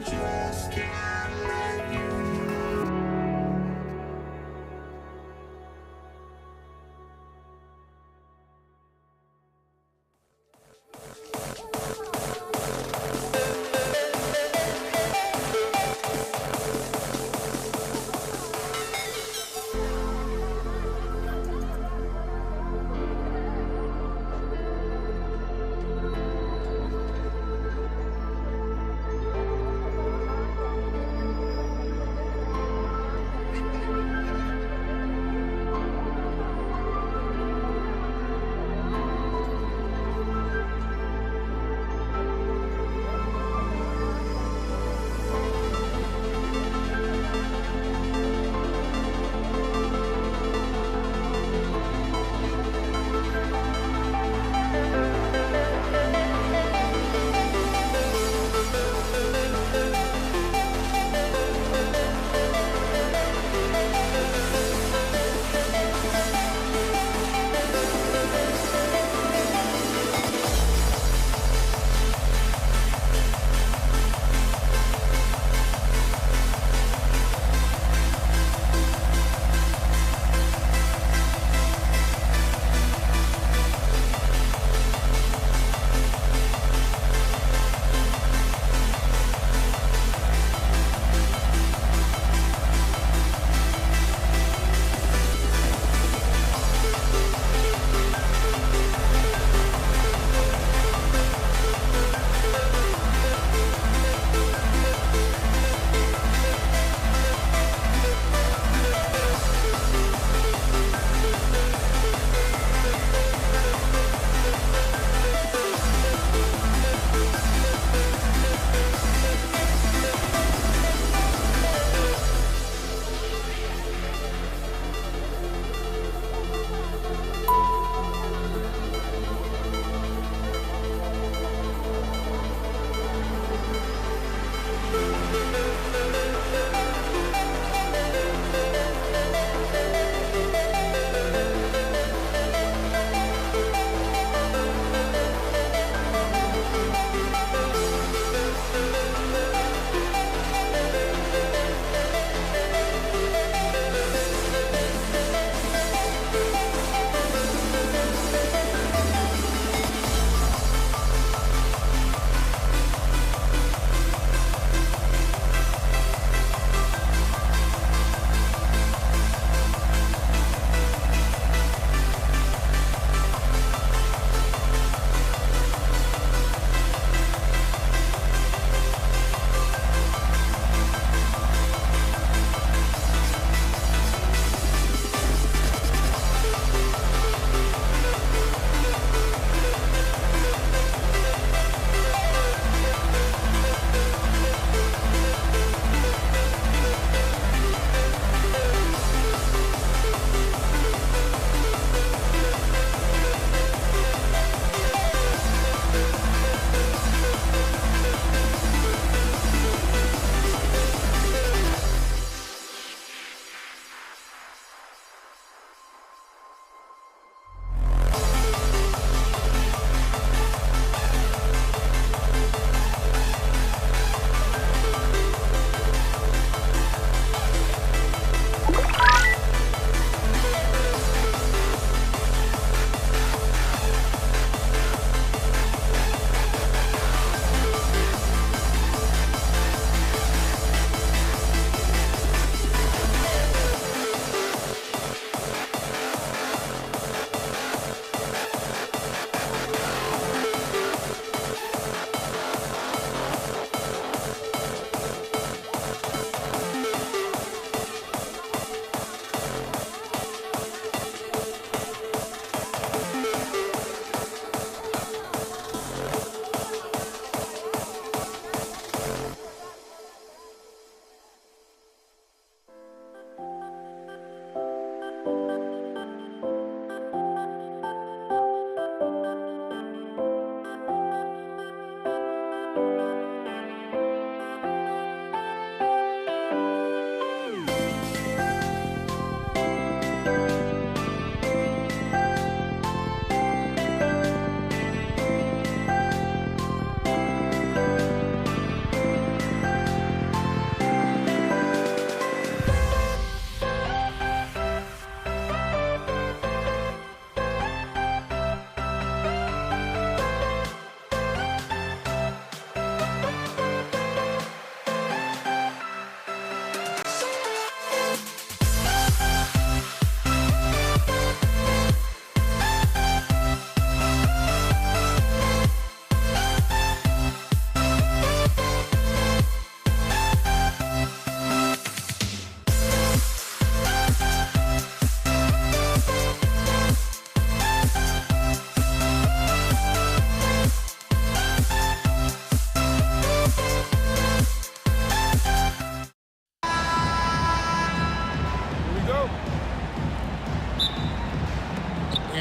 just can't let you.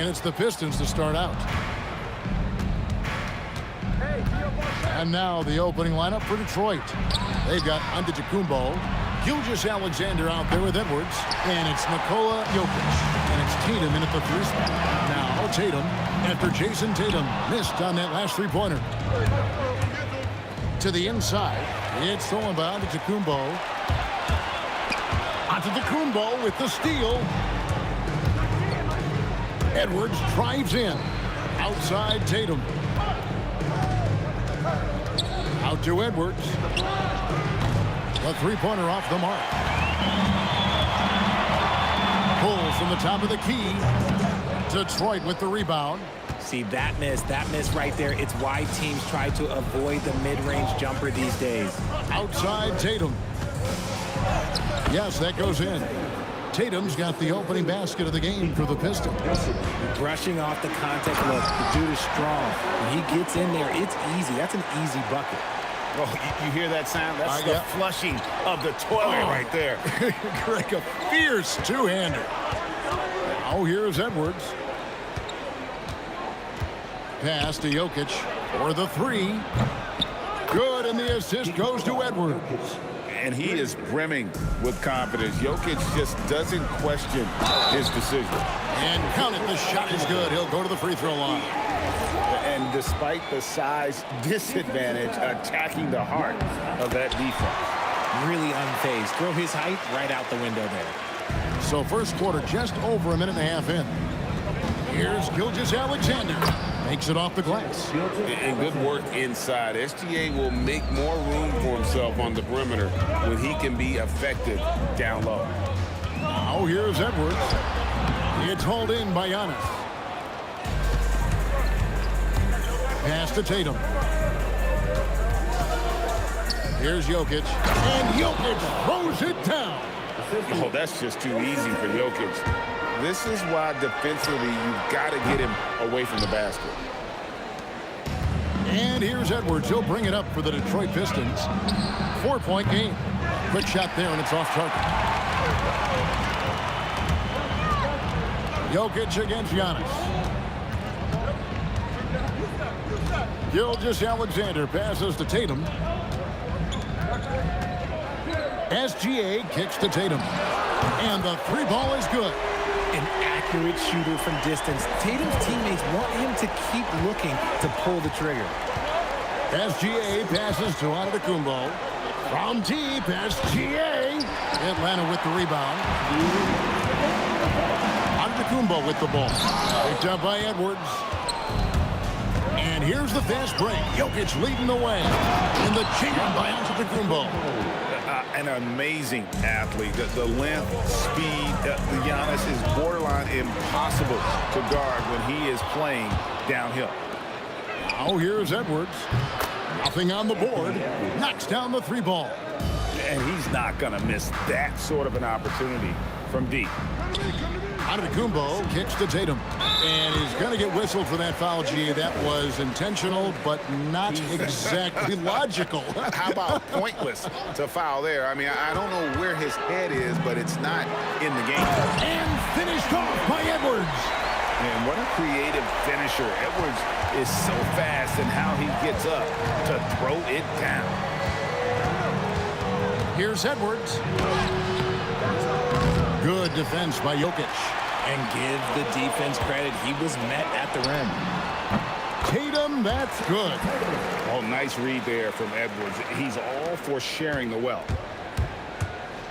And it's the Pistons to start out. And now the opening lineup for Detroit. They've got Antetokounmpo, Gilgeous-Alexander out there with Edwards, and it's Nikola Jokic. And it's Tatum in at the 3 spot. Now Tatum, after Jason Tatum missed on that last three-pointer. To the inside, it's stolen by Antetokounmpo. Antetokounmpo with the steal. Edwards drives in. Outside Tatum. Out to Edwards. The three-pointer off the mark. Pulls from the top of the key. Detroit with the rebound. See, that miss right there, it's why teams try to avoid the mid-range jumper these days. Outside Tatum. Yes, that goes in. Tatum's got the opening basket of the game for the Pistons. Brushing off the contact. Look, the dude is strong. When he gets in there, it's easy. That's an easy bucket. Oh, you hear that sound? That's the flushing of the toilet right there. Greg, a fierce two-hander. Now here's Edwards. Pass to Jokic for the 3. Good, and the assist goes to Edwards. And he is brimming with confidence. Jokic just doesn't question his decision. And count it, the shot is good. He'll go to the free throw line. And despite the size disadvantage, attacking the heart of that defense. Really unfazed. Throw his height right out the window there. So first quarter just over a minute and a half in. Here's Gilgeous-Alexander. Makes it off the glass. And good work inside. SGA will make more room for himself on the perimeter when he can be effective down low. Now here's Edwards. It's hauled in by Giannis. Pass to Tatum. Here's Jokic. And Jokic throws it down. Oh, that's just too easy for Jokic. This is why defensively you've got to get him away from the basket. And here's Edwards. He'll bring it up for the Detroit Pistons. 4-point game. Quick shot there, and it's off target. Jokic against Giannis. Gilgeous-Alexander passes to Tatum. SGA kicks to Tatum. And the 3-ball is good. An accurate shooter from distance. Tatum's teammates want him to keep looking to pull the trigger. SGA passes to Antetokounmpo. From T, pass GA. Atlanta with the rebound. Antetokounmpo with the ball. Picked up by Edwards. And here's the fast break. Jokic leading the way. In the jam by Antetokounmpo. An amazing athlete. The length, speed, Giannis is borderline impossible to guard when he is playing downhill. Now here's Edwards. Nothing on the board. Knocks down the 3-ball. And he's not going to miss that sort of an opportunity from deep. Antetokounmpo kicks to Tatum. And he's going to get whistled for that foul, G. That was intentional, but not exactly logical. How about pointless to foul there? I mean, I don't know where his head is, but it's not in the game. And finished off by Edwards. And what a creative finisher. Edwards is so fast in how he gets up to throw it down. Here's Edwards. Good defense by Jokic. And give the defense credit. He was met at the rim. Tatum, that's good. Oh, nice read there from Edwards. He's all for sharing the wealth.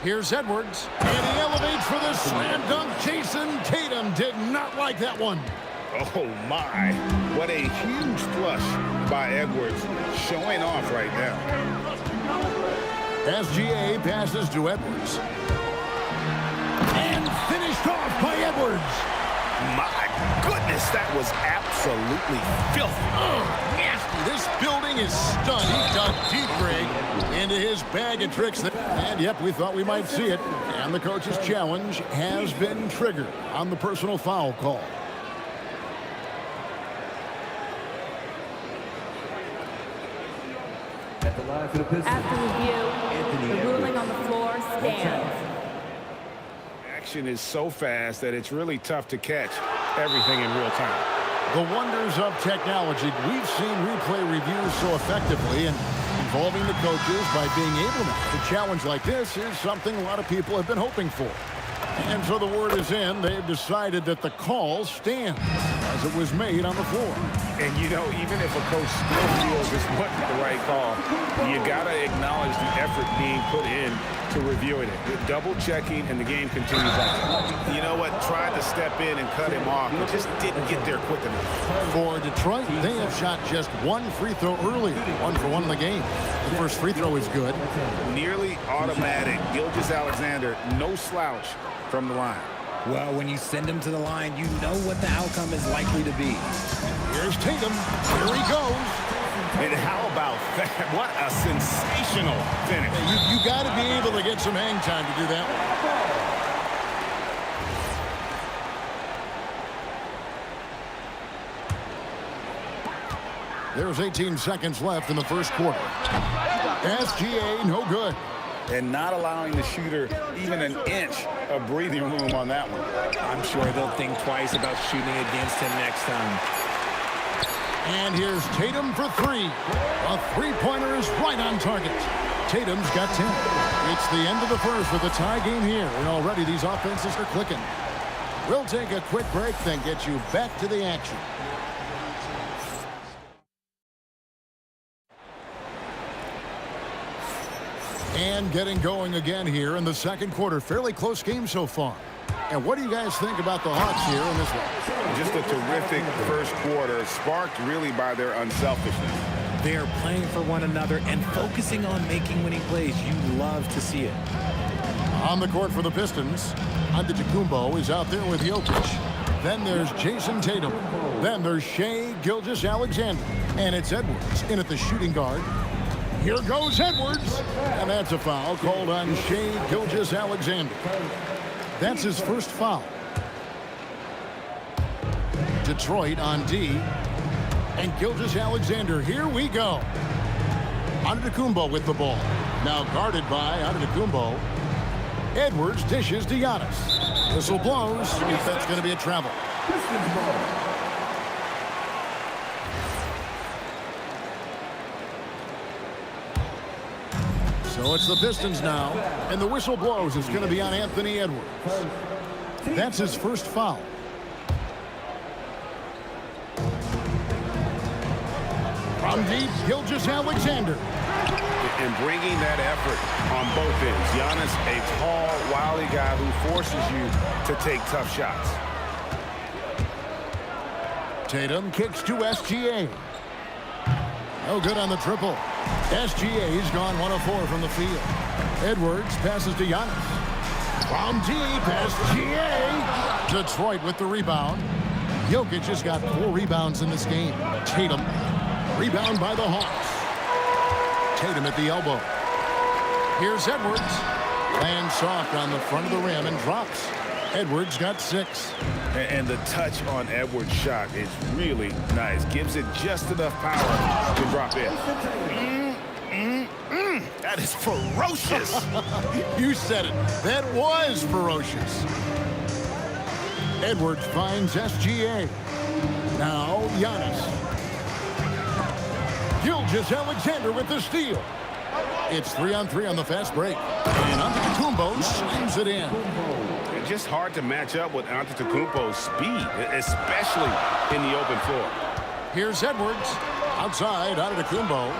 Here's Edwards. And he elevates for the slam dunk. Jason Tatum did not like that one. Oh, my. What a huge flush by Edwards. Showing off right now. SGA passes to Edwards. And finished off by Edwards. My goodness, that was absolutely filthy. Oh, nasty. This building is stunned. He dug deep, Greg, into his bag of tricks. And, yep, we thought we might see it. And the coach's challenge has been triggered on the personal foul call. After review, the ruling on the floor stands. Action is so fast that it's really tough to catch. everything in real time. The wonders of technology. We've seen replay reviews so effectively, and involving the coaches by being able to challenge like this is something a lot of people have been hoping for. And so the word is in. They've decided that the call stands as it was made on the floor. And, you know, even if a coach still feels this wasn't the right call, you got to acknowledge the effort being put in to reviewing it. With double-checking, and the game continues on. You know what? Tried to step in and cut him off, but just didn't get there quick enough. For Detroit, they have shot just one free throw earlier, 1 for 1 in the game. The first free throw is good. Nearly automatic. Gilgeous-Alexander, no slouch from the line. Well, when you send him to the line, you know what the outcome is likely to be. Here's Tatum. Here he goes. And how about that? What a sensational finish. You got to be able to get some hang time to do that. There's 18 seconds left in the first quarter. SGA, no good. And not allowing the shooter even an inch of breathing room on that one. I'm sure they'll think twice about shooting against him next time. And here's Tatum for 3. A three-pointer is right on target. Tatum's got 10. It's the end of the first with a tie game here, and already these offenses are clicking. We'll take a quick break, then get you back to the action. And getting going again here in the second quarter. Fairly close game so far. And what do you guys think about the Hawks here in this one? Just a terrific first quarter, sparked really by their unselfishness. They're playing for one another and focusing on making winning plays. You love to see it. On the court for the Pistons, Antetokounmpo is out there with Jokic. Then there's Jason Tatum. Then there's Shai Gilgeous-Alexander. And it's Edwards in at the shooting guard. Here goes Edwards. And that's a foul called on Shai Gilgeous-Alexander. That's his first foul. Detroit on D. And Gilgeous-Alexander, here we go. Antetokounmpo with the ball. Now guarded by Antetokounmpo. Edwards dishes to Giannis. Whistle blows. If that's going to be a travel. So it's the Pistons now, and the whistle blows. It's going to be on Anthony Edwards. That's his first foul. From deep, Gilgeous-Alexander. And bringing that effort on both ends. Giannis, a tall, wily guy who forces you to take tough shots. Tatum kicks to SGA. No good on the triple. SGA's gone 1 of 4 from the field. Edwards passes to Giannis. From deep, SGA. Detroit with the rebound. Jokic has got 4 rebounds in this game. Tatum, rebound by the Hawks. Tatum at the elbow. Here's Edwards. Lands soft on the front of the rim and drops. Edwards got 6. And the touch on Edwards' shot is really nice. Gives it just enough power to drop in. That is ferocious. You said it. That was ferocious. Edwards finds SGA. Now Giannis. Gilgeous-Alexander with the steal. It's 3-on-3 on the fast break. And Antetokounmpo slams it in. It's just hard to match up with Antetokounmpo's speed, especially in the open floor. Here's Edwards. Outside, Antetokounmpo.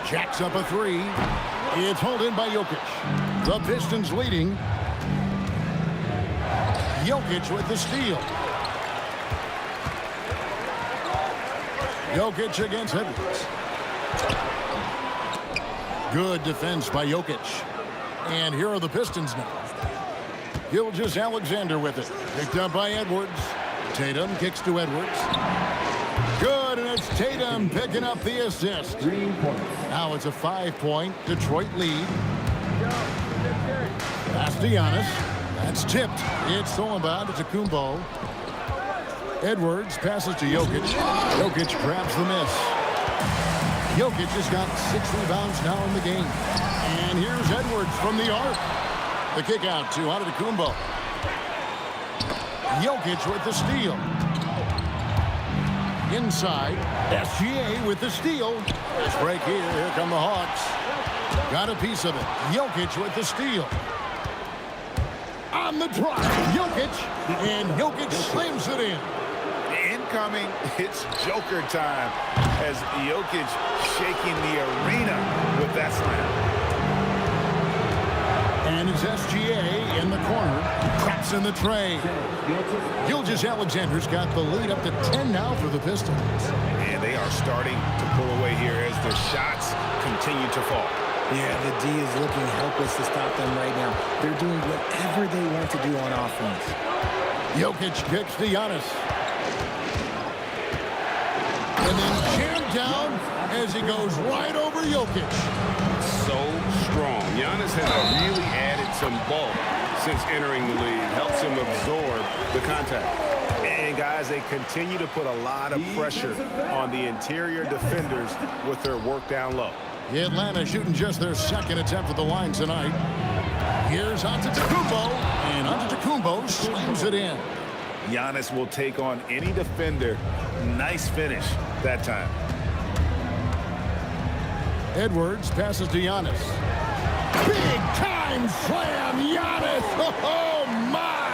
Jacks up a 3. It's hauled in by Jokic. The Pistons leading. Jokic with the steal. Jokic against Edwards. Good defense by Jokic. And here are the Pistons now. Gilgeous-Alexander with it. Picked up by Edwards. Tatum kicks to Edwards. Good, and it's Tatum picking up the assist. Now it's a 5-point Detroit lead. Pass to Giannis. That's tipped. It's stolen by Antetokounmpo. Edwards passes to Jokic. Jokic grabs the miss. Jokic has got 6 rebounds now in the game. And here's Edwards from the arc. The kick out to Antetokounmpo. Jokic with the steal. Inside, SGA with the steal. Let's break here. Here come the Hawks. Got a piece of it. Jokic with the steal. On the drive, Jokic. And Jokic slams it in. Incoming, it's Joker time as Jokic shaking the arena with that slam. And it's SGA in the corner. Traps in the tray. Gilgeous-Alexander's got the lead up to 10 now for the Pistons. And they are starting to pull away here as their shots continue to fall. Yeah, the D is looking helpless to stop them right now. They're doing whatever they want to do on offense. Jokic kicks to Giannis. And then jammed down as he goes right over Jokic. So strong. Giannis has really added some bulk since entering the league. Helps him absorb the contact. And guys, they continue to put a lot of pressure on the interior defenders with their work down low. Atlanta shooting just their second attempt at the line tonight. Here's Antetokounmpo, and Antetokounmpo slams it in. Giannis will take on any defender. Nice finish that time. Edwards passes to Giannis. Big time slam, Giannis! Oh, my!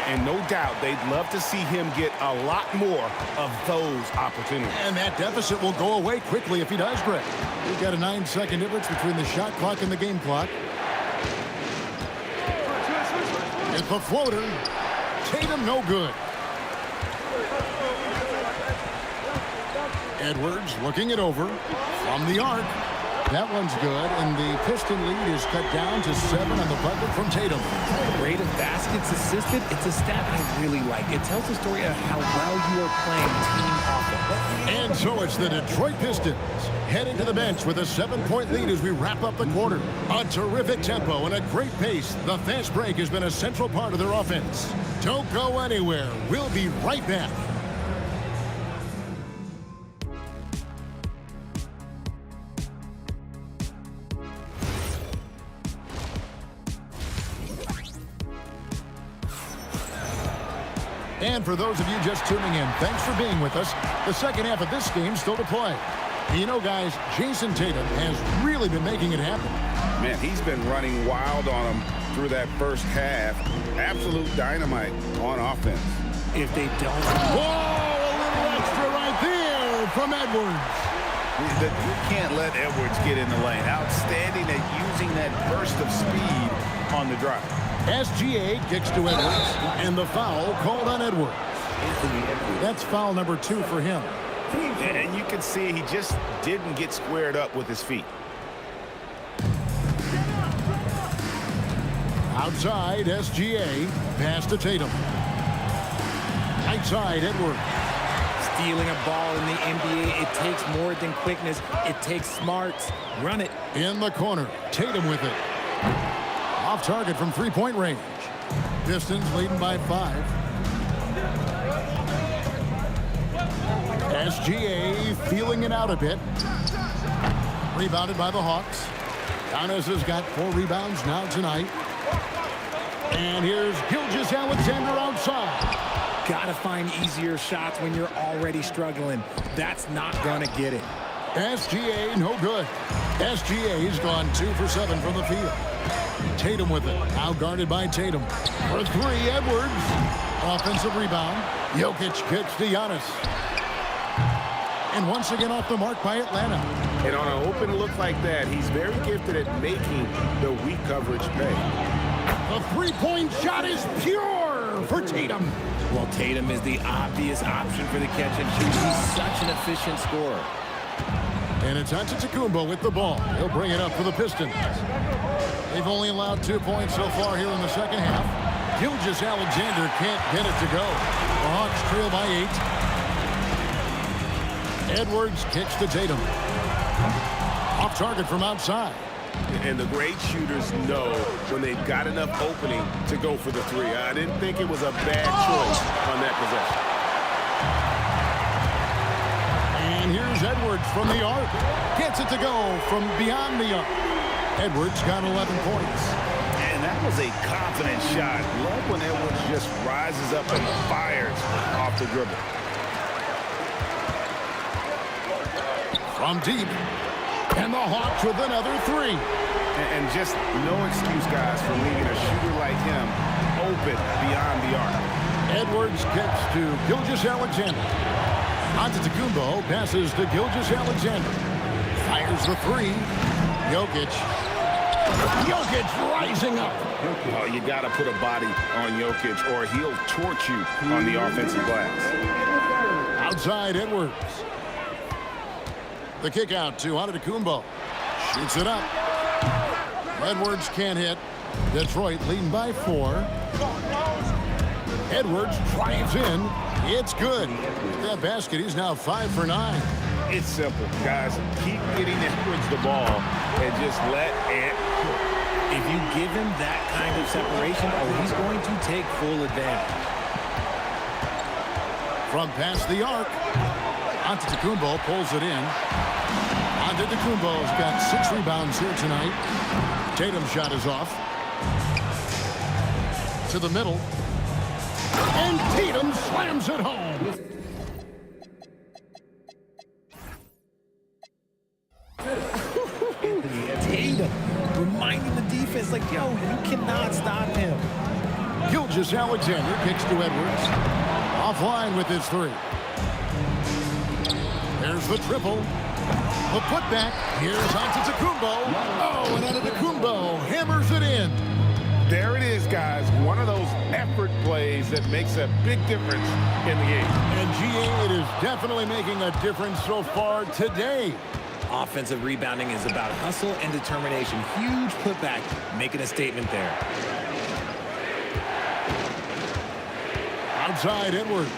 And no doubt they'd love to see him get a lot more of those opportunities. And that deficit will go away quickly if he does, Greg. We've got a 9-second difference between the shot clock and the game clock. It's the floater. Tatum no good. Edwards looking it over from the arc. That one's good, and the Piston lead is cut down to 7 on the bucket from Tatum. Rate of baskets assisted, it's a stat I really like. It tells the story of how well you are playing team offense. And so it's the Detroit Pistons heading to the bench with a 7-point lead as we wrap up the quarter. A terrific tempo and a great pace. The fast break has been a central part of their offense. Don't go anywhere. We'll be right back. And for those of you just tuning in, thanks for being with us. The second half of this game still to play. You know, guys, Jason Tatum has really been making it happen. Man, he's been running wild on them through that first half. Absolute dynamite on offense. If they don't... Whoa, a little extra right there from Edwards. You can't let Edwards get in the lane. Outstanding at using that burst of speed on the drive. SGA kicks to Edwards, and the foul called on Edwards. That's foul number 2 for him. And you can see he just didn't get squared up with his feet. Outside, SGA, pass to Tatum. Outside, Edwards. Stealing a ball in the NBA, it takes more than quickness. It takes smarts. Run it. In the corner, Tatum with it. Off target from 3-point range. Pistons leading by 5. SGA feeling it out a bit. Rebounded by the Hawks. Giannis has got 4 rebounds now tonight. And here's Gilgeous-Alexander outside. Gotta find easier shots when you're already struggling. That's not gonna get it. SGA no good. SGA's gone 2 for 7 from the field. Tatum with it. Now guarded by Tatum. For 3, Edwards. Offensive rebound. Jokic kicks to Giannis. And once again off the mark by Atlanta. And on an open look like that, he's very gifted at making the weak coverage pay. The 3-point shot is pure for Tatum. Well, Tatum is the obvious option for the catch and shoot. He's such an efficient scorer. And it's Antetokounmpo with the ball. He'll bring it up for the Pistons. They've only allowed 2 points so far here in the second half. Gilgeous-Alexander can't get it to go. The Hawks trail by 8. Edwards kicks to Tatum. Off target from outside. And the great shooters know when they've got enough opening to go for the 3. I didn't think it was a bad choice on that possession. And here's Edwards from the arc. Gets it to go from beyond the arc. Edwards got 11 points. And that was a confident shot. Love when Edwards just rises up and fires off the dribble. From deep. And the Hawks with another three. And just no excuse, guys, for leaving a shooter like him open beyond the arc. Edwards kicks to Gilgeous-Alexander. Antetokounmpo passes to Gilgeous-Alexander. Fires the three. Jokic rising up. Oh, you got to put a body on Jokic or he'll torch you on the offensive glass. Outside Edwards. The kick out to Antetokounmpo. Shoots it up. Edwards can't hit. Detroit leading by 4. Edwards drives in. It's good. With that basket, he's now 5 for 9. It's simple, guys. Keep getting Edwards the ball and just let it cook. If you give him that kind of separation, he's going to take full advantage. From past the arc, Antetokounmpo pulls it in. Antetokounmpo's got 6 rebounds here tonight. Tatum's shot is off. To the middle. And Tatum slams it home. Tatum reminding the defense, like, yo, you cannot stop him. Gilgeous-Alexander kicks to Edwards. Offline with his 3. There's the triple. The putback. Here's Antetokounmpo. Oh, and Antetokounmpo hammers it in. There it is, guys. One of those effort plays that makes a big difference in the game. And GA, it is definitely making a difference so far today. Offensive rebounding is about hustle and determination. Huge putback, making a statement there. Outside Edwards.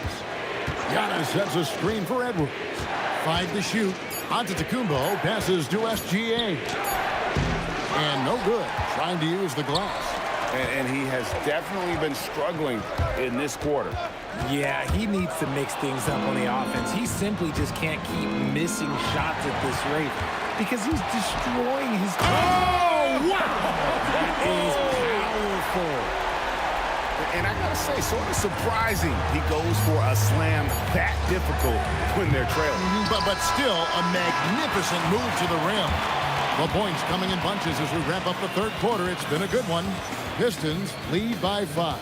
Giannis sets a screen for Edwards. 5 to shoot. Antetokounmpo passes to SGA. And no good. Trying to use the glass. And he has definitely been struggling in this quarter. Yeah, he needs to mix things up on the offense. He simply just can't keep missing shots at this rate because he's destroying his team. Oh, wow! That is powerful. And I got to say, sort of surprising he goes for a slam that difficult when they're trailing. But still, a magnificent move to the rim. The points coming in bunches as we wrap up the third quarter. It's been a good one. Pistons lead by 5.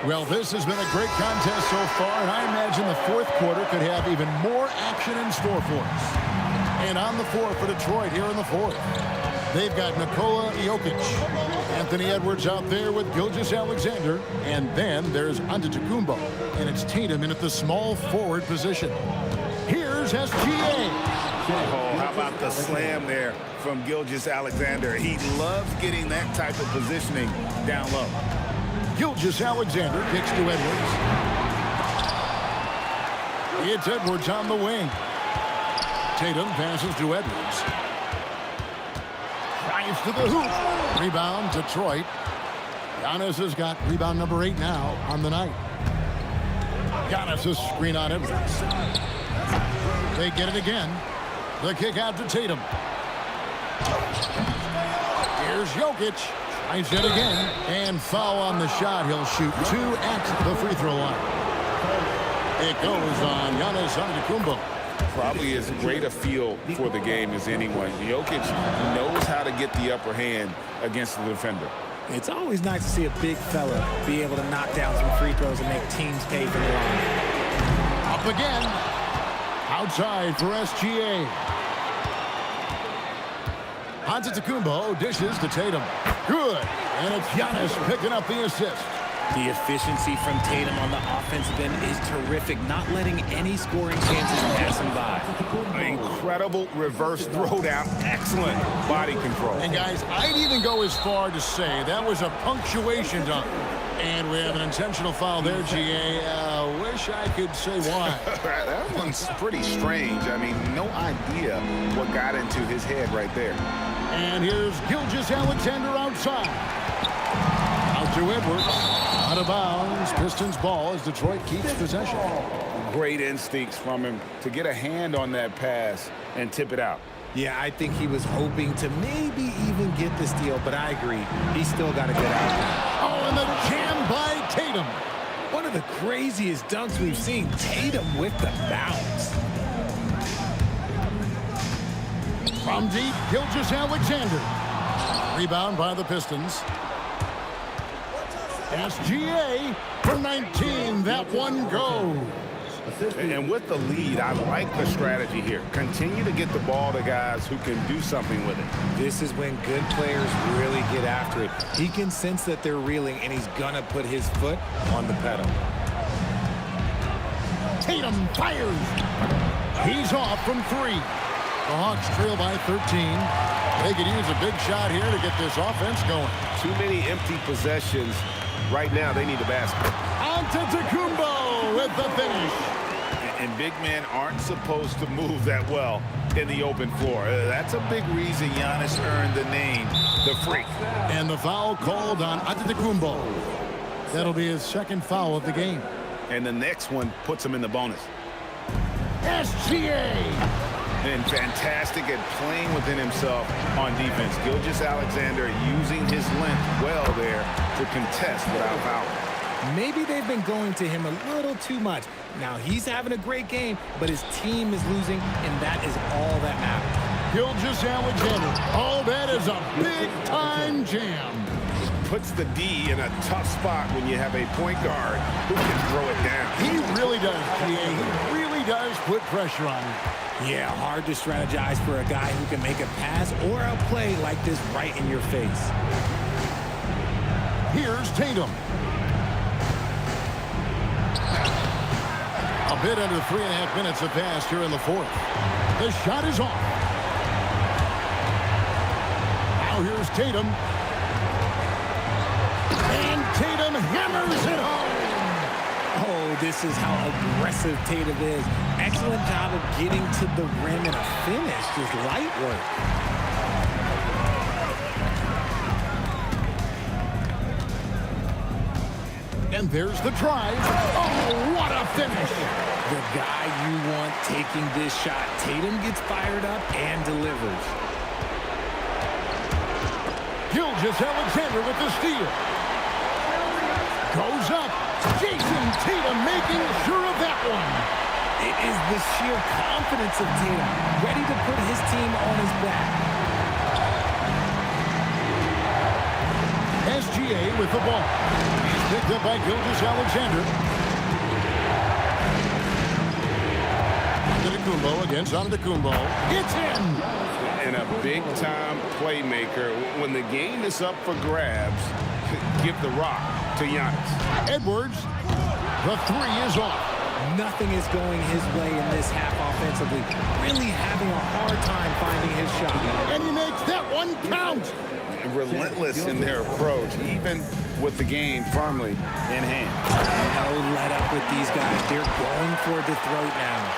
Well, this has been a great contest so far, and I imagine the fourth quarter could have even more action in store for us. And on the floor for Detroit here in the fourth, they've got Nikola Jokic, Anthony Edwards out there with Gilgeous-Alexander, and then there's Antetokounmpo, and it's Tatum in at the small forward position. Here's SGA. Oh, how about the slam there from Gilgeous-Alexander? He loves getting that type of positioning down low. Gilgeous-Alexander kicks to Edwards. It's Edwards on the wing. Tatum passes to Edwards. Drives to the hoop. Rebound, Detroit. Giannis has got rebound number 8 now on the night. Giannis a screen on Edwards. They get it again. The kick out to Tatum. Here's Jokic. Tries it again. And foul on the shot. He'll shoot 2 at the free throw line. It goes on Giannis Antetokounmpo. Probably as great a feel for the game as anyone. Jokic knows how to get the upper hand against the defender. It's always nice to see a big fella be able to knock down some free throws and make teams pay for the line. Up again. Outside for SGA. Antetokounmpo dishes to Tatum. Good. And it's Giannis picking up the assist. The efficiency from Tatum on the offensive end is terrific, not letting any scoring chances pass him by. Incredible reverse throwdown. Excellent body control. And guys, I'd even go as far to say that was a punctuation dunk. And we have an intentional foul there, GA. Wish I could say why. That one's pretty strange. I mean, no idea what got into his head right there. And here's Gilgeous-Alexander outside. Out to Edwards. Out of bounds. Pistons ball as Detroit keeps possession. Great instincts from him to get a hand on that pass and tip it out. Yeah, I think he was hoping to maybe even get the steal, but I agree. He's still got to get out there. Oh, and the jam by Tatum. One of the craziest dunks we've seen. Tatum with the bounce. From deep, Gilgeous-Alexander. Rebound by the Pistons. SGA for 19. That one goes. And with the lead, I like the strategy here. Continue to get the ball to guys who can do something with it. This is when good players really get after it. He can sense that they're reeling, and he's going to put his foot on the pedal. Tatum fires. He's off from 3. The Hawks trail by 13. They could use a big shot here to get this offense going. Too many empty possessions. Right now, they need a basket. Antetokounmpo with the finish. And big men aren't supposed to move that well in the open floor. That's a big reason Giannis earned the name, the Freak. And the foul called on Antetokounmpo. That'll be his second foul of the game. And the next one puts him in the bonus. SGA. And fantastic at playing within himself on defense. Gilgeous-Alexander using his length well there to contest without foul. Maybe they've been going to him a little too much. Now, he's having a great game, but his team is losing, and that is all that matters. Gilgeous-Alexander. Oh, that is a big-time jam. Puts the D in a tough spot when you have a point guard who can throw it down. He really does, GA. He really does put pressure on him. Yeah, hard to strategize for a guy who can make a pass or a play like this right in your face. Here's Tatum. A bit under 3.5 minutes have passed here in the 4th. The shot is off. Now here's Tatum. And Tatum hammers it home. Oh, this is how aggressive Tatum is. Excellent job of getting to the rim and a finish. Just light work. And there's the drive. Oh, what a finish. The guy you want taking this shot. Tatum gets fired up and delivers. Gilgeous-Alexander with the steal. Goes up. Jason Tatum making sure of that one. It is the sheer confidence of Tatum, ready to put his team on his back. SGA with the ball. He's picked up by Gilgeous-Alexander. Antetokounmpo against Antetokounmpo. It's in. And a big-time playmaker. When the game is up for grabs, give the rock to Giannis. Edwards, the 3 is off. Nothing is going his way in this half offensively. Really having a hard time finding his shot. And he makes that one count. Relentless in their approach, even with the game firmly in hand. No let up with these guys. They're going for the throat now.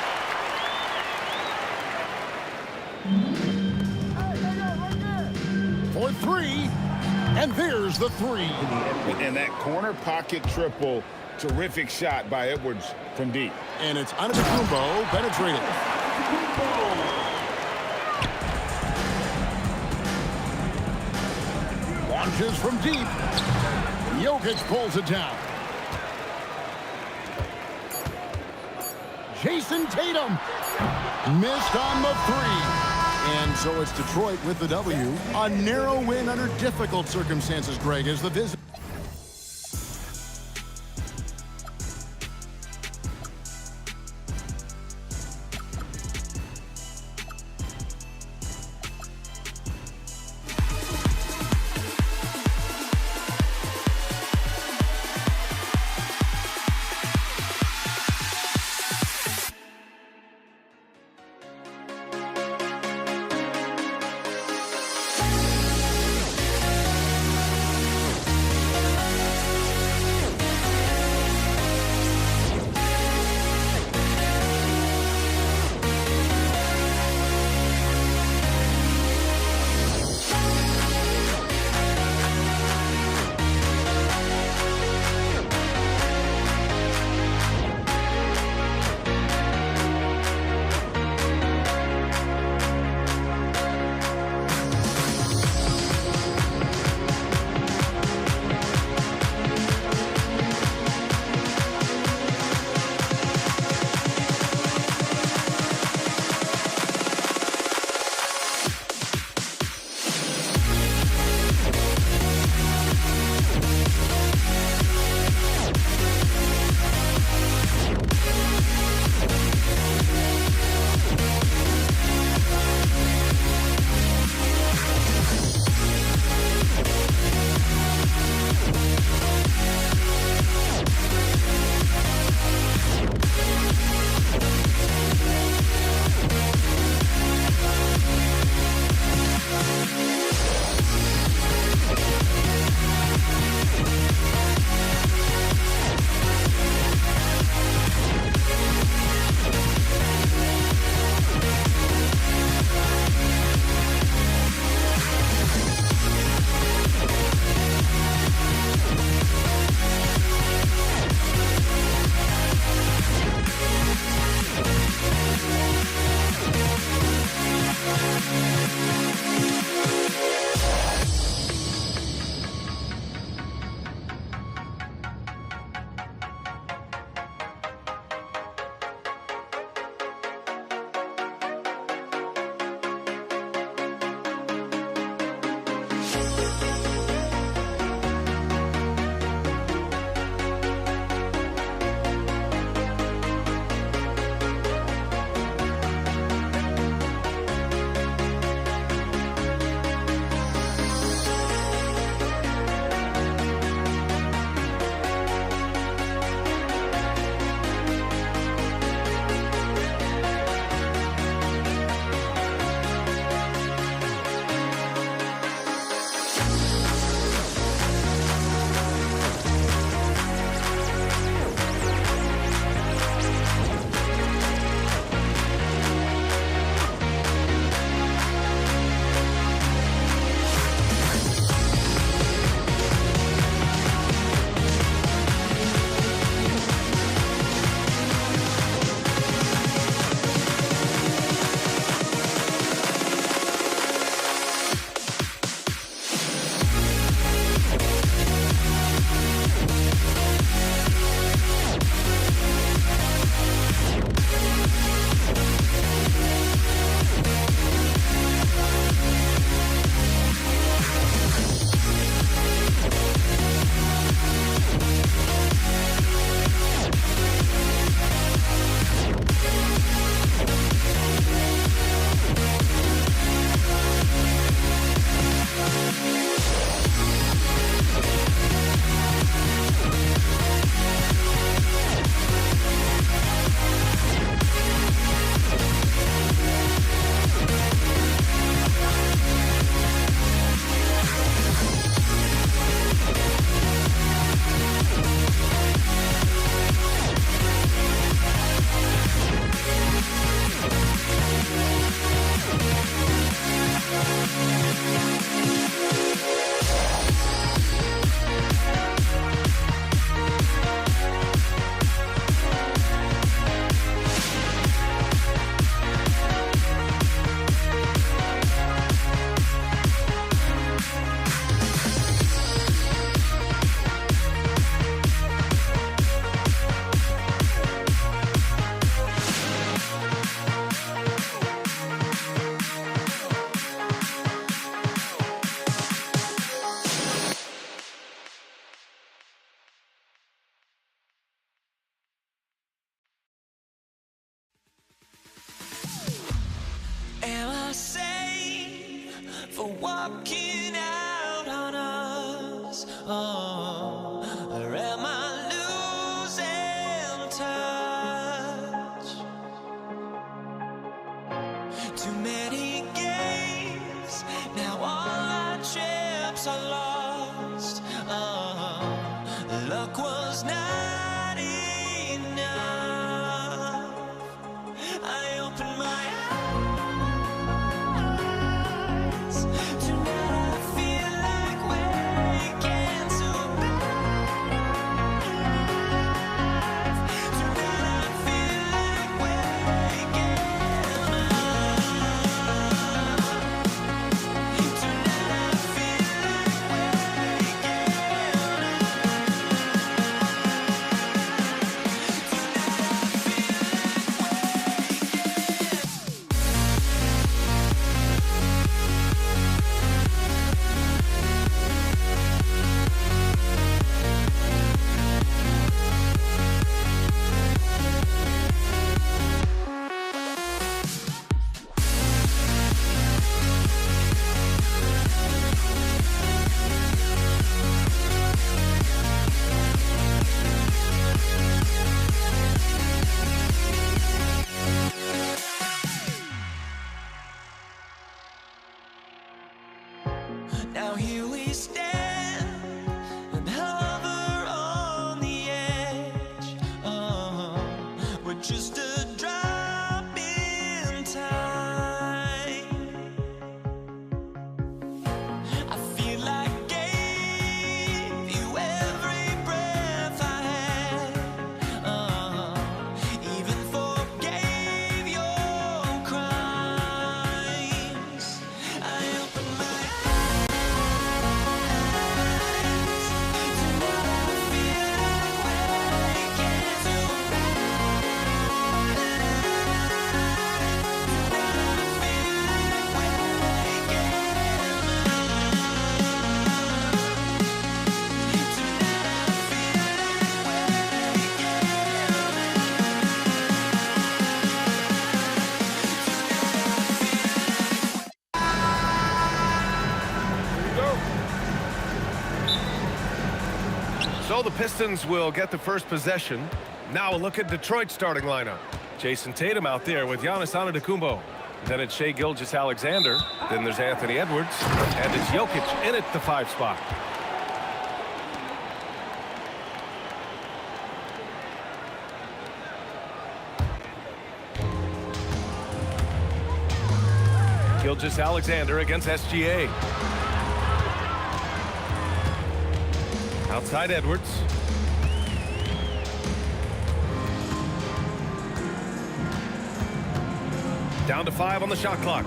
For 3, and there's the 3. And that corner pocket triple, terrific shot by Edwards from deep. And it's Antetokounmpo penetrating. Launches from deep. Jokic pulls it down. Jason Tatum missed on the 3. And so it's Detroit with the W. A narrow win under difficult circumstances, Greg, as the visit. Am I sane for walking out on us? Oh, or am I losing touch? Too many games, now all our chips are lost. Oh, luck was not enough. I opened my eyes. Tonight I feel like waking to life. Tonight I feel like waking up. Tonight I feel like waking Now here we stand and hover on the edge. Oh, we're just a drop in time. I feel like I gave you every breath I had. Oh, even forgave your crimes. I opened my eyes. So the Pistons will get the first possession. Now a look at Detroit's starting lineup. Jason Tatum out there with Giannis Antetokounmpo. Then it's Shai Gilgeous-Alexander. Then there's Anthony Edwards. And it's Jokic in at the 5 spot. Gilgeous-Alexander against SGA. Outside Edwards. Down to 5 on the shot clock.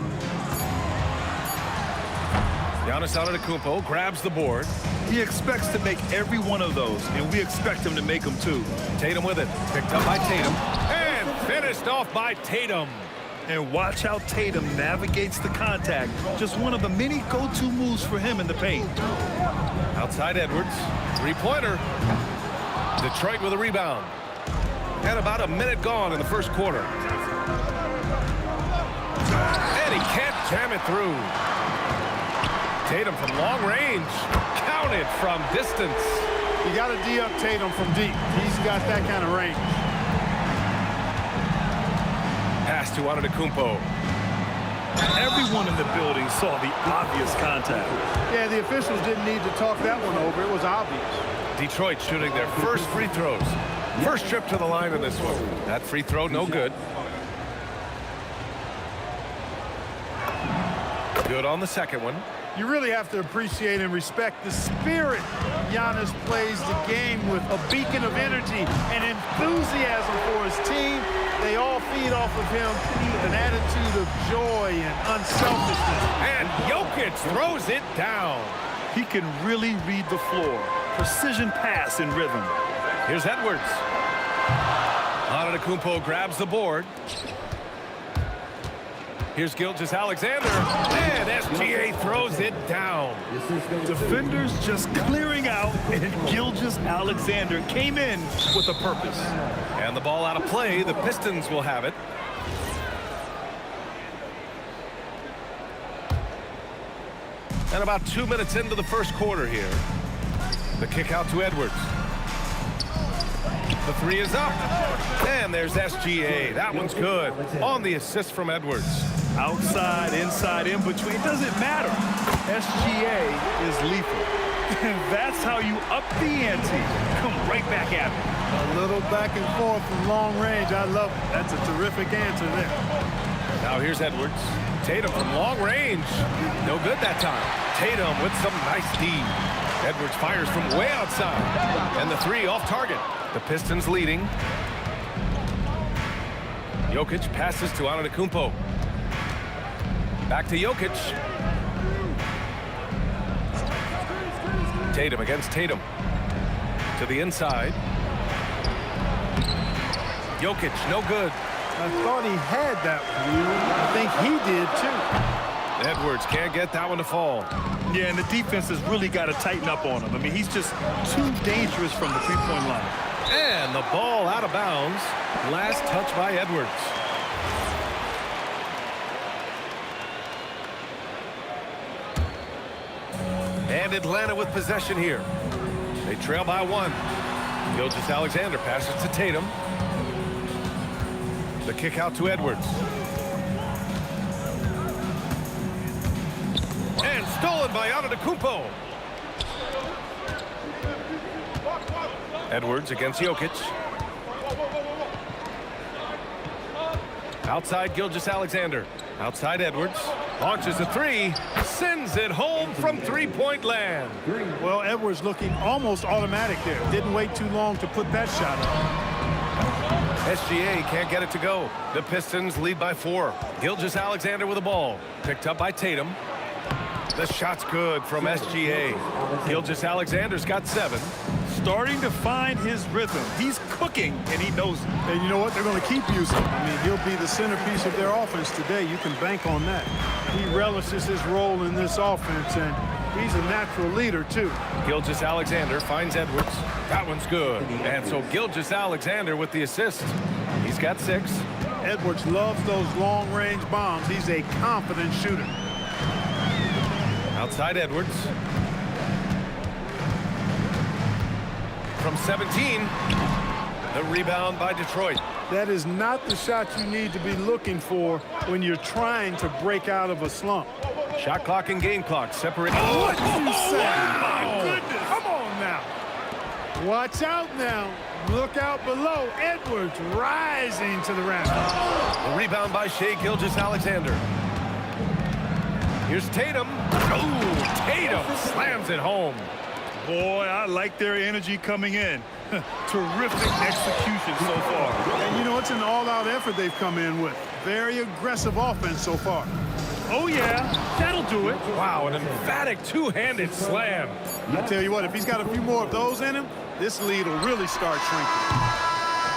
Giannis Antetokounmpo grabs the board. He expects to make every one of those, and we expect him to make them too. Tatum with it. Picked up by Tatum. And finished off by Tatum. And watch how Tatum navigates the contact. Just one of the many go-to moves for him in the paint. Outside Edwards. 3-pointer. Detroit with a rebound. And about a minute gone in the first quarter. And he can't jam it through. Tatum from long range. Counted from distance. You got to D up Tatum from deep. He's got that kind of range. Pass to Antetokounmpo. Everyone in the building saw the obvious contact. Yeah, the officials didn't need to talk that one over. It was obvious. Detroit shooting their first free throws. First trip to the line in this one. That free throw, no good. Good on the second one. You really have to appreciate and respect the spirit Giannis plays the game with, a beacon of energy and enthusiasm for his team. They all feed off of him with an attitude of joy and unselfishness. And Jokic throws it down. He can really read the floor. Precision pass in rhythm. Here's Edwards. Antetokounmpo grabs the board. Here's Gilgeous-Alexander. And SGA throws it down. Defenders just clearing out, and Gilgeous-Alexander came in with a purpose. And the ball out of play. The Pistons will have it. And about 2 minutes into the first quarter here. The kick out to Edwards. The 3 is up. And there's SGA. That one's good. On the assist from Edwards. Outside, inside, in between, doesn't matter. SGA is lethal. That's how you up the ante. Come right back at me. A little back and forth from long range. I love it. That's a terrific answer there. Now here's Edwards. Tatum from long range. No good that time. Tatum with some nice D. Edwards fires from way outside. And the 3 off target. The Pistons leading. Jokic passes to Antetokounmpo. Back to Jokic. Tatum against Tatum. To the inside. Jokic, no good. I thought he had that one. I think he did too. Edwards can't get that one to fall. Yeah, and the defense has really got to tighten up on him. I mean, he's just too dangerous from the three-point line. And the ball out of bounds. Last touch by Edwards. And Atlanta with possession here. They trail by 1. Gilgeous-Alexander passes to Tatum. The kick out to Edwards. And stolen by Antetokounmpo. Edwards against Jokic. Outside Gilgeous-Alexander. Outside Edwards. Launches a 3. Sends it home from three-point land. Well, Edwards looking almost automatic there. Didn't wait too long to put that shot up. SGA can't get it to go. The Pistons lead by 4. Gilgeous-Alexander with the ball. Picked up by Tatum. The shot's good from SGA. Gilgeous-Alexander's got 7. Starting to find his rhythm. He's cooking, and he knows it. And you know what? They're going to keep using him. I mean, he'll be the centerpiece of their offense today. You can bank on that. He relishes his role in this offense, and he's a natural leader, too. Gilgeous-Alexander finds Edwards. That one's good. And so Gilgeous-Alexander with the assist. He's got 6. Edwards loves those long-range bombs. He's a confident shooter. Outside Edwards. from 17. The rebound by Detroit. That is not the shot you need to be looking for when you're trying to break out of a slump. Shot clock and game clock separate. What you say? My goodness. Come on now. Watch out now. Look out below. Edwards rising to the rafters. The rebound by Shai Gilgeous-Alexander. Here's Tatum. Oh, Tatum slams it home. Boy, I like their energy coming in. Terrific execution so far. And you know, it's an all-out effort they've come in with. Very aggressive offense so far. Oh, yeah, that'll do it. Wow, an emphatic two-handed slam. I tell you what, if he's got a few more of those in him, this lead will really start shrinking.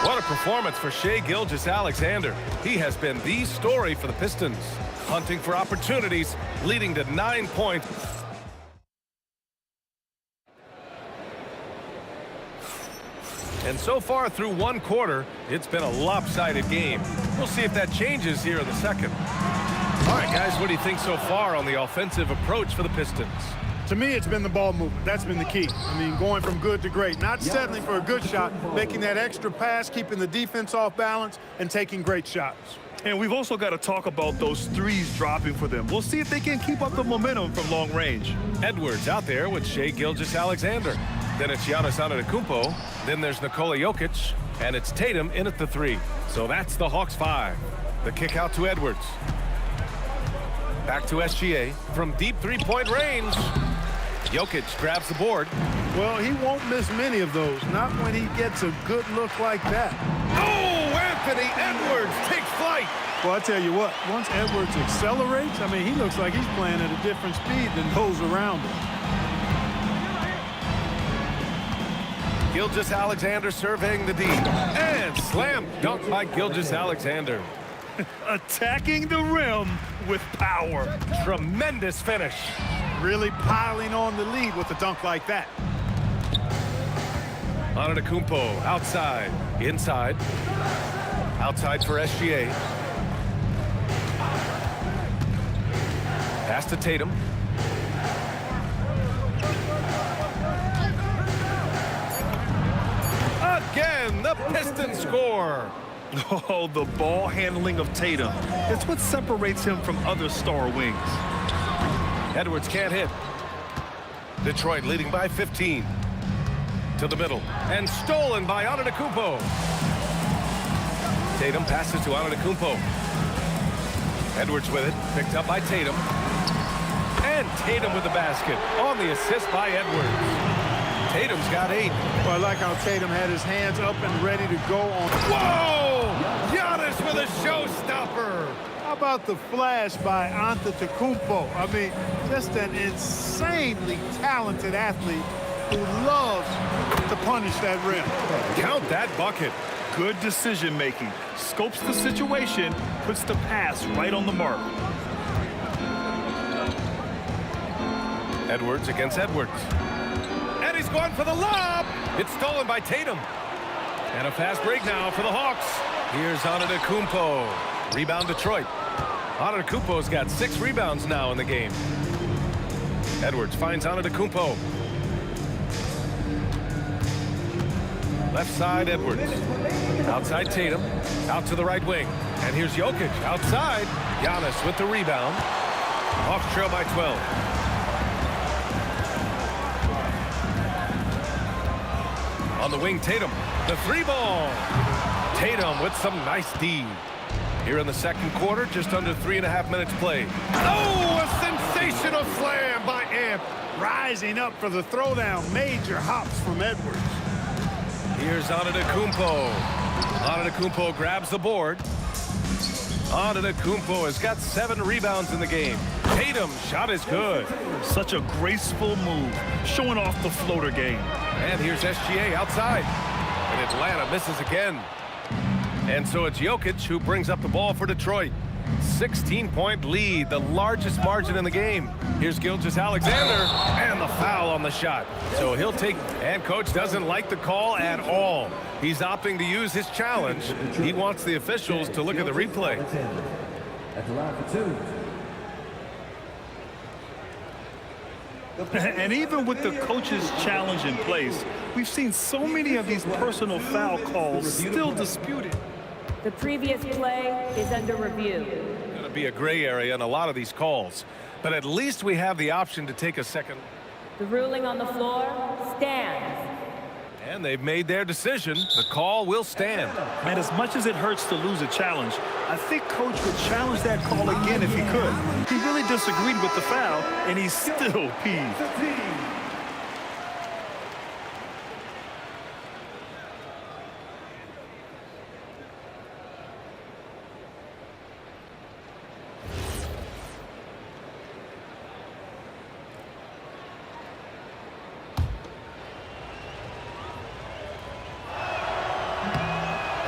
What a performance for Shai Gilgeous-Alexander. He has been the story for the Pistons, hunting for opportunities, leading to 9 points. And so far through one quarter, it's been a lopsided game. We'll see if that changes here in the second. All right, guys, what do you think so far on the offensive approach for the Pistons? To me, it's been the ball movement. That's been the key. I mean, going from good to great. Not settling for a good shot, making that extra pass, keeping the defense off balance, and taking great shots. And we've also got to talk about those threes dropping for them. We'll see if they can keep up the momentum from long range. Edwards out there with Shai Gilgeous-Alexander. Then it's Giannis Antetokounmpo. Then there's Nikola Jokic. And it's Tatum in at the 3. So that's the Hawks 5. The kick out to Edwards. Back to SGA from deep three-point range. Jokic grabs the board. Well, he won't miss many of those. Not when he gets a good look like that. Oh, Anthony Edwards takes flight. Well, I tell you what, once Edwards accelerates, I mean, he looks like he's playing at a different speed than those around him. Gilgeous-Alexander surveying the D. And slam dunk by Gilgeous-Alexander. Attacking the rim with power. Tremendous finish. Really piling on the lead with a dunk like that. Antetokounmpo outside, inside. Outside for SGA. Pass to Tatum. Again, the Pistons score. Oh, the ball handling of Tatum. It's what separates him from other star wings. Edwards can't hit. Detroit leading by 15. To the middle. And stolen by Antetokounmpo. Tatum passes to Antetokounmpo. Edwards with it. Picked up by Tatum. And Tatum with the basket. On the assist by Edwards. Tatum's got 8. Well, I like how Tatum had his hands up and ready to go on. Whoa! Giannis with a showstopper. How about the flash by Antetokounmpo? I mean, just an insanely talented athlete who loves to punish that rim. Count that bucket. Good decision making. Scopes the situation, puts the pass right on the mark. Edwards against Edwards. And he's going for the lob. It's stolen by Tatum. And a fast break now for the Hawks. Here's Antetokounmpo. Rebound Detroit. Antetokounmpo's got 6 rebounds now in the game. Edwards finds Antetokounmpo. Left side, Edwards. Outside Tatum. Out to the right wing. And here's Jokic outside. Giannis with the rebound. Hawks trail by 12. On the wing, Tatum. The 3-ball. Tatum with some nice D. Here in the second quarter, just under 3.5 minutes played. Oh, a sensational slam by Amp. Rising up for the throwdown. Major hops from Edwards. Here's Antetokounmpo. Antetokounmpo grabs the board. Antetokounmpo has got 7 rebounds in the game. Tatum's shot is good. Such a graceful move, showing off the floater game. And here's SGA outside. And Atlanta misses again. And so it's Jokic who brings up the ball for Detroit. 16-point lead, the largest margin in the game. Here's Gilgeous-Alexander, and the foul on the shot. So he'll take, and coach doesn't like the call at all. He's opting to use his challenge. He wants the officials to look at the replay. At the line for 2. And even with the coach's challenge in place, we've seen so many of these personal foul calls still disputed. The previous play is under review. Going to be a gray area in a lot of these calls, but at least we have the option to take a second. The ruling on the floor stands. And they've made their decision. The call will stand. Man, as much as it hurts to lose a challenge, I think Coach would challenge that call again if he could. He really disagreed with the foul, and he's still peeved.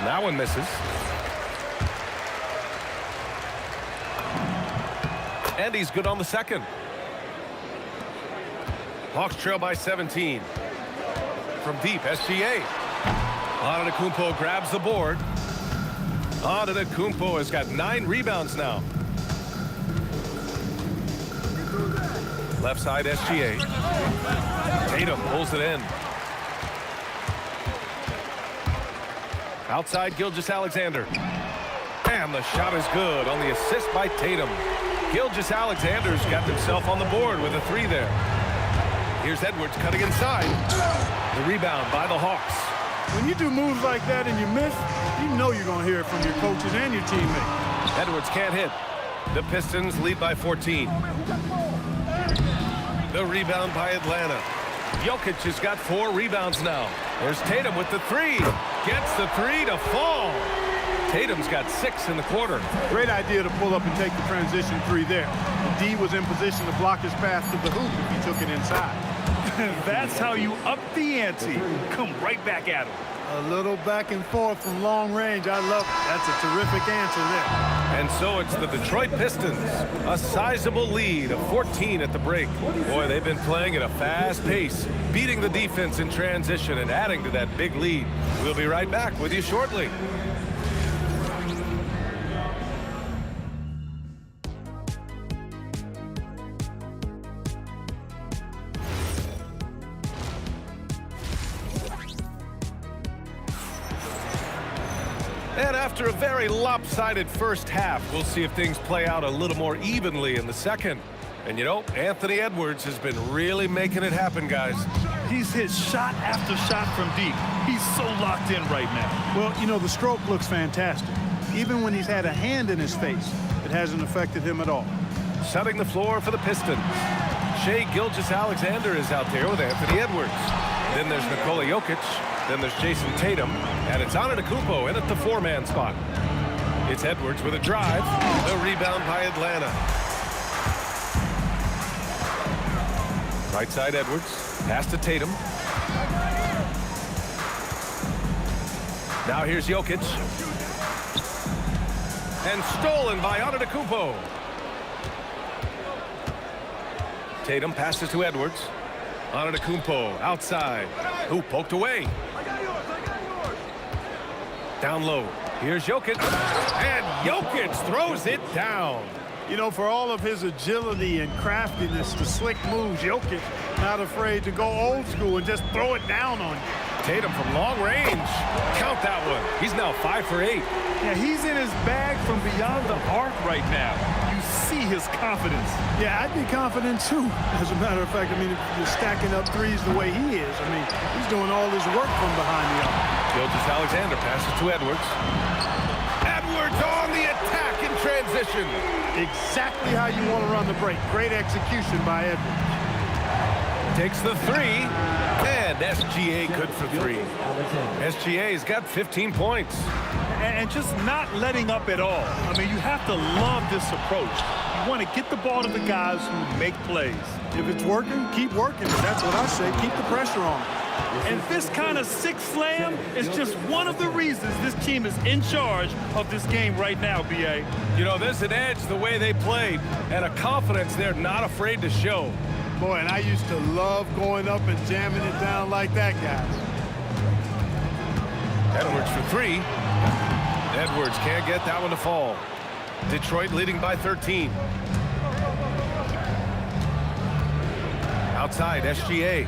That one misses. And he's good on the second. Hawks trail by 17. From deep, SGA. Antetokounmpo grabs the board. Antetokounmpo has got 9 rebounds now. Left side, SGA. Tatum pulls it in. Outside, Gilgeous-Alexander. And the shot is good on the assist by Tatum. Gilgeous-Alexander's got himself on the board with a 3 there. Here's Edwards cutting inside. The rebound by the Hawks. When you do moves like that and you miss, you know you're going to hear it from your coaches and your teammates. Edwards can't hit. The Pistons lead by 14. The rebound by Atlanta. Jokic has got 4 rebounds now. There's Tatum with the 3. Gets the 3 to fall. Tatum's got 6 in the quarter. Great idea to pull up and take the transition 3 there. D was in position to block his path to the hoop if he took it inside. That's how you up the ante. Come right back at him. A little back and forth from long range. I love it. That's a terrific answer there. And so it's the Detroit Pistons. A sizable lead of 14 at the break. Boy, they've been playing at a fast pace, beating the defense in transition and adding to that big lead. We'll be right back with you shortly. And after a very lopsided first half, we'll see if things play out a little more evenly in the second. And you know, Anthony Edwards has been really making it happen, guys. He's hit shot after shot from deep. He's so locked in right now. Well, you know, the stroke looks fantastic. Even when he's had a hand in his face, it hasn't affected him at all. Setting the floor for the Pistons. Shai Gilgeous-Alexander is out there with Anthony Edwards. Then there's Nikola Jokic. Then there's Jason Tatum. And it's Antetokounmpo in at the 4-man spot. It's Edwards with a drive. The rebound by Atlanta. Right side Edwards. Pass to Tatum. Now here's Jokic. And stolen by Antetokounmpo. Tatum passes to Edwards. Antetokounmpo outside. Who poked away. Down low. Here's Jokic. And Jokic throws it down. You know, for all of his agility and craftiness, the slick moves, Jokic not afraid to go old school and just throw it down on you. Tatum from long range. Count that one. He's now 5 for 8. Yeah, he's in his bag from beyond the arc right now. You see his confidence. Yeah, I'd be confident too. As a matter of fact, I mean, if you're stacking up threes the way he is, I mean, he's doing all his work from behind the arc. Gilgeous-Alexander passes to Edwards. Edwards on the attack in transition. Exactly how you want to run the break. Great execution by Edwards. Takes the 3. And SGA good for 3. SGA's got 15 points. And just not letting up at all. I mean, you have to love this approach. You want to get the ball to the guys who make plays. If it's working, keep working. That's what I say. Keep the pressure on. And this kind of six slam is just one of the reasons this team is in charge of this game right now, B.A. You know, there's an edge the way they played and a confidence they're not afraid to show. Boy, and I used to love going up and jamming it down like that, guys. Edwards for 3. Edwards can't get that one to fall. Detroit leading by 13. Outside, SGA.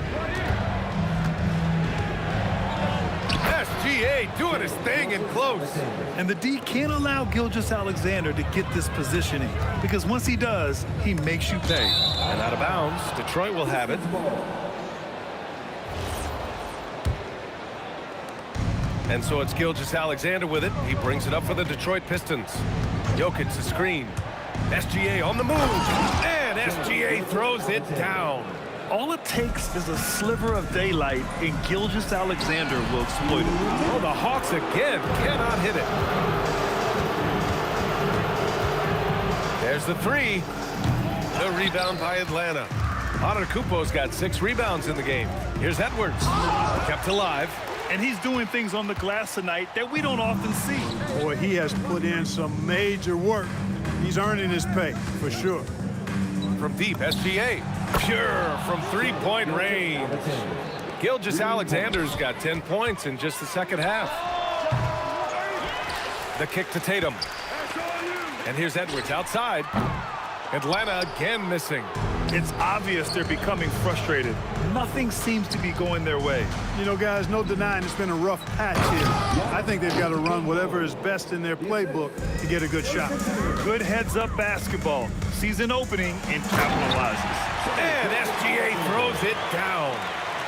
SGA doing his thing in close. And the D can't allow Gilgeous-Alexander to get this positioning, because once he does, he makes you pay. And out of bounds, Detroit will have it. And so it's Gilgeous-Alexander with it. He brings it up for the Detroit Pistons. Jokic the screen. SGA on the move. And SGA throws it down. All it takes is a sliver of daylight, and Gilgeous-Alexander will exploit it. Oh, the Hawks again cannot hit it. There's the three. The rebound by Atlanta. Antetokounmpo's got 6 rebounds in the game. Here's Edwards. Kept alive. And he's doing things on the glass tonight that we don't often see. Boy, he has put in some major work. He's earning his pay, for sure. From deep, SGA. Pure from three-point range. Gilgeous-Alexander's got 10 points in just the second half. The kick to Tatum. And here's Edwards outside. Atlanta again missing. It's obvious they're becoming frustrated. Nothing seems to be going their way. You know, guys, no denying it's been a rough patch here. I think they've got to run whatever is best in their playbook to get a good shot. Good heads-up basketball. Season opening and capitalizes. And SGA throws it down.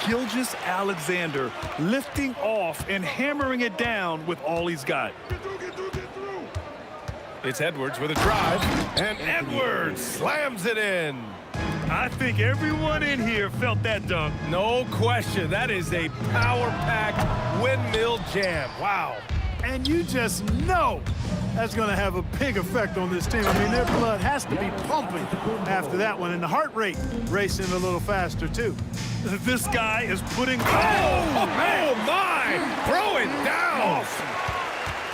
Gilgeous-Alexander lifting off and hammering it down with all he's got. It's Edwards with a drive, and Edwards slams it in. I think everyone in here felt that dunk. No question. That is a power-packed windmill jam. Wow. And you just know that's going to have a big effect on this team. I mean, their blood has to be pumping after that one, and the heart rate racing a little faster, too. This guy is putting... Oh, my! Throw it down!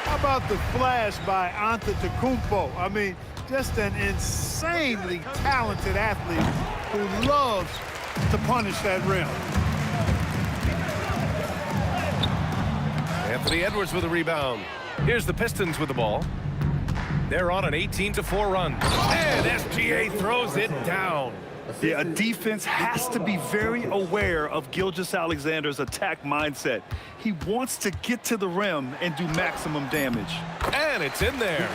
How about the flash by Antetokounmpo? I mean, just an insanely talented athlete who loves to punish that rim. Anthony Edwards with a rebound. Here's the Pistons with the ball. They're on an 18-4 run. And SGA throws it down. Yeah, a defense has to be very aware of Gilgeous-Alexander's attack mindset. He wants to get to the rim and do maximum damage. And it's in there.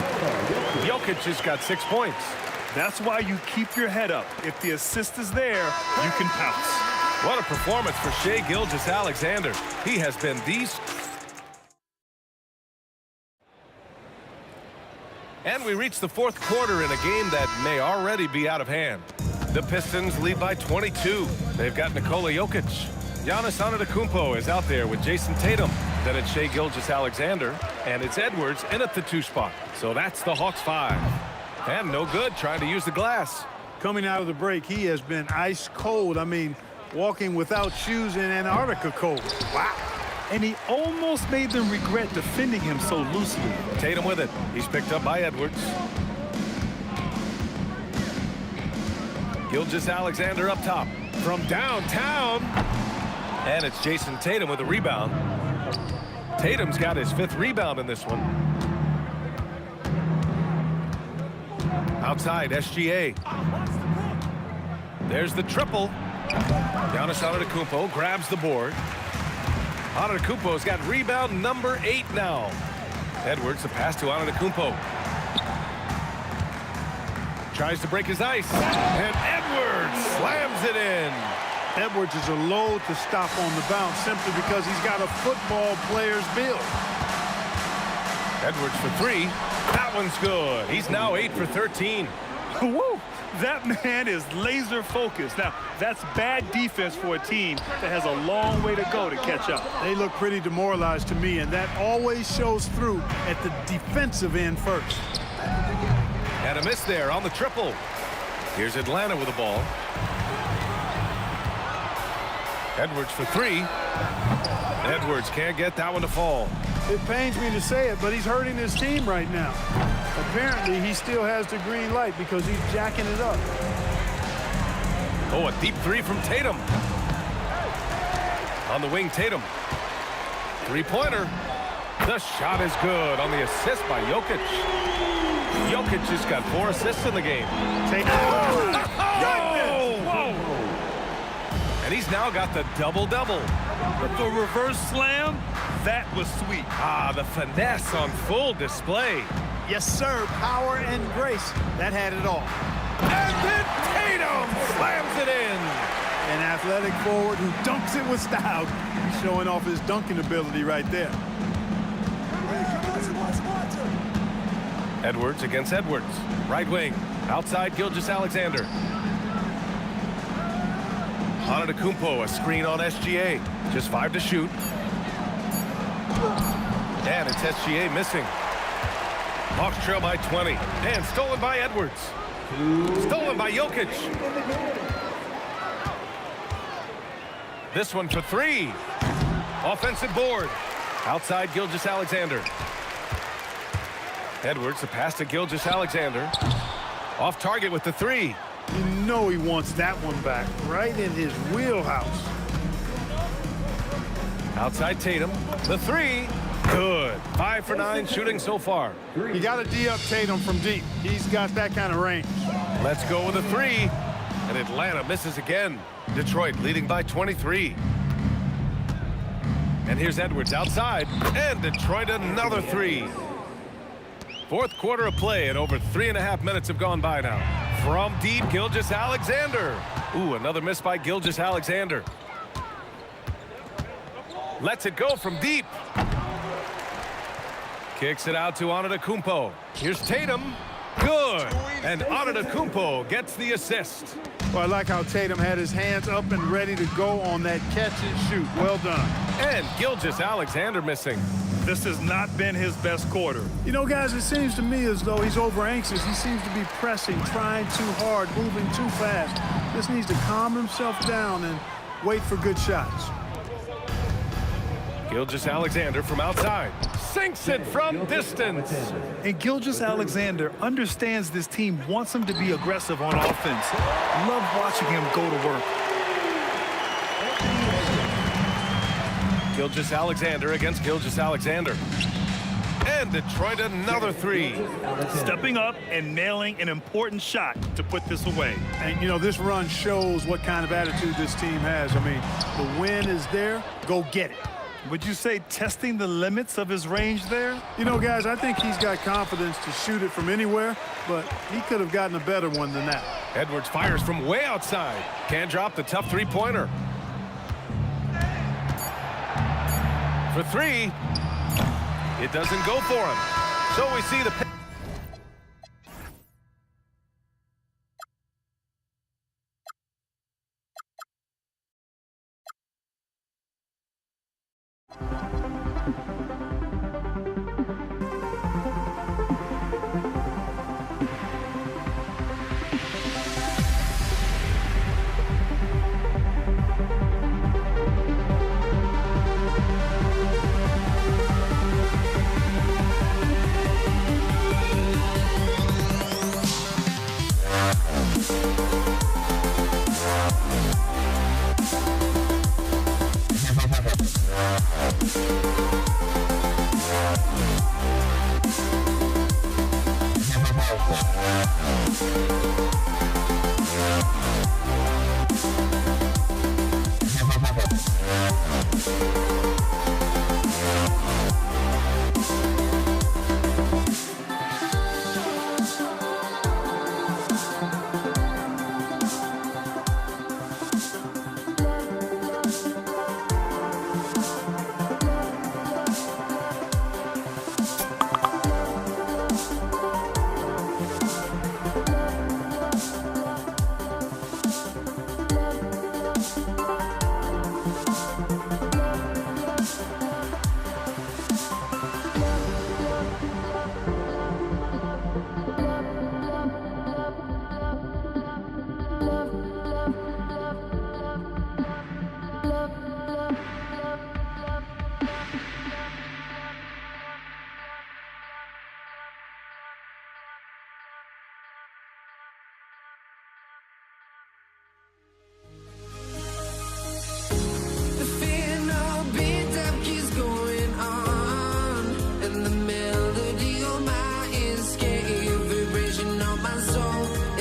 Jokic just got 6 points. That's why you keep your head up. If the assist is there, you can pounce. What a performance for Shai Gilgeous-Alexander. He has been the... And we reach the fourth quarter in a game that may already be out of hand. The Pistons lead by 22. They've got Nikola Jokic. Giannis Antetokounmpo is out there with Jason Tatum. Then it's Shai Gilgeous-Alexander, and it's Edwards in at the 2 spot. So that's the Hawks 5. And no good trying to use the glass. Coming out of the break, he has been ice cold. I mean, walking without shoes in Antarctica cold. Wow. And he almost made them regret defending him so loosely. Tatum with it. He's picked up by Edwards. Gilgeous-Alexander up top from downtown. And it's Jason Tatum with a rebound. Tatum's got his 5th rebound in this one. Outside, SGA. There's the triple. Giannis Antetokounmpo grabs the board. Antetokounmpo's got rebound number 8 now. Edwards, the pass to Antetokounmpo. Tries to break his ice. And Edwards slams it in. Edwards is a load to stop on the bounce simply because he's got a football player's build. Edwards for 3. That one's good. He's now 8 for 13. Woo! That man is laser focused. Now, that's bad defense for a team that has a long way to go to catch up. They look pretty demoralized to me, and that always shows through at the defensive end first. And a miss there on the triple. Here's Atlanta with the ball. Edwards for 3. Edwards can't get that one to fall. It pains me to say it, but he's hurting his team right now. Apparently, he still has the green light because he's jacking it up. Oh, a deep 3 from Tatum. On the wing, Tatum. 3-pointer. The shot is good on the assist by Jokic. Jokic just got 4 assists in the game. Tatum. Oh! Whoa! He's now got the double-double. But the reverse slam, that was sweet. Ah, the finesse on full display. Yes, sir. Power and grace. That had it all. And then Tatum slams it in. An athletic forward who dunks it with style. He's showing off his dunking ability right there. Edwards against Edwards. Right wing. Outside Gilgeous-Alexander. Antetokounmpo, a screen on SGA. Just 5 to shoot. And it's SGA missing. Hawks trail by 20. And stolen by Edwards. Stolen by Jokic. This one for 3. Offensive board. Outside Gilgeous-Alexander. Edwards, the pass to Gilgeous-Alexander. Off target with the 3. You know he wants that one back, right in his wheelhouse. Outside Tatum. The 3. Good. 5 for 9 shooting so far. You got to D up Tatum from deep. He's got that kind of range. Let's go with a 3. And Atlanta misses again. Detroit leading by 23. And here's Edwards outside. And Detroit another 3. Fourth quarter of play, and over 3.5 minutes have gone by now. From deep, Gilgeous-Alexander. Ooh, another miss by Gilgeous-Alexander. Lets it go from deep. Kicks it out to Antetokounmpo. Here's Tatum. Good. And Antetokounmpo gets the assist. Well, I like how Tatum had his hands up and ready to go on that catch and shoot. Well done. And Gilgeous-Alexander missing. This has not been his best quarter. You know, guys, it seems to me as though he's over anxious. He seems to be pressing, trying too hard, moving too fast. Just needs to calm himself down and wait for good shots. Gilgeous-Alexander from outside. Sinks it from distance. And Gilgeous-Alexander understands this team wants him to be aggressive on offense. Love watching him go to work. Gilgeous-Alexander against Gilgeous-Alexander. And Detroit another 3. Stepping up and nailing an important shot to put this away. And, you know, this run shows what kind of attitude this team has. I mean, the win is there. Go get it. Would you say testing the limits of his range there? You know, guys, I think he's got confidence to shoot it from anywhere, but he could have gotten a better one than that. Edwards fires from way outside. Can't drop the tough 3-pointer. For 3. It doesn't go for him. So we see the...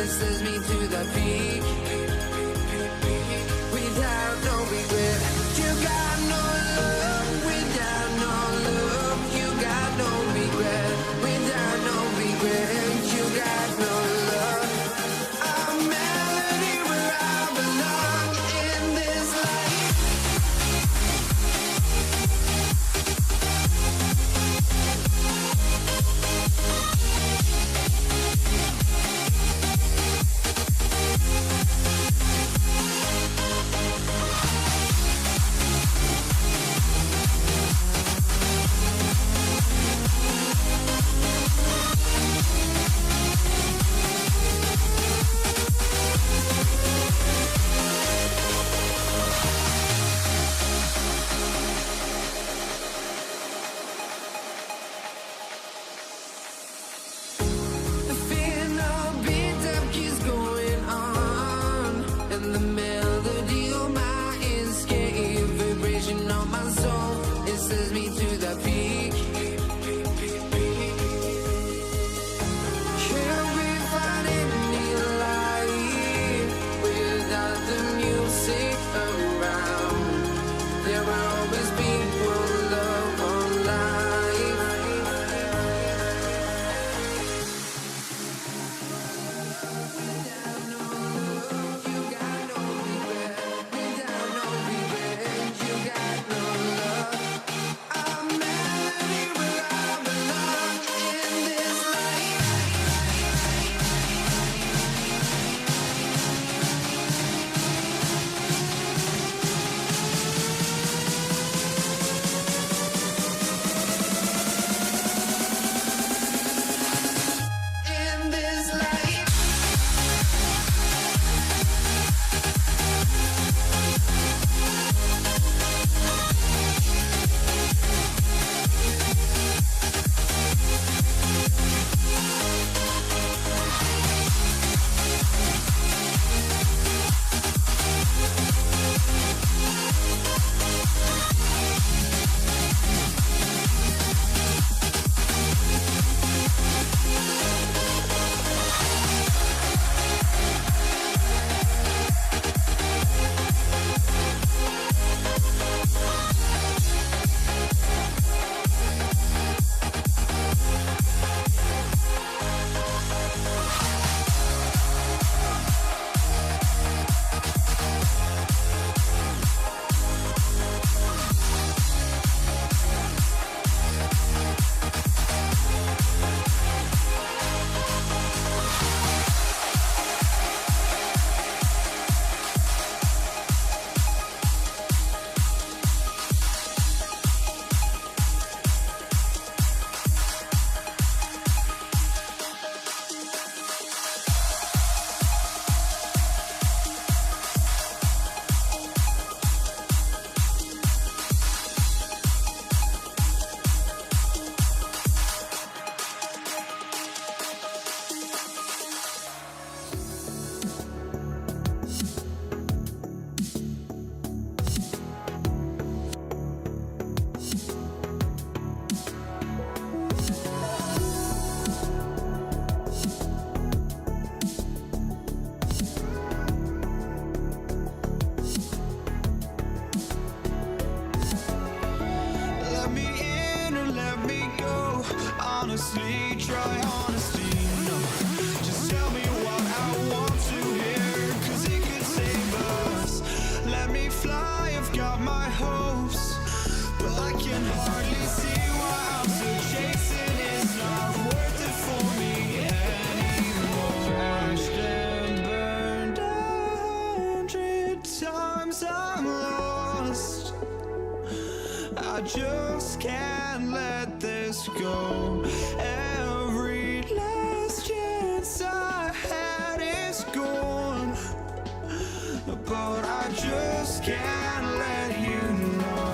Says me to the peak without no hopes, but I can hardly see why I'm still chasing. It's not worth it for me anymore. Crashed and burned 100 times, I'm lost. I just can't let this go. Every last chance I had is gone, but I just can't let you know.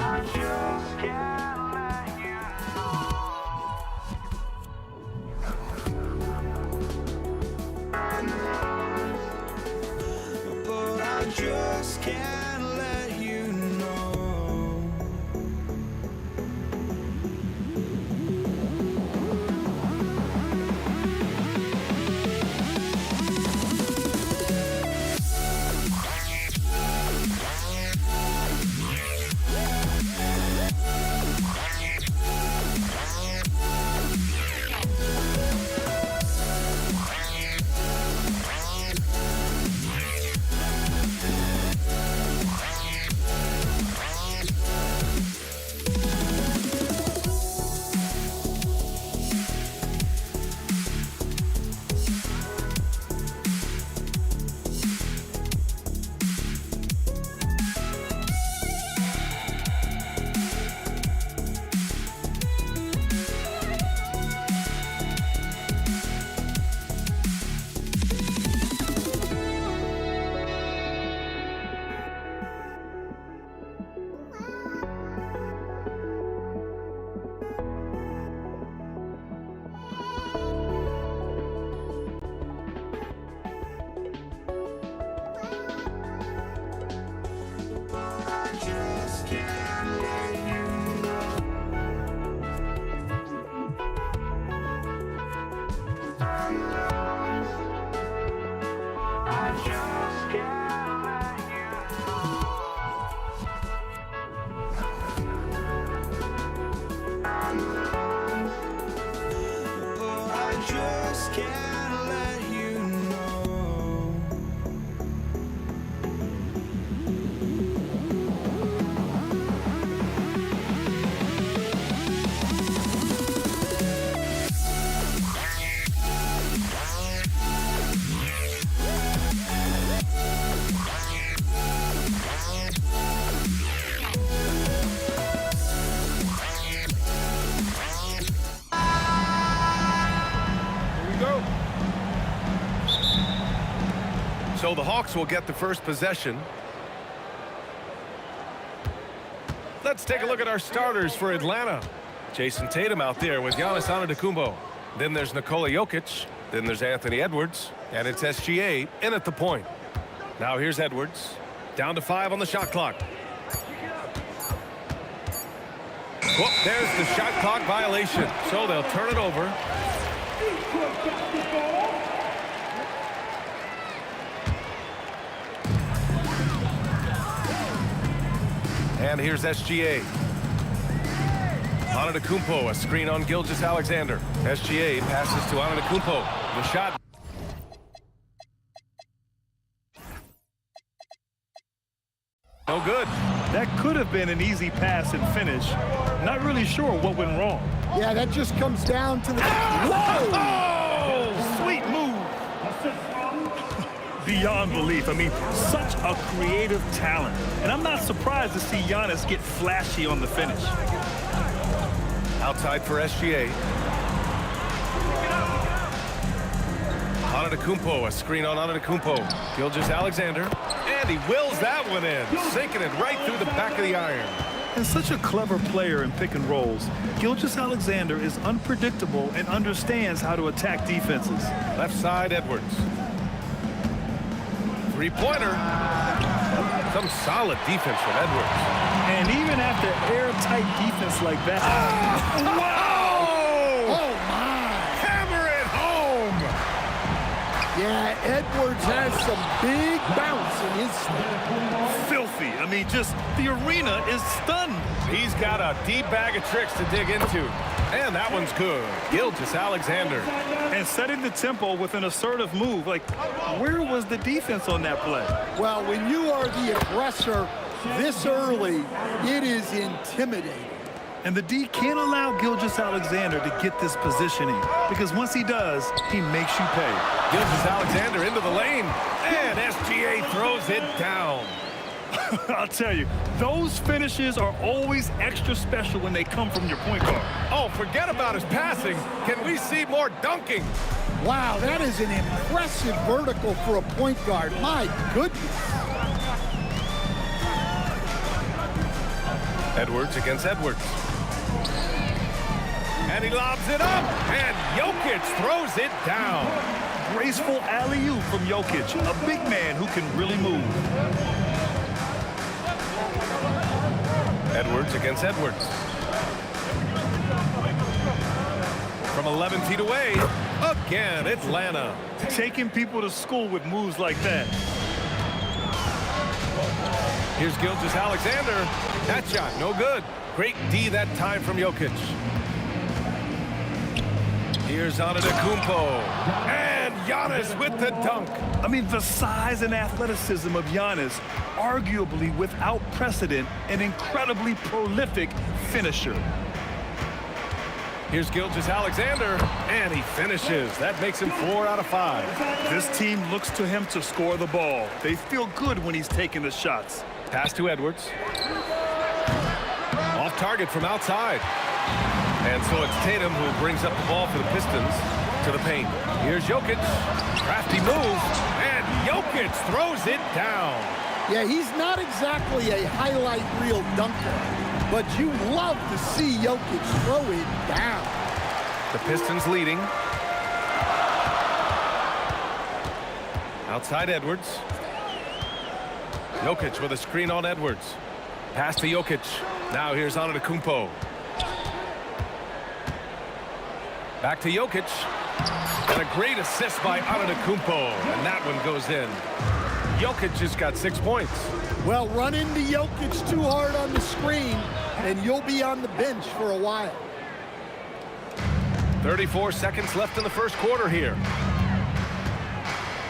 I just can't let you know. But I just can't let you know. So the Hawks will get the first possession. Let's take a look at our starters for Atlanta. Jason Tatum out there with Giannis Antetokounmpo. Then there's Nikola Jokic. Then there's Anthony Edwards. And it's SGA in at the point. Now here's Edwards. Down to 5 on the shot clock. Whoop, there's the shot clock violation. So they'll turn it over. And here's SGA. Antetokounmpo, a screen on Gilgeous-Alexander. SGA passes to Antetokounmpo. The shot. No good. That could have been an easy pass and finish. Not really sure what went wrong. Yeah, that just comes down to the... Whoa! Oh, sweet move. Beyond belief. I mean, such a creative talent. And I'm not surprised to see Giannis get flashy on the finish. Outside for SGA. Antetokounmpo, a screen on Antetokounmpo. Gilgeous-Alexander. And he wills that one in, sinking it right through the back of the iron. And such a clever player in pick and rolls, Gilgeous-Alexander is unpredictable and understands how to attack defenses. Left side, Edwards. Three-pointer. Some solid defense from Edwards. And even after airtight defense like that. Wow! Oh, my! Hammer it home! Yeah, Edwards has some big bounce in his step. Filthy. I mean, just the arena is stunned. He's got a deep bag of tricks to dig into. And that one's good. Gilgeous-Alexander. And setting the tempo with an assertive move. Like, where was the defense on that play? Well, when you are the aggressor this early, it is intimidating. And the D can't allow Gilgeous-Alexander to get this positioning, because once he does, he makes you pay. Gilgeous-Alexander into the lane, and SGA throws it down. I'll tell you, those finishes are always extra special when they come from your point guard. Oh, forget about his passing. Can we see more dunking? Wow, that is an impressive vertical for a point guard. My goodness. Edwards against Edwards. And he lobs it up, and Jokic throws it down. Graceful alley-oop from Jokic, a big man who can really move. Edwards against Edwards. From 11 feet away, again, Atlanta. Taking people to school with moves like that. Here's Gilgeous-Alexander. That shot, no good. Great D that time from Jokic. Here's Antetokounmpo. And Giannis with the dunk. I mean, the size and athleticism of Giannis, arguably without precedent, an incredibly prolific finisher. Here's Gilgeous-Alexander, and he finishes. That makes him 4 out of 5. This team looks to him to score the ball. They feel good when he's taking the shots. Pass to Edwards. Off target from outside. And so it's Tatum who brings up the ball for the Pistons to the paint. Here's Jokic. Crafty move. And Jokic throws it down. Yeah, he's not exactly a highlight reel dunker, but you love to see Jokic throw it down. The Pistons leading. Outside Edwards. Jokic with a screen on Edwards. Pass to Jokic. Now here's Antetokounmpo. Back to Jokic. And a great assist by Antetokounmpo. And that one goes in. Jokic just got 6 points. Well, run into Jokic too hard on the screen, and you'll be on the bench for a while. 34 seconds left in the first quarter here.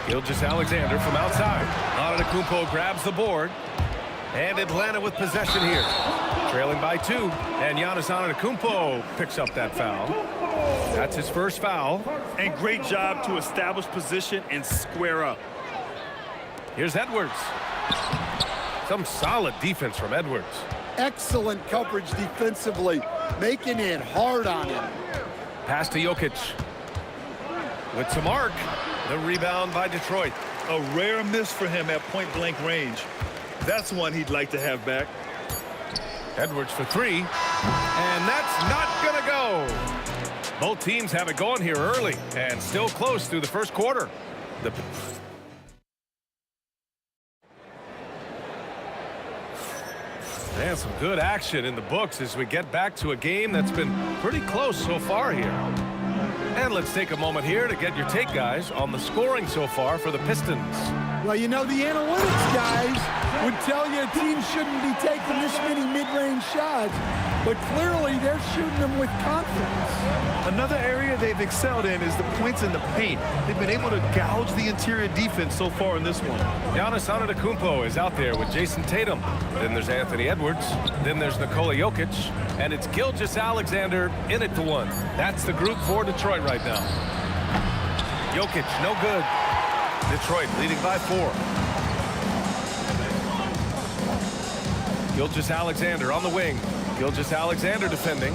Gilgeous-Alexander from outside. Antetokounmpo grabs the board. And Atlanta with possession here. Trailing by 2. And Giannis Antetokounmpo picks up that foul. That's his first foul. And great job to establish position and square up. Here's Edwards. Some solid defense from Edwards. Excellent coverage defensively, making it hard on him. Pass to Jokic. With some arc. The rebound by Detroit. A rare miss for him at point-blank range. That's one he'd like to have back. Edwards for 3. And that's not going to go. Both teams have it going here early and still close through the first quarter. And some good action in the books as we get back to a game that's been pretty close so far here. And let's take a moment here to get your take, guys, on the scoring so far for the Pistons. Well, you know, the analytics guys would tell you a team shouldn't be taking this many mid-range shots, but clearly they're shooting them with confidence. Another area they've excelled in is the points in the paint. They've been able to gouge the interior defense so far in this one. Giannis Antetokounmpo is out there with Jason Tatum. Then there's Anthony Edwards. Then there's Nikola Jokic. And it's Gilgeous-Alexander in it to 1. That's the group for Detroit right now. Jokic, no good. Detroit leading by 4. Gilgeous-Alexander on the wing. Gilgeous-Alexander defending.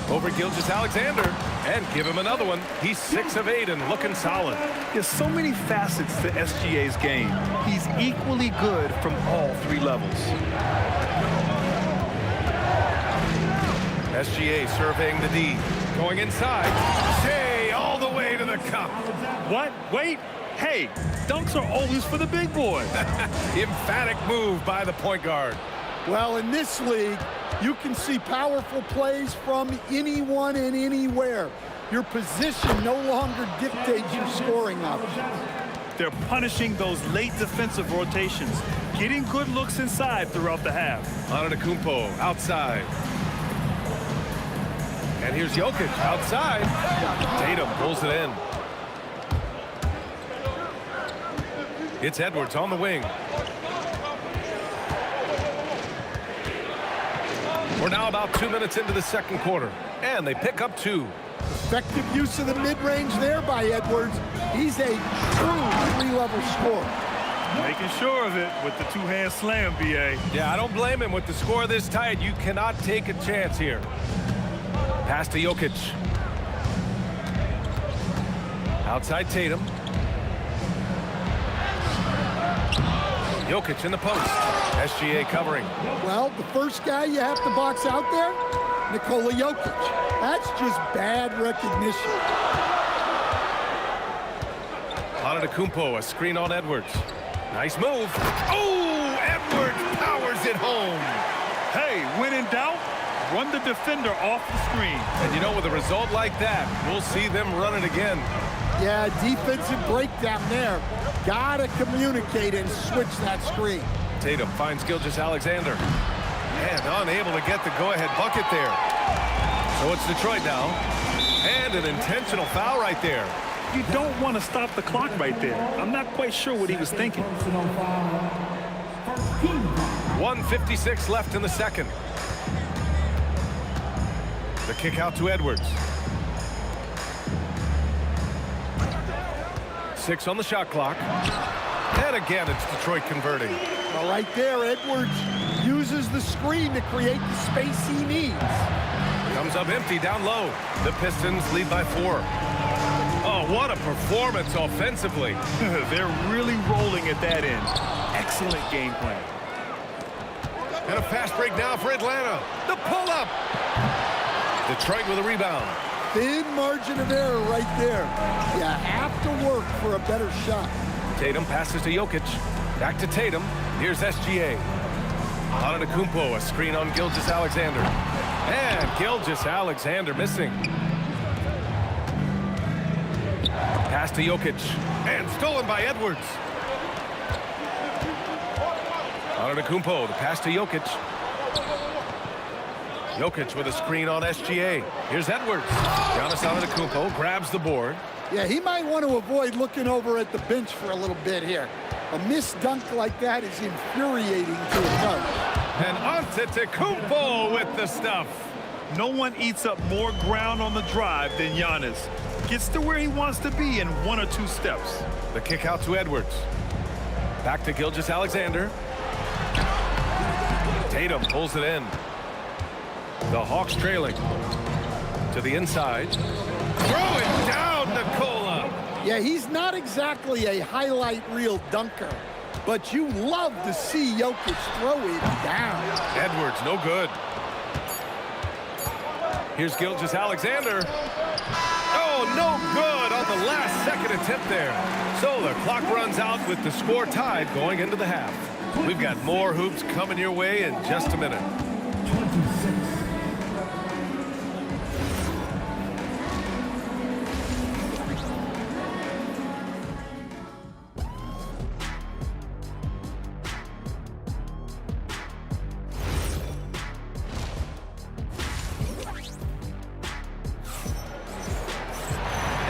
Over Gilgeous-Alexander. And give him another one. He's 6 of 8 and looking solid. There's so many facets to SGA's game. He's equally good from all 3 levels. SGA surveying the D. Going inside. Shea all the way to the cup. What? Wait. Hey, dunks are always for the big boy. Emphatic move by the point guard. Well, in this league, you can see powerful plays from anyone and anywhere. Your position no longer dictates your scoring options. They're punishing those late defensive rotations, getting good looks inside throughout the half. Antetokounmpo outside. And here's Jokic outside. Tatum pulls it in. It's Edwards on the wing. We're now about 2 minutes into the second quarter, and they pick up 2. Effective use of the mid-range there by Edwards. He's a true three-level scorer. Making sure of it with the two-hand slam, B.A. Yeah, I don't blame him. With the score this tight, you cannot take a chance here. Pass to Jokic. Outside Tatum. Jokic in the post. SGA covering. Well, the first guy you have to box out there, Nikola Jokic. That's just bad recognition. Antetokounmpo, a screen on Edwards. Nice move. Oh, Edwards powers it home. Hey, when in doubt, run the defender off the screen. And you know, with a result like that, we'll see them run it again. Yeah, defensive breakdown there. Gotta communicate and switch that screen. Tatum finds Gilgeous-Alexander. And unable to get the go-ahead bucket there. So it's Detroit now. And an intentional foul right there. You don't want to stop the clock right there. I'm not quite sure what he was thinking. 1:56 left in the second. The kick out to Edwards. 6 on the shot clock. And again, it's Detroit converting. Well, right there, Edwards uses the screen to create the space he needs. Comes up empty down low. The Pistons lead by 4. Oh, what a performance offensively. They're really rolling at that end. Excellent game plan. And a fast break now for Atlanta. The pull-up. Detroit with a rebound. Thin margin of error right there. You have to work for a better shot. Tatum passes to Jokic. Back to Tatum. Here's SGA. Antetokounmpo, a screen on Gilgeous-Alexander. And Gilgeous-Alexander missing. Pass to Jokic. And stolen by Edwards. Antetokounmpo, the pass to Jokic. Jokic with a screen on SGA. Here's Edwards. Giannis Antetokounmpo grabs the board. Yeah, he might want to avoid looking over at the bench for a little bit here. A missed dunk like that is infuriating to a coach. And Antetokounmpo with the stuff. No one eats up more ground on the drive than Giannis. Gets to where he wants to be in 1 or 2 steps. The kick out to Edwards. Back to Gilgeous-Alexander. Tatum pulls it in. The Hawks trailing. To the inside. Throw it down, Nikola. Yeah, he's not exactly a highlight reel dunker, but you love to see Jokic throw it down. Edwards, no good. Here's Gilgeous-Alexander. Oh, no good on the last second attempt there. So the clock runs out with the score tied going into the half. We've got more hoops coming your way in just a minute.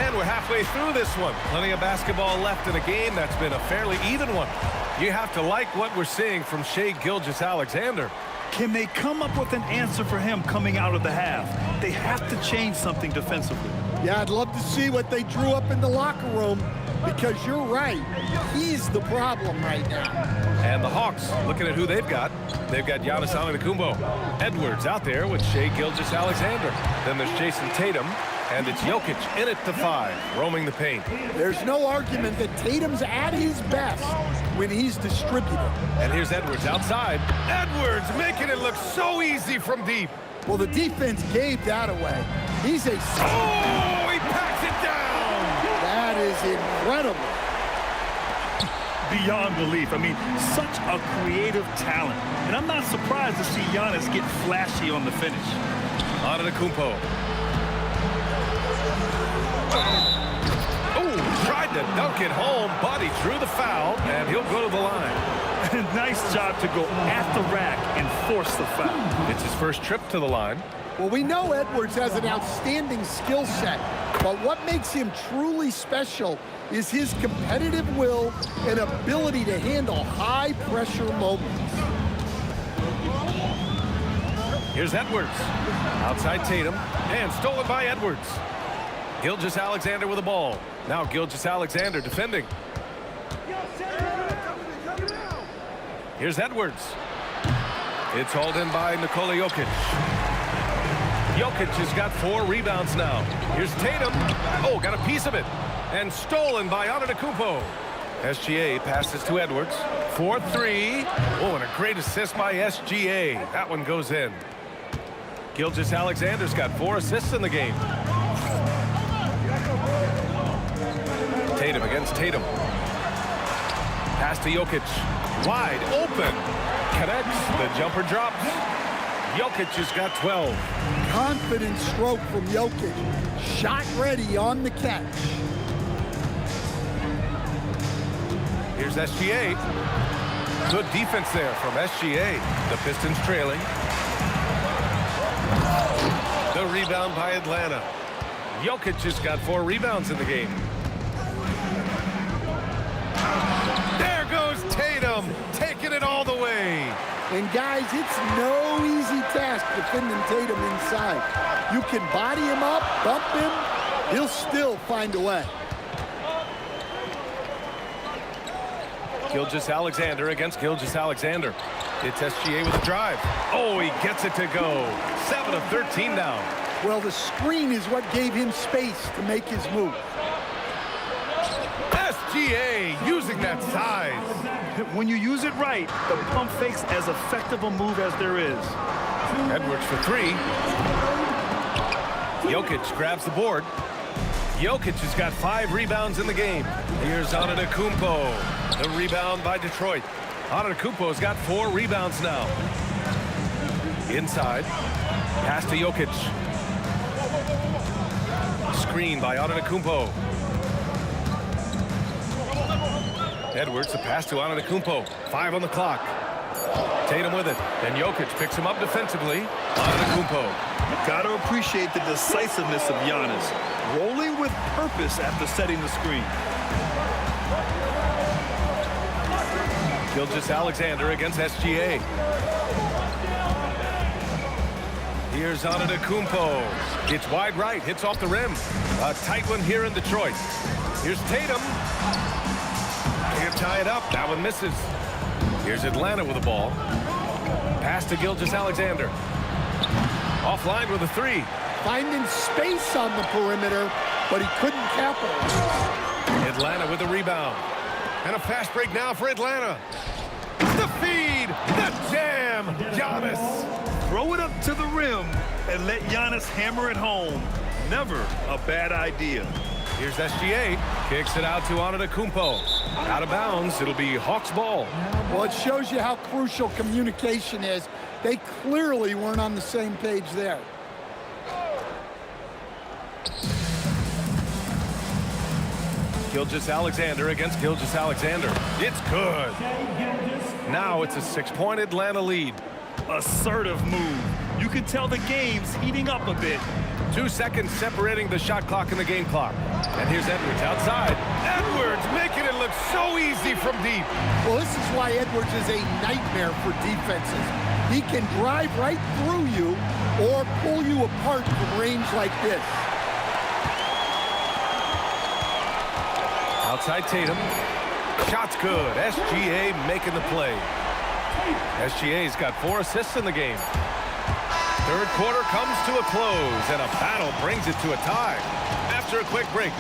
And we're halfway through this one. Plenty of basketball left in a game that's been a fairly even one. You have to like what we're seeing from Shai Gilgeous-Alexander. Can they come up with an answer for him coming out of the half? They have to change something defensively. Yeah, I'd love to see what they drew up in the locker room, because you're right. He's the problem right now. And the Hawks, looking at who they've got. They've got Giannis Antetokounmpo. Edwards out there with Shai Gilgeous-Alexander. Then there's Jason Tatum. And it's Jokic in at the 5, roaming the paint. There's no argument that Tatum's at his best when he's distributed. And here's Edwards outside. Edwards making it look so easy from deep. Well, the defense gave that away. He's a... Oh, he packs it down! That is incredible. Beyond belief. I mean, such a creative talent. And I'm not surprised to see Giannis get flashy on the finish. Antetokounmpo. Oh, tried to dunk it home, but he drew the foul, and he'll go to the line. Nice job to go at the rack and force the foul. It's his first trip to the line. Well, we know Edwards has an outstanding skill set, but what makes him truly special is his competitive will and ability to handle high-pressure moments. Here's Edwards. Outside Tatum, and stolen by Edwards. Gilgeous-Alexander with the ball. Now Gilgeous-Alexander defending. Here's Edwards. It's hauled in by Nikola Jokic. Jokic has got 4 rebounds now. Here's Tatum. Oh, got a piece of it. And stolen by Antetokounmpo. SGA passes to Edwards. 4-3. Oh, and a great assist by SGA. That one goes in. Gilgeous-Alexander's got 4 assists in the game. Tatum against Tatum. Pass to Jokic. Wide open. Connects. The jumper drops. Jokic has got 12. Confident stroke from Jokic. Shot ready on the catch. Here's SGA. Good defense there from SGA. The Pistons trailing. The rebound by Atlanta. Jokic has got 4 rebounds in the game. There goes Tatum, taking it all the way. And guys, it's no easy task defending Tatum inside. You can body him up, bump him, he'll still find a way. Gilgeous-Alexander against Gilgeous-Alexander. It's SGA with a drive. Oh, he gets it to go. 7 of 13 now. Well, the screen is what gave him space to make his move. SGA using that size. When you use it right, the pump fake's as effective a move as there is. Edwards for 3. Jokic grabs the board. Jokic has got 5 rebounds in the game. Here's Antetokounmpo. The rebound by Detroit. Antetokounmpo's got 4 rebounds now. Inside. Pass to Jokic. Screen by Antetokounmpo. Edwards, the pass to Antetokounmpo. 5 on the clock. Tatum with it. And Jokic picks him up defensively. Antetokounmpo. Gotta appreciate the decisiveness of Giannis. Rolling with purpose after setting the screen. Gilgeous-Alexander against SGA. Here's Antetokounmpo. It's wide right, hits off the rim. A tight one here in Detroit. Here's Tatum. Can't tie it up. That one misses. Here's Atlanta with the ball. Pass to Gilgeous-Alexander. Offline with a 3. Finding space on the perimeter, but he couldn't capitalize. Atlanta with the rebound. And a fast break now for Atlanta. The feed, the jam, Giannis. Throw it up to the rim and let Giannis hammer it home. Never a bad idea. Here's SGA. Kicks it out to Antetokounmpo. Out of bounds. It'll be Hawks ball. Well, it shows you how crucial communication is. They clearly weren't on the same page there. Gilgeous-Alexander against Gilgeous-Alexander. It's good. Now it's a 6-point Atlanta lead. Assertive move. You can tell the game's heating up a bit. 2 seconds separating the shot clock and the game clock. And here's Edwards outside. Edwards making it look so easy from deep. Well, this is why Edwards is a nightmare for defenses. He can drive right through you or pull you apart from range like this. Outside Tatum. Shot's good. SGA making the play. SGA's got 4 assists in the game. Third quarter comes to a close, and a battle brings it to a tie. After a quick break,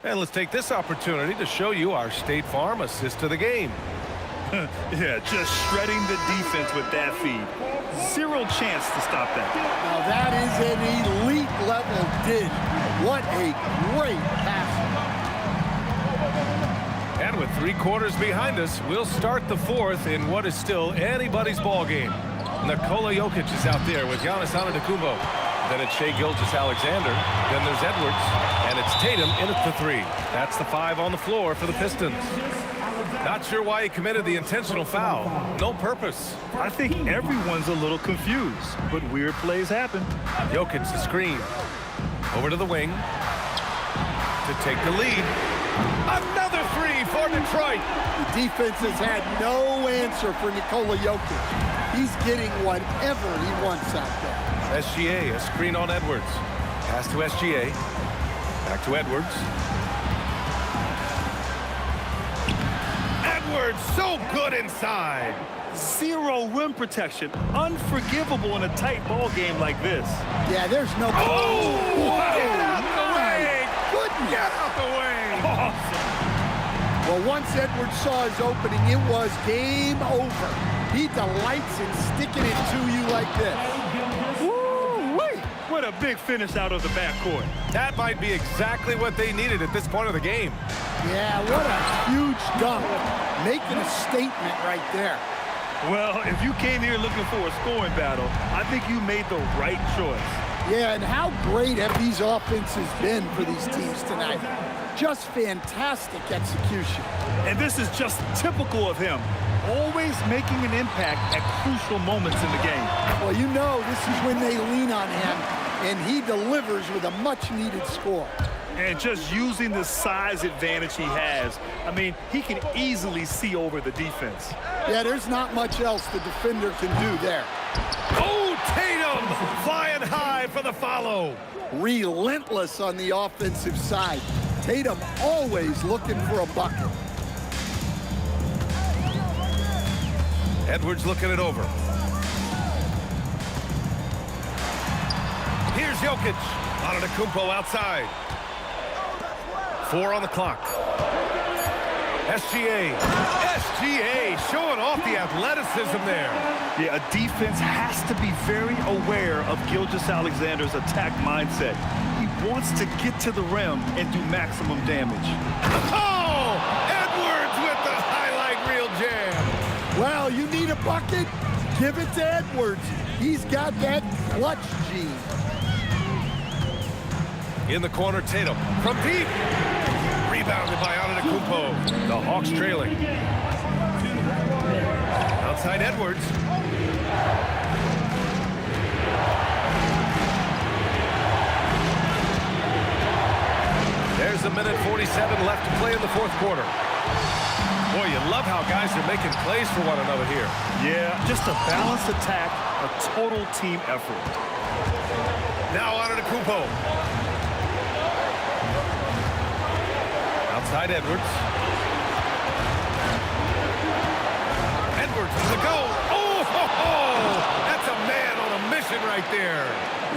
and let's take this opportunity to show you our State Farm assist of the game. Yeah, just shredding the defense with that feed. 0 chance to stop that. Now that is an elite level dig. What a great pass. And with 3 quarters behind us, we'll start the 4th in what is still anybody's ball game. Nikola Jokic is out there with Giannis Antetokounmpo. Then it's Shai Gilgeous-Alexander. Then there's Edwards. And it's Tatum in at the 3. That's the 5 on the floor for the Pistons. Not sure why he committed the intentional foul. No purpose. I think everyone's a little confused, but weird plays happen. Jokic the screen. Over to the wing to take the lead. Another three for Detroit. The defense has had no answer for Nikola Jokic. He's getting whatever he wants out there. SGA, a screen on Edwards. Pass to SGA. Back to Edwards. Edwards, so good inside. Zero rim protection. Unforgivable in a tight ball game like this. Yeah, there's no... Get out the way! Goodness! Get out the way! Awesome. Well, once Edwards saw his opening, it was game over. He delights in sticking it to you like this. Woo-wee. What a big finish out of the backcourt. That might be exactly what they needed at this point of the game. Yeah, what a huge dunk. Making a statement right there. Well, if you came here looking for a scoring battle, I think you made the right choice. Yeah, and how great have these offenses been for these teams tonight? Just fantastic execution. And this is just typical of him. Always making an impact at crucial moments in the game. Well, you know this is when they lean on him, and he delivers with a much-needed score. And just using the size advantage he has, I mean, he can easily see over the defense. Yeah, there's not much else the defender can do there. Oh, Tatum flying high for the follow. Relentless on the offensive side. Tatum always looking for a bucket. Edwards looking it over. Here's Jokic. Antetokounmpo outside. 4 on the clock. SGA. SGA showing off the athleticism there. Yeah, a defense has to be very aware of Gilgeous-Alexander's attack mindset. He wants to get to the rim and do maximum damage. Oh! Edwards with the highlight reel jam. Well, you need a bucket? Give it to Edwards. He's got that clutch gene. In the corner, Tatum from deep. Rebounded by Antetokounmpo. The Hawks trailing. Outside Edwards. There's a minute 47 left to play in the fourth quarter. Boy, you love how guys are making plays for one another here. Yeah, just a balanced attack, a total team effort. Now Antetokounmpo. Outside Edwards. Edwards for the goal. Oh, ho, ho! That's a man on a mission right there.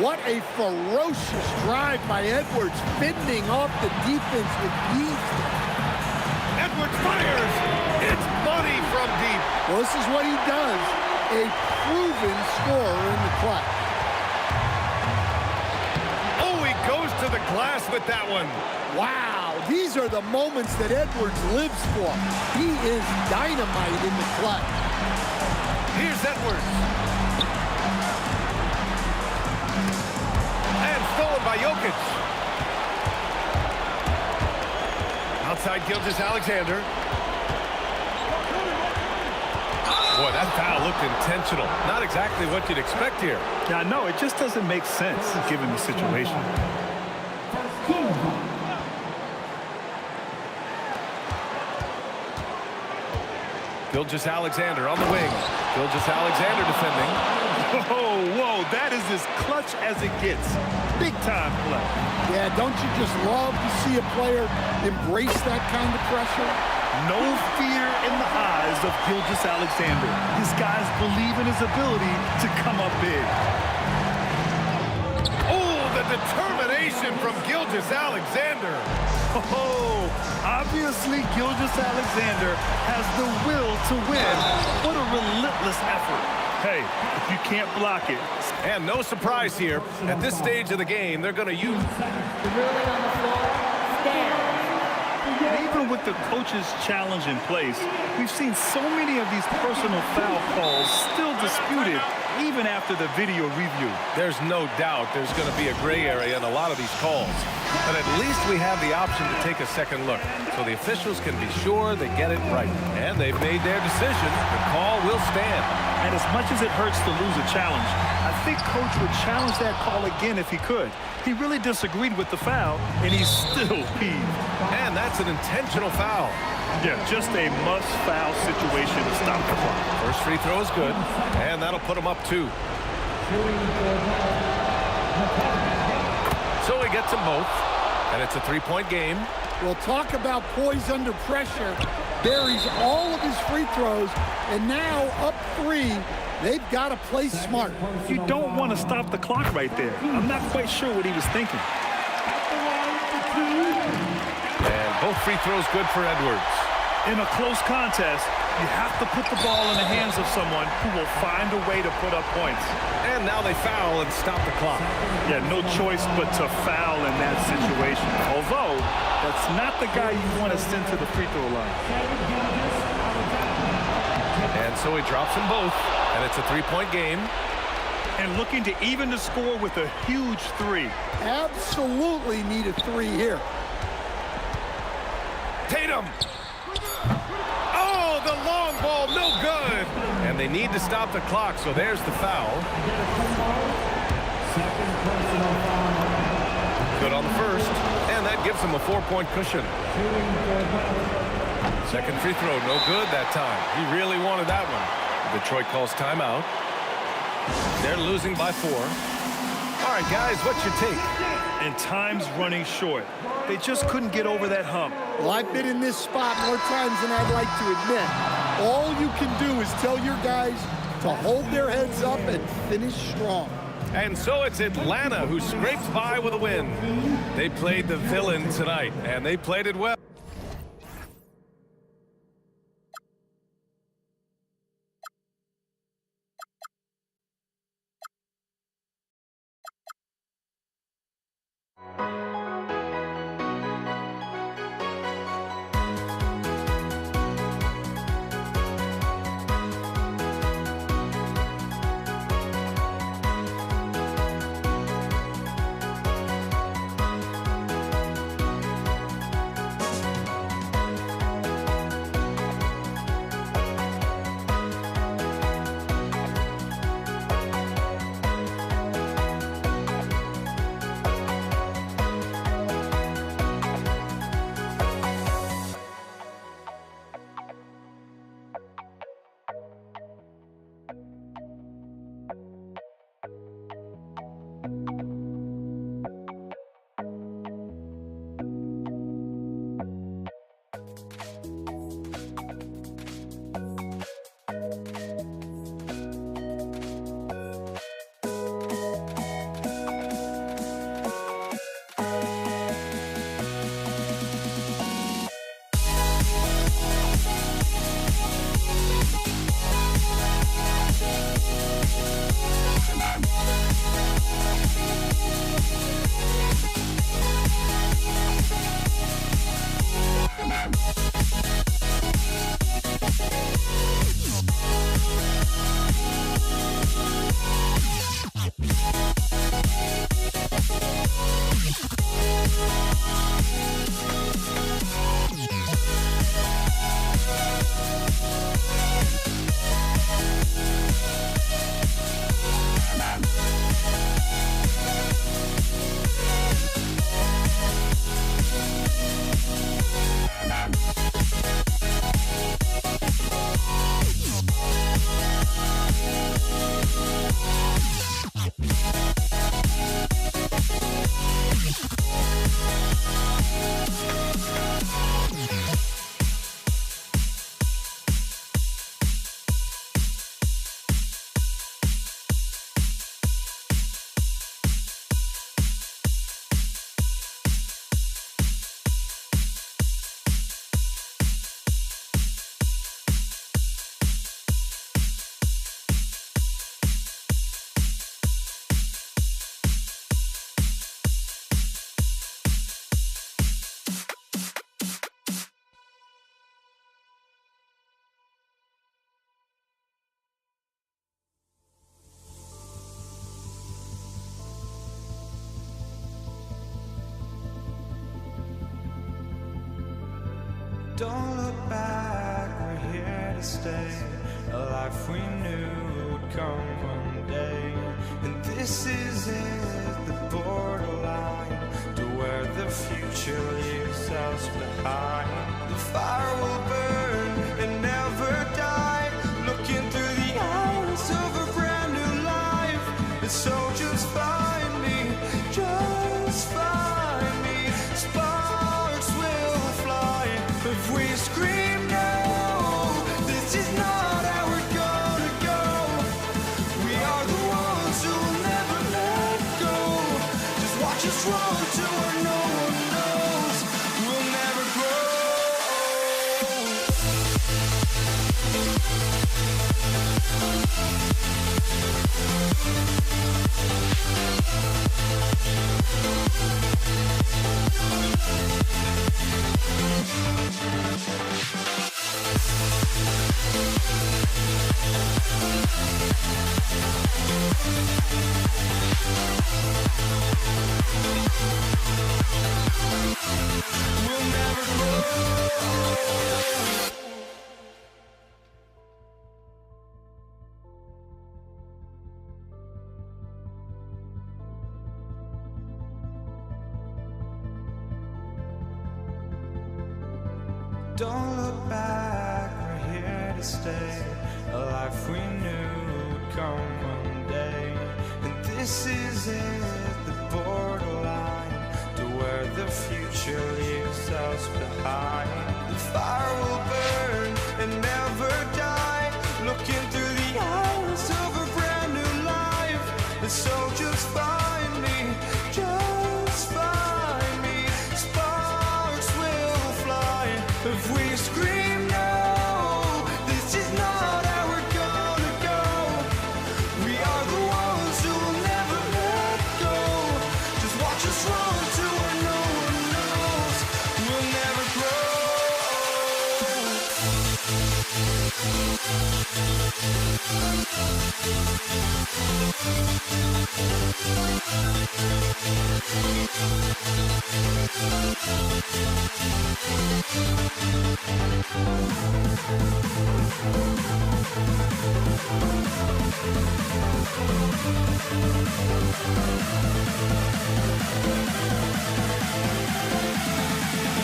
What a ferocious drive by Edwards, fending off the defense with ease. Edwards fires. It's money from deep. Well, this is what he does. A proven scorer in the clutch. Oh, he goes to the glass with that one. Wow, these are the moments that Edwards lives for. He is dynamite in the clutch. Here's Edwards. And stolen by Jokic. Outside Gilgeous-Alexander. Boy, that foul looked intentional. Not exactly what you'd expect here. Yeah, no, it just doesn't make sense given the situation. Gilgeous-Alexander on the wing. Gilgeous-Alexander defending. Whoa, that is as clutch as it gets. Big time play. Yeah, don't you just love to see a player embrace that kind of pressure? No fear in the eyes of Gilgeous-Alexander. His guys believe in his ability to come up big. Oh, the determination from Gilgeous-Alexander. Oh, obviously Gilgeous-Alexander has the will to win. What a relentless effort. Hey, if you can't block it. And no surprise here. At this stage of the game, they're going to use... The ruling on the floor stands. And even with the coach's challenge in place, we've seen so many of these personal foul calls still disputed even after the video review. There's no doubt there's going to be a gray area in a lot of these calls. But at least we have the option to take a second look, so the officials can be sure they get it right. And they've made their decision. The call will stand. And as much as it hurts to lose a challenge, I think Coach would challenge that call again if he could. He really disagreed with the foul, and he's still peeved. And that's an intentional foul. Yeah, just a must-foul situation to stop the clock. First free throw is good, and that'll put him up 2. So he gets them both, and it's a 3-point game. We'll talk about poise under pressure. Buries all of his free throws, and now up 3. They've got to play smart. You don't want to stop the clock right there. I'm not quite sure what he was thinking. And both free throws good for Edwards. In a close contest, you have to put the ball in the hands of someone who will find a way to put up points. And now they foul and stop the clock. Yeah, no choice but to foul in that situation. Although, that's not the guy you want to send to the free throw line. And so he drops them both, and it's a 3-point game. And looking to even the score with a huge 3. Absolutely need a 3 here. Tatum! Oh, the long ball, no good! And they need to stop the clock, so there's the foul. Good on the first, and that gives them a 4-point cushion. Second free throw, no good that time. He really wanted that one. Detroit calls timeout. They're losing by 4. All right, guys, what's your take? And time's running short. They just couldn't get over that hump. Well, I've been in this spot more times than I'd like to admit. All you can do is tell your guys to hold their heads up and finish strong. And so it's Atlanta who scrapes by with a win. They played the villain tonight, and they played it well. Don't look back, we're here to stay. A life we knew would come one day. And this is it, the borderline to where the future leaves us behind. The fire will burn and never die, looking through the eyes of a brand new life. And so just find me, just find me. Sparks will fly if we scream no. This is not how we're gonna go. We are the ones who will never let go. Just watch us run to where no one knows. We'll never grow. We'll never grow. Don't look back, we're here to stay. A life we knew would come one day. And this is it, the borderline to where the future leaves us behind. The fire will burn and never die, looking through the eyes of a brand new life. And so just find me, just find me. Sparks will fly if we scream no. This is not how we're gonna go. We are the ones who will never let go. Just watch us run to where no one knows. We'll never grow.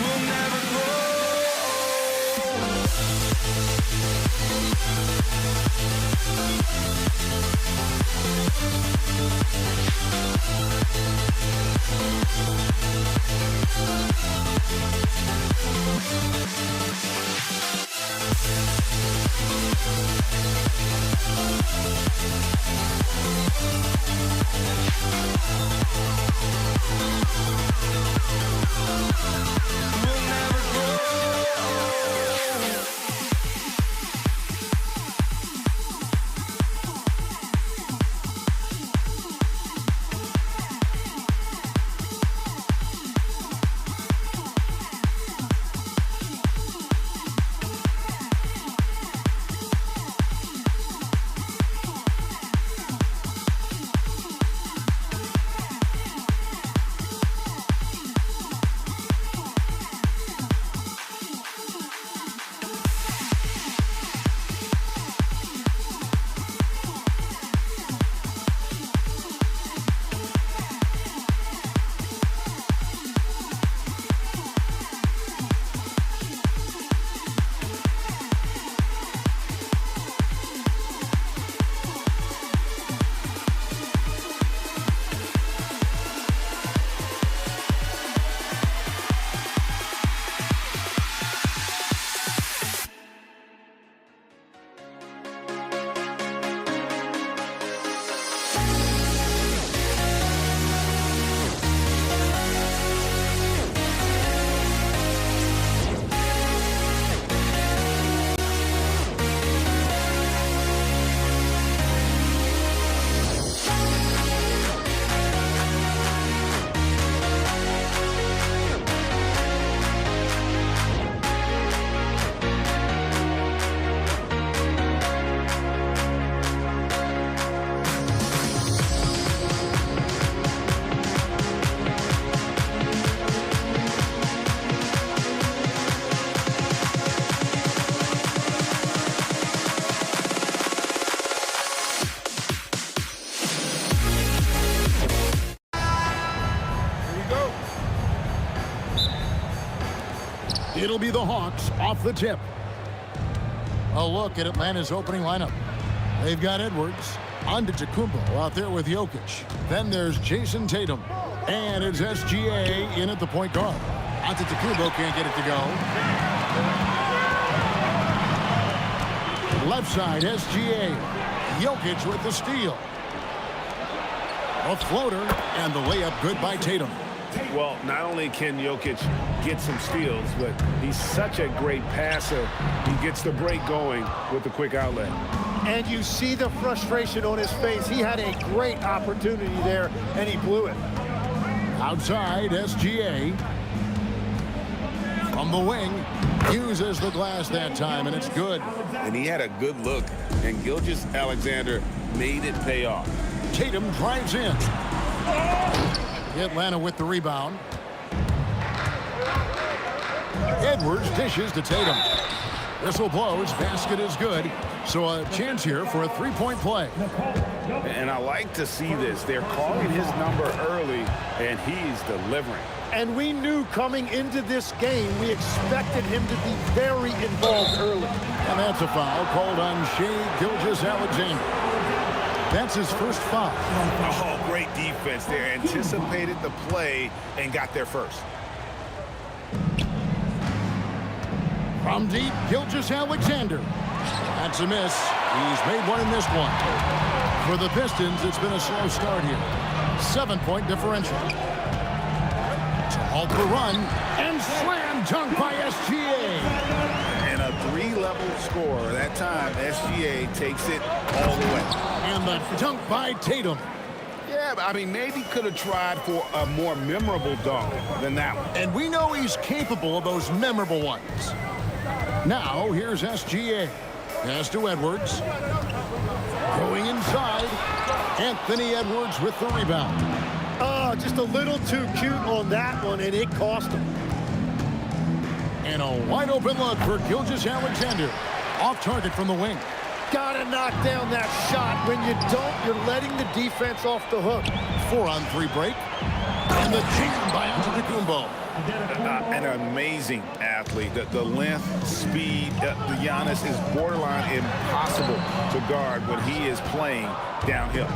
We'll never grow. We'll never grow. It'll be the Hawks off the tip. A look at Atlanta's opening lineup. They've got Edwards, Antetokounmpo out there with Jokic. Then there's Jason Tatum. And it's SGA in at the point guard. Antetokounmpo can't get it to go. Left side, SGA. Jokic with the steal. A floater, and the layup good by Tatum. Well, not only can Jokic get some steals, but he's such a great passer. He gets the break going with the quick outlet. And you see the frustration on his face. He had a great opportunity there, and he blew it. Outside, SGA. From the wing, uses the glass that time, and it's good. And he had a good look, and Gilgeous-Alexander made it pay off. Tatum drives in. Atlanta with the rebound. Edwards dishes to Tatum. Whistle blows, basket is good. So a chance here for a three-point play. And I like to see this. They're calling his number early, and he's delivering. And we knew coming into this game, we expected him to be very involved early. And that's a foul called on Shai Gilgeous-Alexander. That's his first foul. Oh, great defense there. Anticipated the play and got there first. From deep, Gilgeous-Alexander. That's a miss. He's made one in this one. For the Pistons, it's been a slow start here. 7-point differential. To halt the run, and slam dunk by SGA. And a three-level score. That time, SGA takes it all the way. And the dunk by Tatum. Yeah, but I mean, maybe could have tried for a more memorable dunk than that one. And we know he's capable of those memorable ones. Now, here's SGA. Pass to Edwards. Going inside. Anthony Edwards with the rebound. Oh, just a little too cute on that one, and it cost him. And a wide open look for Gilgeous-Alexander. Off target from the wing. Gotta knock down that shot. When you don't, you're letting the defense off the hook. 4-on-3 break. And the jam by Antetokounmpo. An amazing athlete. The length, speed, the Giannis is borderline impossible to guard when he is playing downhill.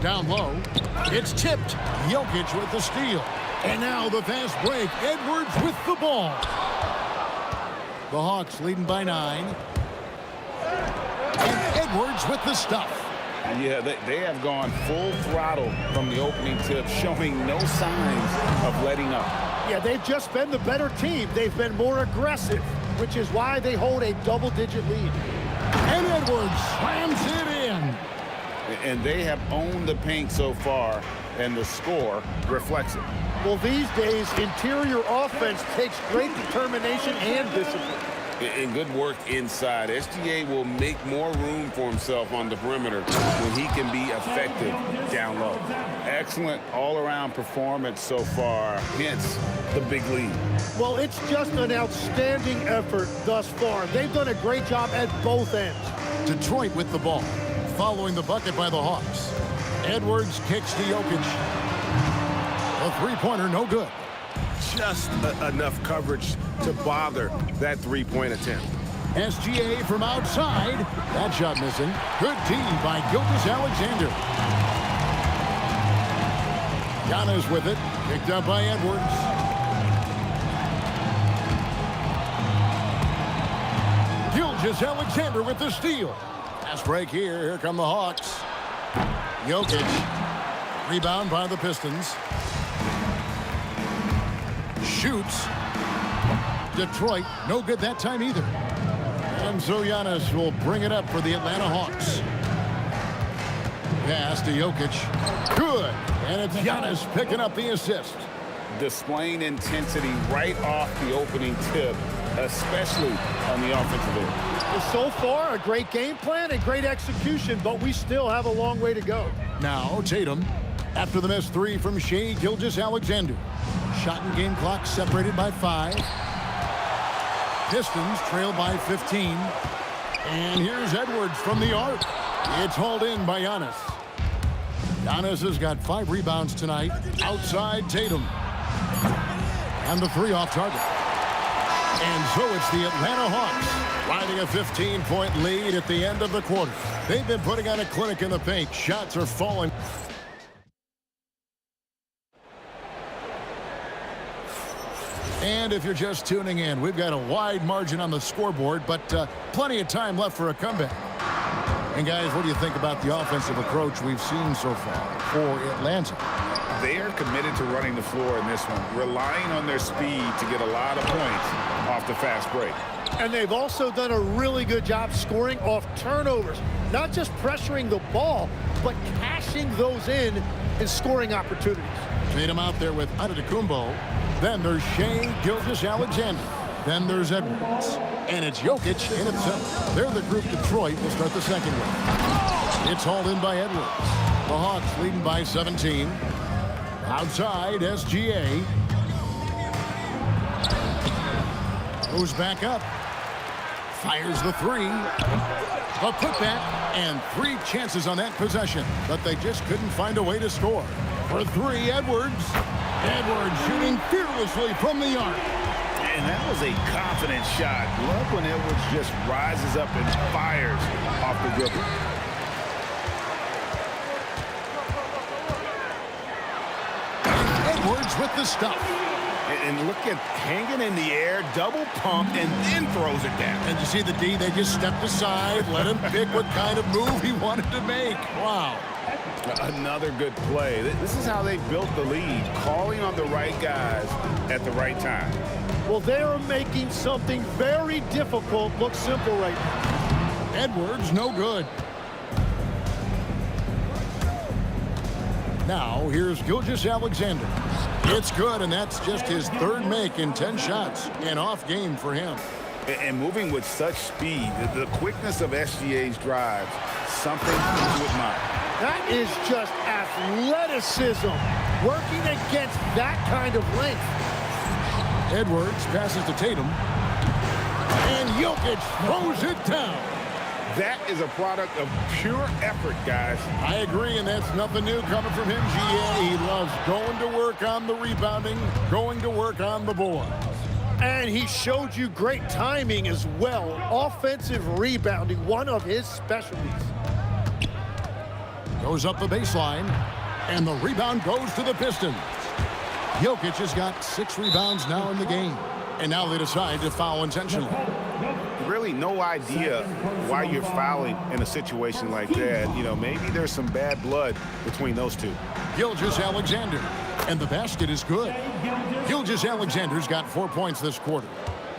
Down low. It's tipped. Jokic with the steal. And now the fast break. Edwards with the ball. The Hawks leading by 9. And Edwards with the stuff. Yeah, they have gone full throttle from the opening tip, showing no signs of letting up. Yeah, they've just been the better team. They've been more aggressive, which is why they hold a double-digit lead. And Edwards slams it in. And they have owned the paint so far, and the score reflects it. Well, these days, interior offense takes great determination and discipline. And good work inside. SGA will make more room for himself on the perimeter when he can be effective down low. Excellent all-around performance so far, hence the big lead. Well, it's just an outstanding effort thus far. They've done a great job at both ends. Detroit with the ball, following the bucket by the Hawks. Edwards kicks to Jokic. A three-pointer, no good. Just enough coverage to bother that three-point attempt. SGA from outside. That shot missing. Good D by Gilgeous-Alexander. Giannis with it. Picked up by Edwards. Gilgeous-Alexander with the steal. Fast break here. Here come the Hawks. Jokic. Rebound by the Pistons. Shoots. Detroit, no good that time either. And so Giannis will bring it up for the Atlanta Hawks. Pass to Jokic. Good. And it's Giannis picking up the assist. Displaying intensity right off the opening tip, especially on the offensive end. Well, so far, a great game plan and great execution, but we still have a long way to go. Now Tatum, after the missed three from Shai Gilgeous-Alexander. Shot and game clock separated by 5. Pistons trail by 15. And here's Edwards from the arc. It's hauled in by Giannis. Giannis has got 5 rebounds tonight. Outside Tatum. And the 3 off target. And so it's the Atlanta Hawks riding a 15-point lead at the end of the quarter. They've been putting on a clinic in the paint. Shots are falling. And if you're just tuning in, we've got a wide margin on the scoreboard, but plenty of time left for a comeback. And guys, what do you think about the offensive approach we've seen so far for Atlanta? They are committed to running the floor in this one, relying on their speed to get a lot of points off the fast break. And they've also done a really good job scoring off turnovers. Not just pressuring the ball, but cashing those in and scoring opportunities. Tatum out there with Antetokounmpo. Then there's Shai Gilgeous-Alexander. Then there's Edwards. And it's Jokic in at center. They're the group Detroit will start the second one. It's hauled in by Edwards. The Hawks leading by 17. Outside, SGA. Goes back up. Fires the three. A putback. And 3 chances on that possession. But they just couldn't find a way to score. For 3, Edwards. Edwards shooting fearlessly from the arc. And that was a confident shot. Love when Edwards just rises up and fires off the dribble. Edwards with the stuff. And look at hanging in the air, double pump, and then throws it down. And you see the D, they just stepped aside, let him pick what kind of move he wanted to make. Wow. Another good play. This is how they built the lead, calling on the right guys at the right time. Well, they are making something very difficult look simple right now. Edwards, no good. Now, here's Gilgeous-Alexander. It's good, and that's just his 3rd make in 10 shots. An off game for him. And moving with such speed, the quickness of SGA's drives, something to admire. That is just athleticism, working against that kind of length. Edwards passes to Tatum. And Jokic throws it down. That is a product of pure effort, guys. I agree, and that's nothing new coming from him, GA. He loves going to work on the rebounding, going to work on the boards. And he showed you great timing as well. Offensive rebounding, one of his specialties. Goes up the baseline, and the rebound goes to the Pistons. Jokic has got 6 rebounds now in the game, and now they decide to foul intentionally. Really no idea why you're fouling in a situation like that. You know, maybe there's some bad blood between those two. Gilgeous-Alexander, and the basket is good. Gilgeous-Alexander's got 4 points this quarter.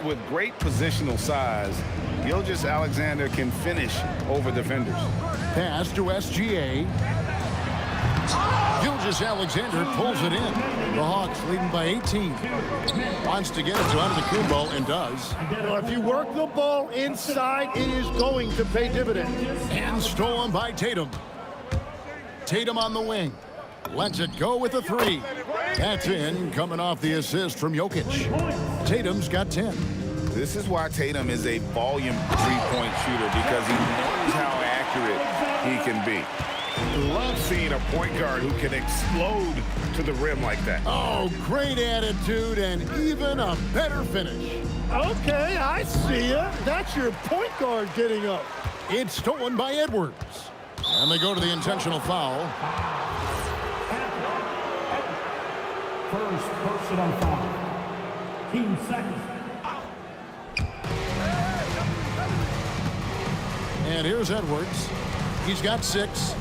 With great positional size, Gilgeous-Alexander can finish over defenders. Pass to SGA. Gilgeous-Alexander pulls it in. The Hawks leading by 18. Wants to get it to Antetokounmpo and does. Well, if you work the ball inside, it is going to pay dividends. And stolen by Tatum. Tatum on the wing. Lets it go with a 3. That's in, coming off the assist from Jokic. Tatum's got 10. This is why Tatum is a volume three-point shooter, because he knows how accurate he can be. Love seeing a point guard who can explode to the rim like that. Oh, great attitude and even a better finish. Okay, I see ya. That's your point guard getting up. It's stolen by Edwards. And they go to the intentional foul. First personal foul. Team second. And here's Edwards. He's got 6.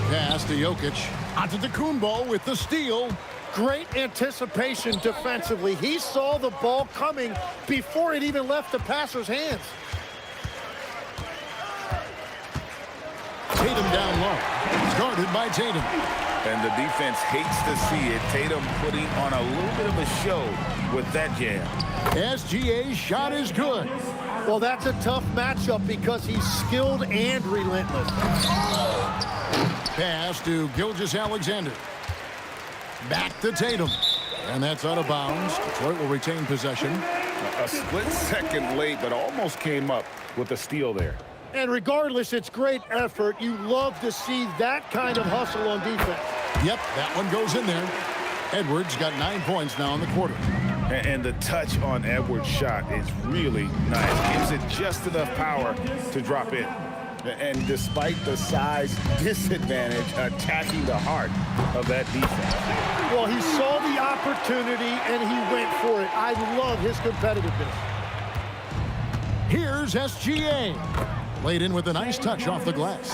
Pass to Jokic. Antetokounmpo with the steal. Great anticipation defensively. He saw the ball coming before it even left the passer's hands. Tatum down low. Guarded by Tatum. And the defense hates to see it. Tatum putting on a little bit of a show with that jam. SGA's shot is good. Well, that's a tough matchup because he's skilled and relentless. Pass to Gilgeous-Alexander. Back to Tatum. And that's out of bounds. Detroit will retain possession. A split second late, but almost came up with a steal there. And regardless, it's great effort. You love to see that kind of hustle on defense. Yep, that one goes in there. Edwards got 9 points now in the quarter. And the touch on Edwards' shot is really nice. Gives it just enough power to drop in. And despite the size disadvantage, attacking the heart of that defense. Well, he saw the opportunity and he went for it. I love his competitiveness. Here's SGA. Laid in with a nice touch off the glass.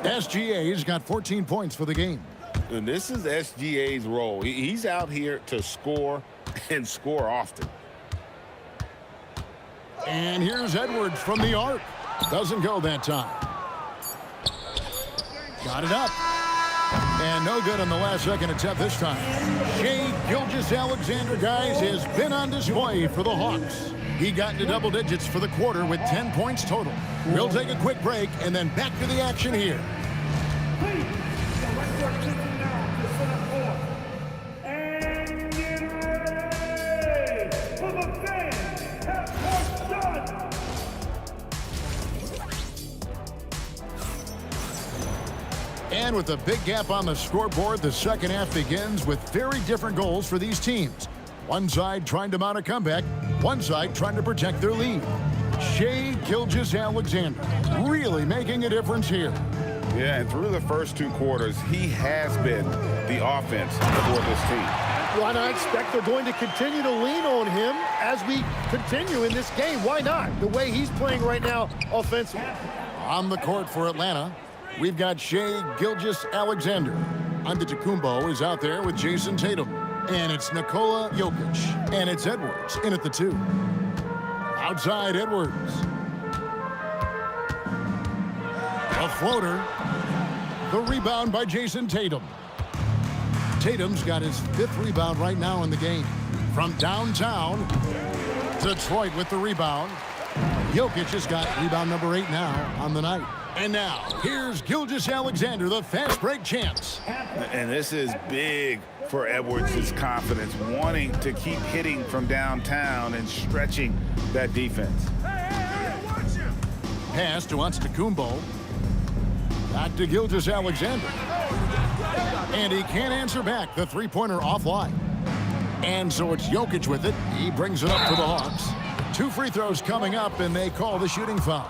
SGA's got 14 points for the game. And this is SGA's role. He's out here to score and score often. And here's Edwards from the arc. Doesn't go that time. Got it up. And no good on the last second attempt this time. Shai Gilgeous-Alexander, guys, has been on display for the Hawks. He got into double digits for the quarter with 10 points total. We'll take a quick break and then back to the action here. And with a big gap on the scoreboard, the second half begins with very different goals for these teams. One side trying to mount a comeback, one side trying to protect their lead. Shai Gilgeous-Alexander really making a difference here. Yeah, and through the first two quarters, he has been the offense for this team. Well, and I expect they're going to continue to lean on him as we continue in this game. Why not? The way he's playing right now offensively. On the court for Atlanta, we've got Shai Gilgeous-Alexander. Antetokounmpo is out there with Jason Tatum. And it's Nikola Jokic. And it's Edwards in at the 2. Outside Edwards. A floater. The rebound by Jason Tatum. Tatum's got his 5th rebound right now in the game. From downtown, Detroit with the rebound. Jokic has got rebound number 8 now on the night. And now, here's Gilgeous-Alexander, the fast break champs. And this is big for Edwards' confidence, wanting to keep hitting from downtown and stretching that defense. Pass to Antetokounmpo. Back to Gilgeous-Alexander. And he can't answer back. The three-pointer offline. And so it's Jokic with it. He brings it up for the Hawks. 2 free throws coming up, and they call the shooting foul.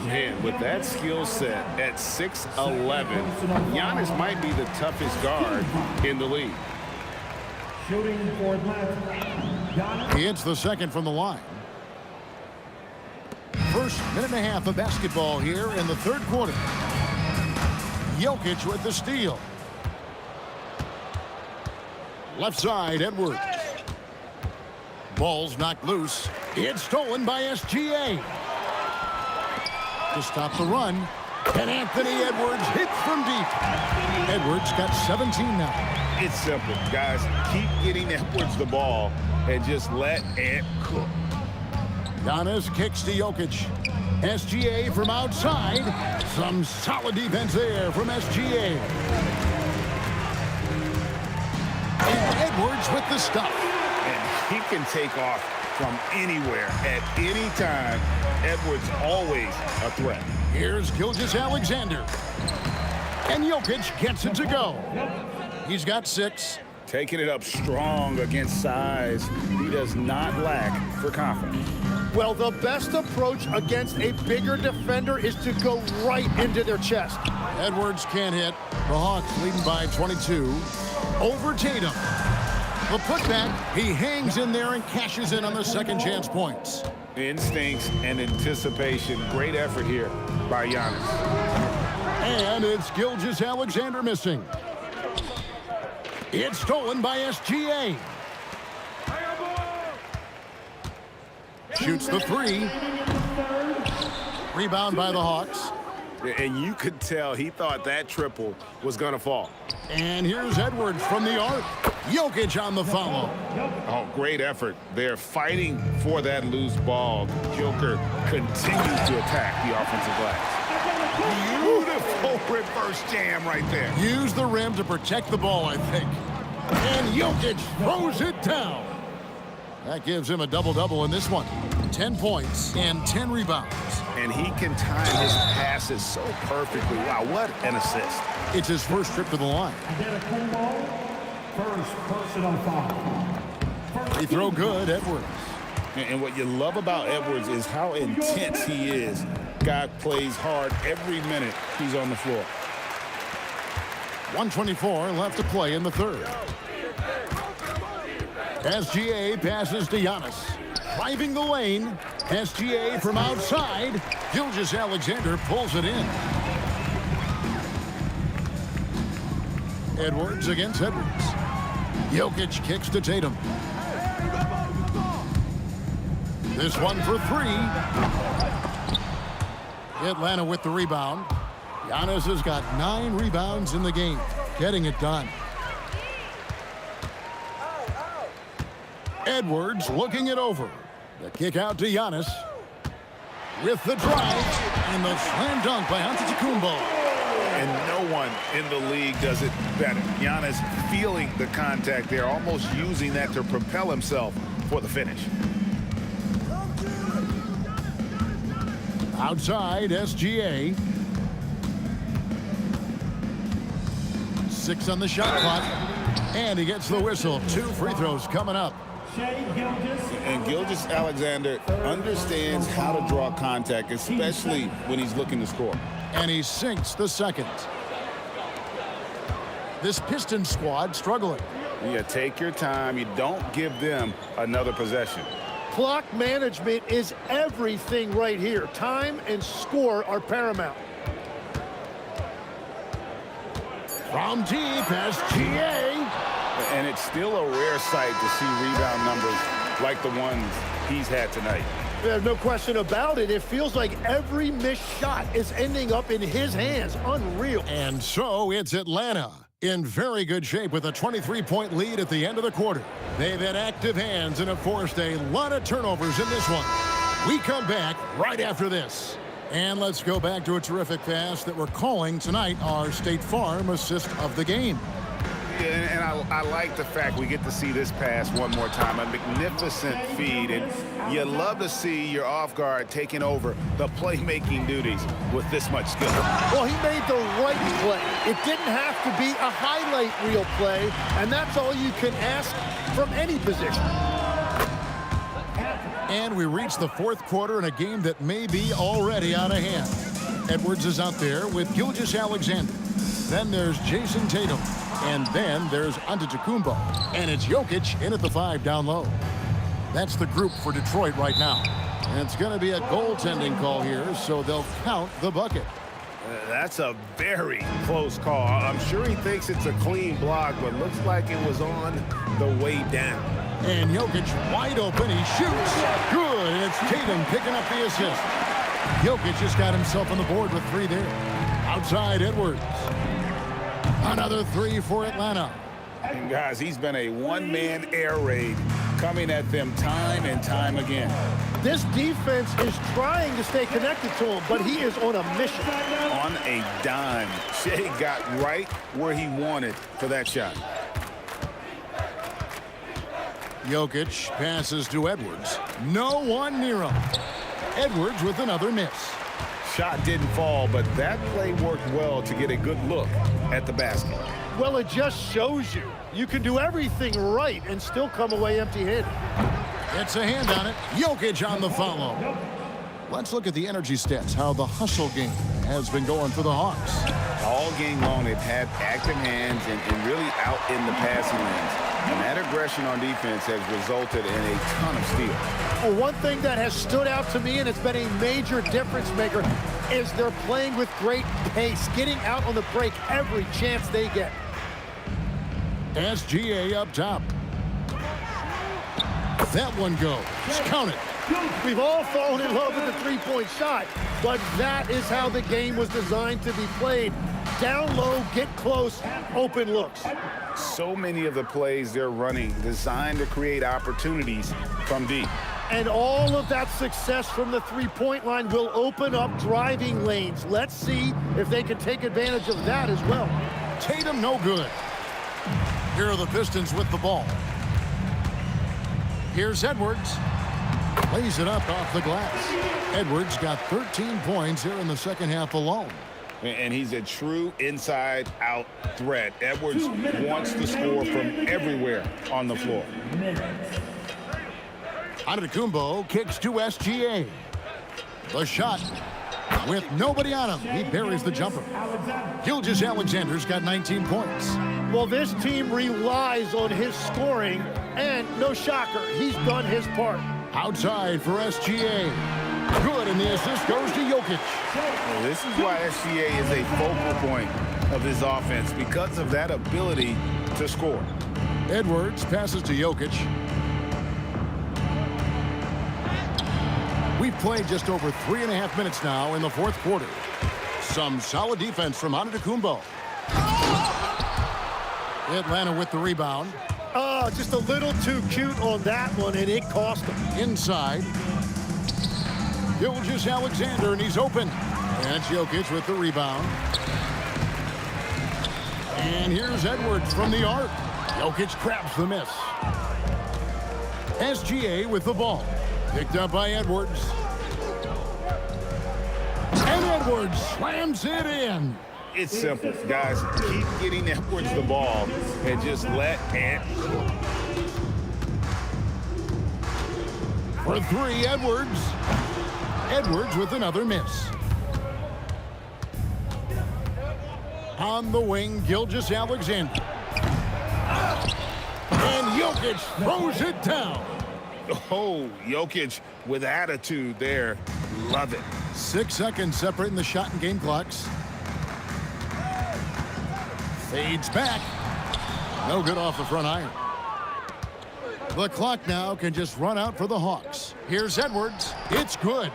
Man, with that skill set at 6'11", Giannis might be the toughest guard in the league. Shooting for Atlanta. He hits the second from the line. First minute and a half of basketball here in the third quarter. Jokic with the steal. Left side, Edwards. Ball's knocked loose. It's stolen by SGA. To stop the run. And Anthony Edwards hits from deep. Edwards got 17 now. It's simple, guys. Keep getting Edwards the ball and just let Ant cook. Giannis kicks to Jokic. SGA from outside. Some solid defense there from SGA. And Edwards with the stuff. And he can take off from anywhere at any time. Edwards always a threat. Here's Gilgeous-Alexander. And Jokic gets it to go. He's got 6. Taking it up strong against size. He does not lack for confidence. Well, the best approach against a bigger defender is to go right into their chest. Edwards can't hit. The Hawks leading by 22. Over Tatum. The putback, he hangs in there and cashes in on the second chance points. Instincts and anticipation. Great effort here by Giannis. And it's Gilgeous-Alexander missing. It's stolen by SGA. Shoots the 3. Rebound by the Hawks. And you could tell he thought that triple was going to fall. And here's Edwards from the arc. Jokic on the follow. Oh, great effort. They're fighting for that loose ball. Joker continues to attack the offensive glass. Beautiful reverse jam right there. Use the rim to protect the ball, I think. And Jokic throws it down. That gives him a double-double in this one. 10 points and 10 rebounds. And he can time his passes so perfectly. Wow, what an assist. It's his first trip to the line. Antetokounmpo, first personal foul. Free throw good, Edwards. And what you love about Edwards is how intense he is. Guy plays hard every minute he's on the floor. 1:24 left to play in the third. SGA passes to Giannis. Driving the lane. SGA from outside. Gilgeous-Alexander pulls it in. Edwards against Edwards. Jokic kicks to Tatum. This one for three. Atlanta with the rebound. Giannis has got 9 rebounds in the game, getting it done. Edwards looking it over. The kick out to Giannis. With the drive and the slam dunk by Antetokounmpo. And no one in the league does it better. Giannis feeling the contact there, almost using that to propel himself for the finish. Outside, SGA. 6 on the shot clock. And he gets the whistle. 2 free throws coming up. And Gilgeous-Alexander understands how to draw contact, especially when he's looking to score. And he sinks the second. This Pistons squad struggling. Yeah, take your time. You don't give them another possession. Clock management is everything right here. Time and score are paramount. From deep, SGA. And it's still a rare sight to see rebound numbers like the ones he's had tonight. There's no question about it. It feels like every missed shot is ending up in his hands. Unreal. And so it's Atlanta in very good shape with a 23-point lead at the end of the quarter. They've had active hands and have forced a lot of turnovers in this one. We come back right after this. And let's go back to a terrific pass that we're calling tonight our State Farm assist of the game. Yeah, and I like the fact we get to see this pass one more time. A magnificent feed, and you love to see your off guard taking over the playmaking duties with this much skill. Well, he made the right play. It didn't have to be a highlight reel play, and that's all you can ask from any position. And we reach the fourth quarter in a game that may be already out of hand. Edwards is out there with Gilgeous-Alexander. Then there's Jason Tatum. And then there's Antetokounmpo. And it's Jokic in at the 5 down low. That's the group for Detroit right now. And it's going to be a goaltending call here, so they'll count the bucket. That's a very close call. I'm sure he thinks it's a clean block, but looks like it was on the way down. And Jokic wide open. He shoots. Good. And it's Tatum picking up the assist. Jokic just got himself on the board with 3 there. Outside, Edwards. Another 3 for Atlanta. And guys, he's been a one-man air raid coming at them time and time again. This defense is trying to stay connected to him, but he is on a mission. On a dime. Shea got right where he wanted for that shot. Jokic passes to Edwards. No one near him. Edwards with another miss. Shot didn't fall, but that play worked well to get a good look at the basket. Well, it just shows you can do everything right and still come away empty-handed. It's a hand on it. Jokic on the follow. Let's look at the energy stats, how the hustle game has been going for the Hawks. All game long, they've had active hands and really out in the passing lanes. And that aggression on defense has resulted in a ton of steals. Well, one thing that has stood out to me, and it's been a major difference maker, is they're playing with great pace, getting out on the break every chance they get. SGA up top. That one goes. Count it. We've all fallen in love with the three-point shot, but that is how the game was designed to be played. Down low, get close, open looks. So many of the plays they're running designed to create opportunities from deep. And all of that success from the three-point line will open up driving lanes. Let's see if they can take advantage of that as well. Tatum no good. Here are the Pistons with the ball. Here's Edwards. Lays it up off the glass. Edwards got 13 points here in the second half alone. and he's a true inside-out threat. Edwards wants to score from everywhere on the floor. Antetokounmpo kicks to SGA. The shot with nobody on him. He buries the jumper. Gilgeous-Alexander's got 19 points. Well, this team relies on his scoring, and no shocker, he's done his part. Outside for SGA. Good, and the assist goes to Jokic. Well, this is why SGA is a focal point of this offense, because of that ability to score. Edwards passes to Jokic. We've played just over 3.5 minutes now in the fourth quarter. Some solid defense from Antetokounmpo. Atlanta with the rebound. Oh, just a little too cute on that one, and it cost him. Inside. Gilgeous-Alexander, and he's open. And it's Jokic with the rebound. And here's Edwards from the arc. Jokic grabs the miss. SGA with the ball. Picked up by Edwards. And Edwards slams it in. It's simple, guys. Keep getting Edwards the ball and just let it. For three, Edwards. Edwards with another miss. On the wing, Gilgeous-Alexander. And Jokic throws it down. Oh, Jokic with attitude there. Love it. 6 seconds separating the shot and game clocks. Fades back. No good off the front iron. The clock now can just run out for the Hawks. Here's Edwards. It's good.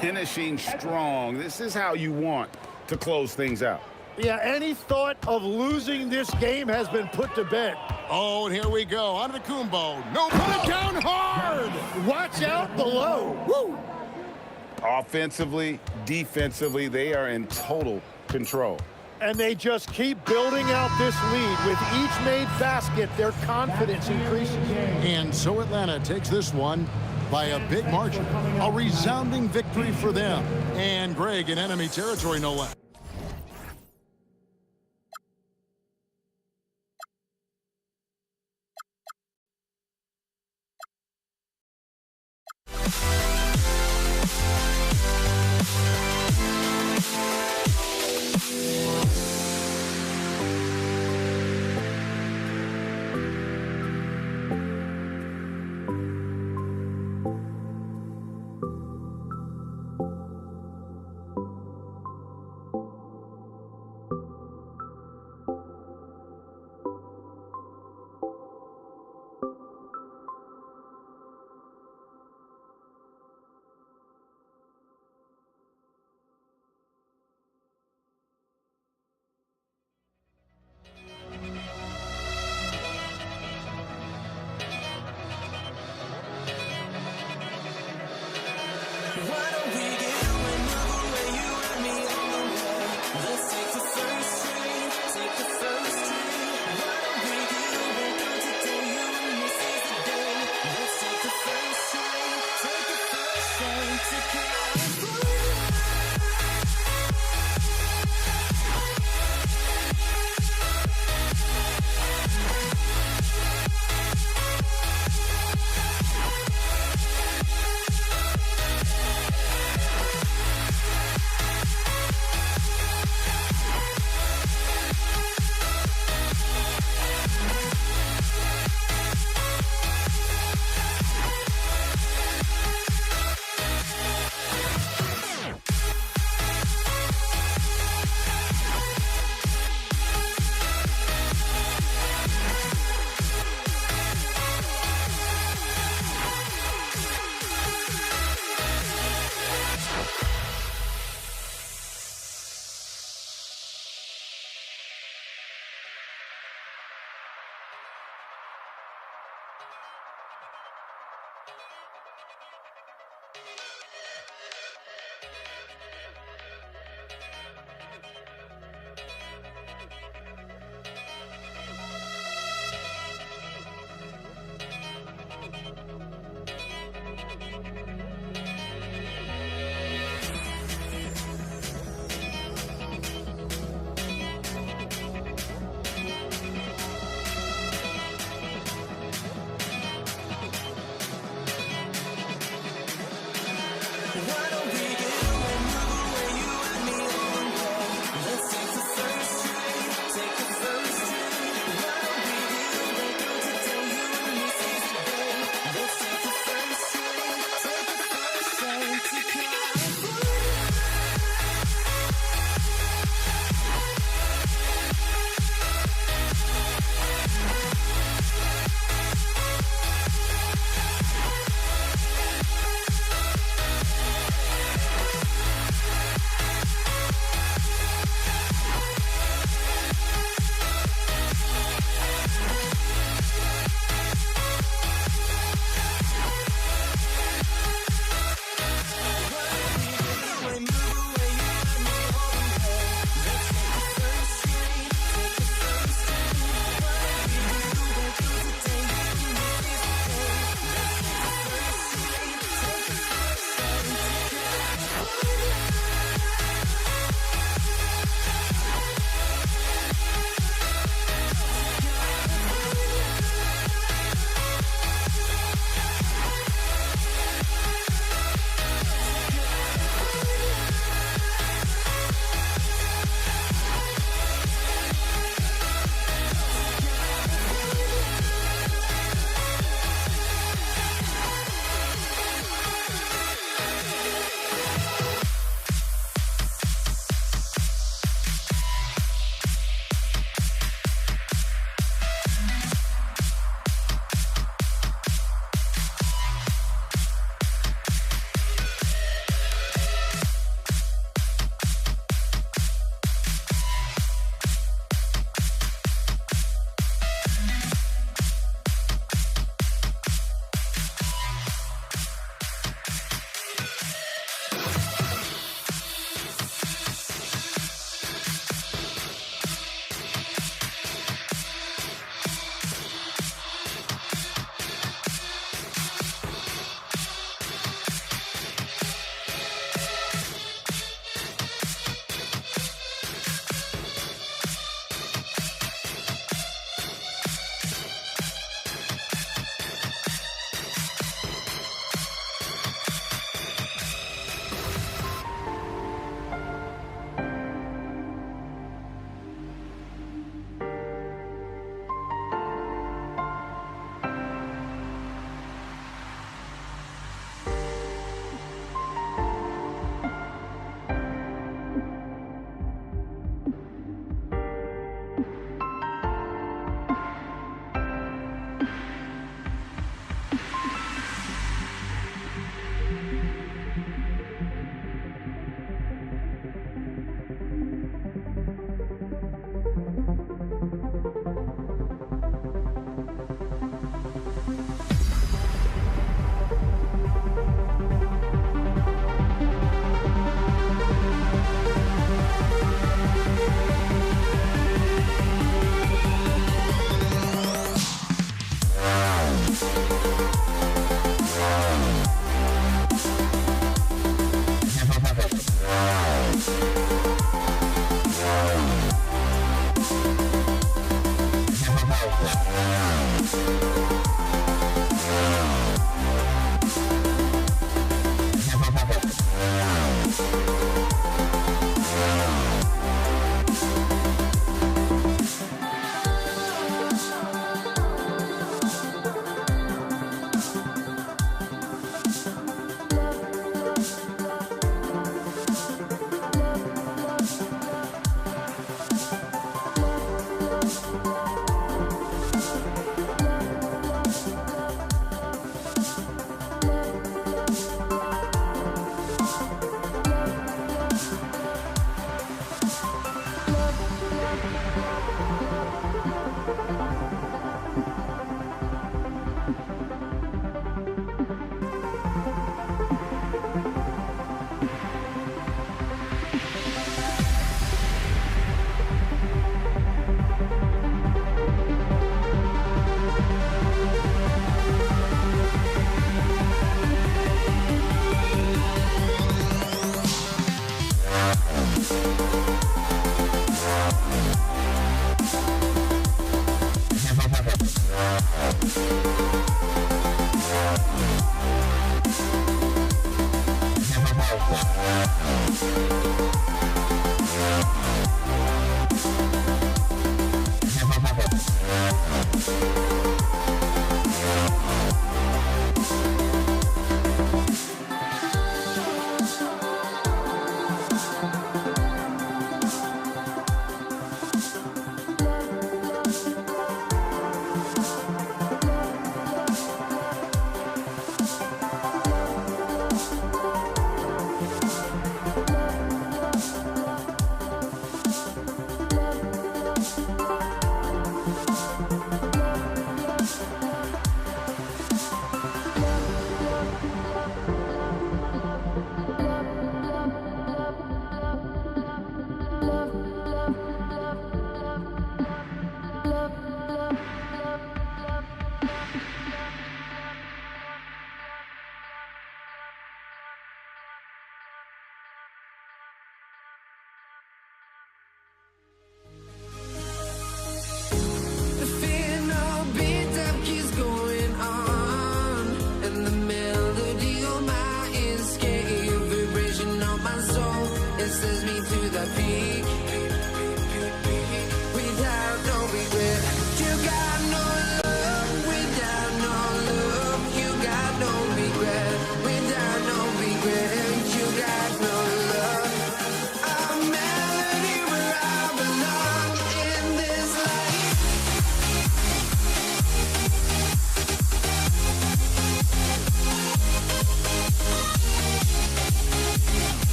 Finishing strong. This is how you want to close things out. Yeah, any thought of losing this game has been put to bed. Oh, and here we go. Antetokounmpo. No, put it down hard. Watch out below. Woo! Offensively, defensively, they are in total control. And they just keep building out this lead. With each made basket, their confidence increases. And so Atlanta takes this one by a big margin. A resounding victory for them. And Greg in enemy territory, no less.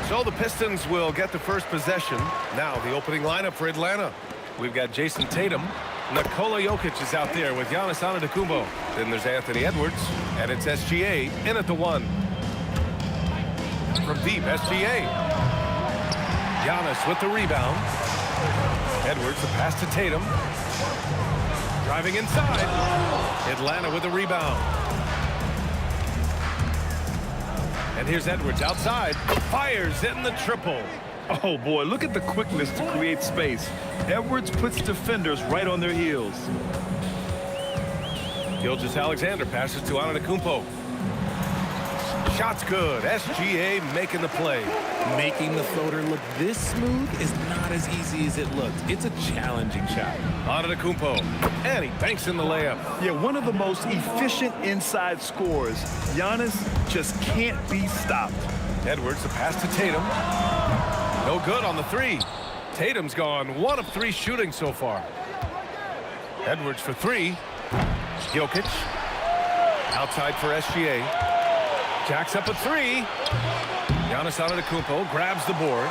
So the Pistons will get the first possession. Now the opening lineup for Atlanta. We've got Jason Tatum. Nikola Jokic is out there with Giannis Antetokounmpo. Then there's Anthony Edwards. And it's SGA in at the one. From deep, SGA. Giannis with the rebound. Edwards, the pass to Tatum. Driving inside. Atlanta with the rebound. And here's Edwards outside. Fires in the triple. Oh, boy, look at the quickness to create space. Edwards puts defenders right on their heels. Gilgeous-Alexander passes to Antetokounmpo. Shot's good. SGA making the play. Making the floater look this smooth is not as easy as it looked. It's a challenging shot. Antetokounmpo. And he banks in the layup. Yeah, one of the most efficient inside scorers. Giannis just can't be stopped. Edwards, the pass to Tatum. No good on the three. Tatum's gone 1 of 3 shooting so far. Edwards for 3. Jokic. Outside for SGA. Jacks up a 3. Giannis Antetokounmpo grabs the board.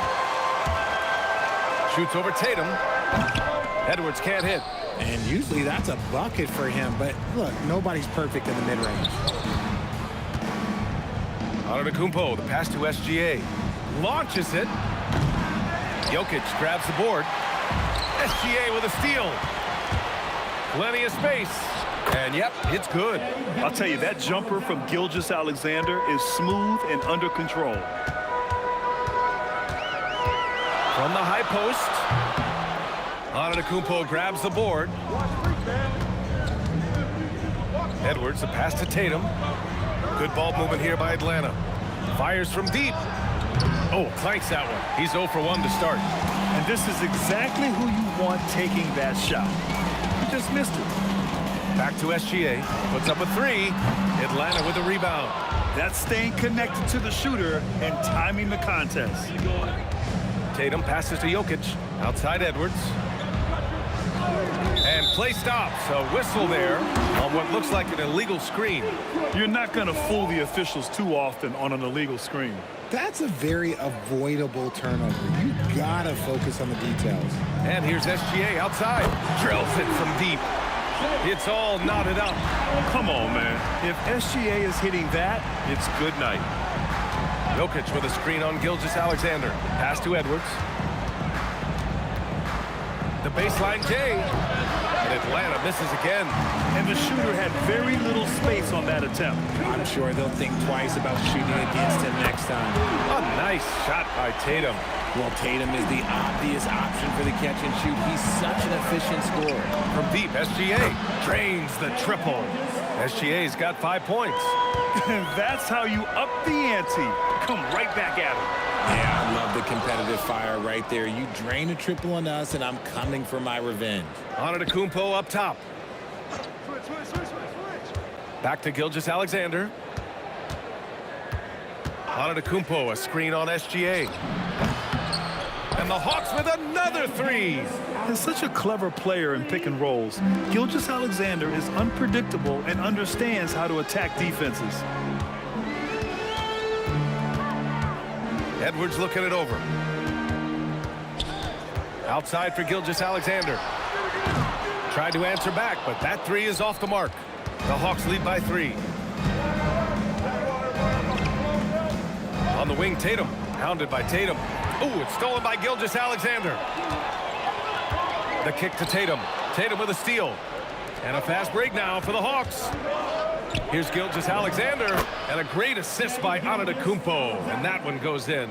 Shoots over Tatum. Edwards can't hit. And usually that's a bucket for him, but look, nobody's perfect in the mid-range. Antetokounmpo, the pass to SGA. Launches it. Jokic grabs the board. SGA with a steal. Plenty of space. And yep, it's good. I'll tell you, that jumper from Gilgeous-Alexander is smooth and under control. From the high post. Antetokounmpo grabs the board. Edwards, the pass to Tatum. Good ball movement here by Atlanta. Fires from deep. Oh, clanks that one. He's 0 for 1 to start. And this is exactly who you want taking that shot. He just missed it. Back to SGA. Puts up a 3. Atlanta with the rebound. That's staying connected to the shooter and timing the contest. Tatum passes to Jokic. Outside Edwards. And play stops. A whistle there on what looks like an illegal screen. You're not going to fool the officials too often on an illegal screen. That's a very avoidable turnover. You gotta focus on the details. And here's SGA outside. Drills it from deep. It's all knotted up. Come on, man. If SGA is hitting that, it's good night. Jokic with a screen on Gilgeous-Alexander. Pass to Edwards. The baseline J. And Atlanta misses again. And the shooter had very little space on that attempt. I'm sure they'll think twice about shooting against him next time. A nice shot by Tatum. Well, Tatum is the obvious option for the catch and shoot. He's such an efficient scorer. From deep, SGA drains the triple. SGA's got 5 points. That's how you up the ante. Come right back at him. Yeah, I love the competitive fire right there. You drain a triple on us, and I'm coming for my revenge. Antetokounmpo up top. Back to Gilgeous-Alexander. Antetokounmpo, a screen on SGA. And the Hawks with another three. He's such a clever player in pick and rolls. Gilgeous-Alexander is unpredictable and understands how to attack defenses. Edwards looking it over. Outside for Gilgeous-Alexander. Tried to answer back, but that three is off the mark. The Hawks lead by 3. On the wing, Tatum. Hounded by Tatum. Ooh, it's stolen by Gilgeous-Alexander. The kick to Tatum. Tatum with a steal. And a fast break now for the Hawks. Here's Gilgeous-Alexander. And a great assist by Antetokounmpo. And that one goes in.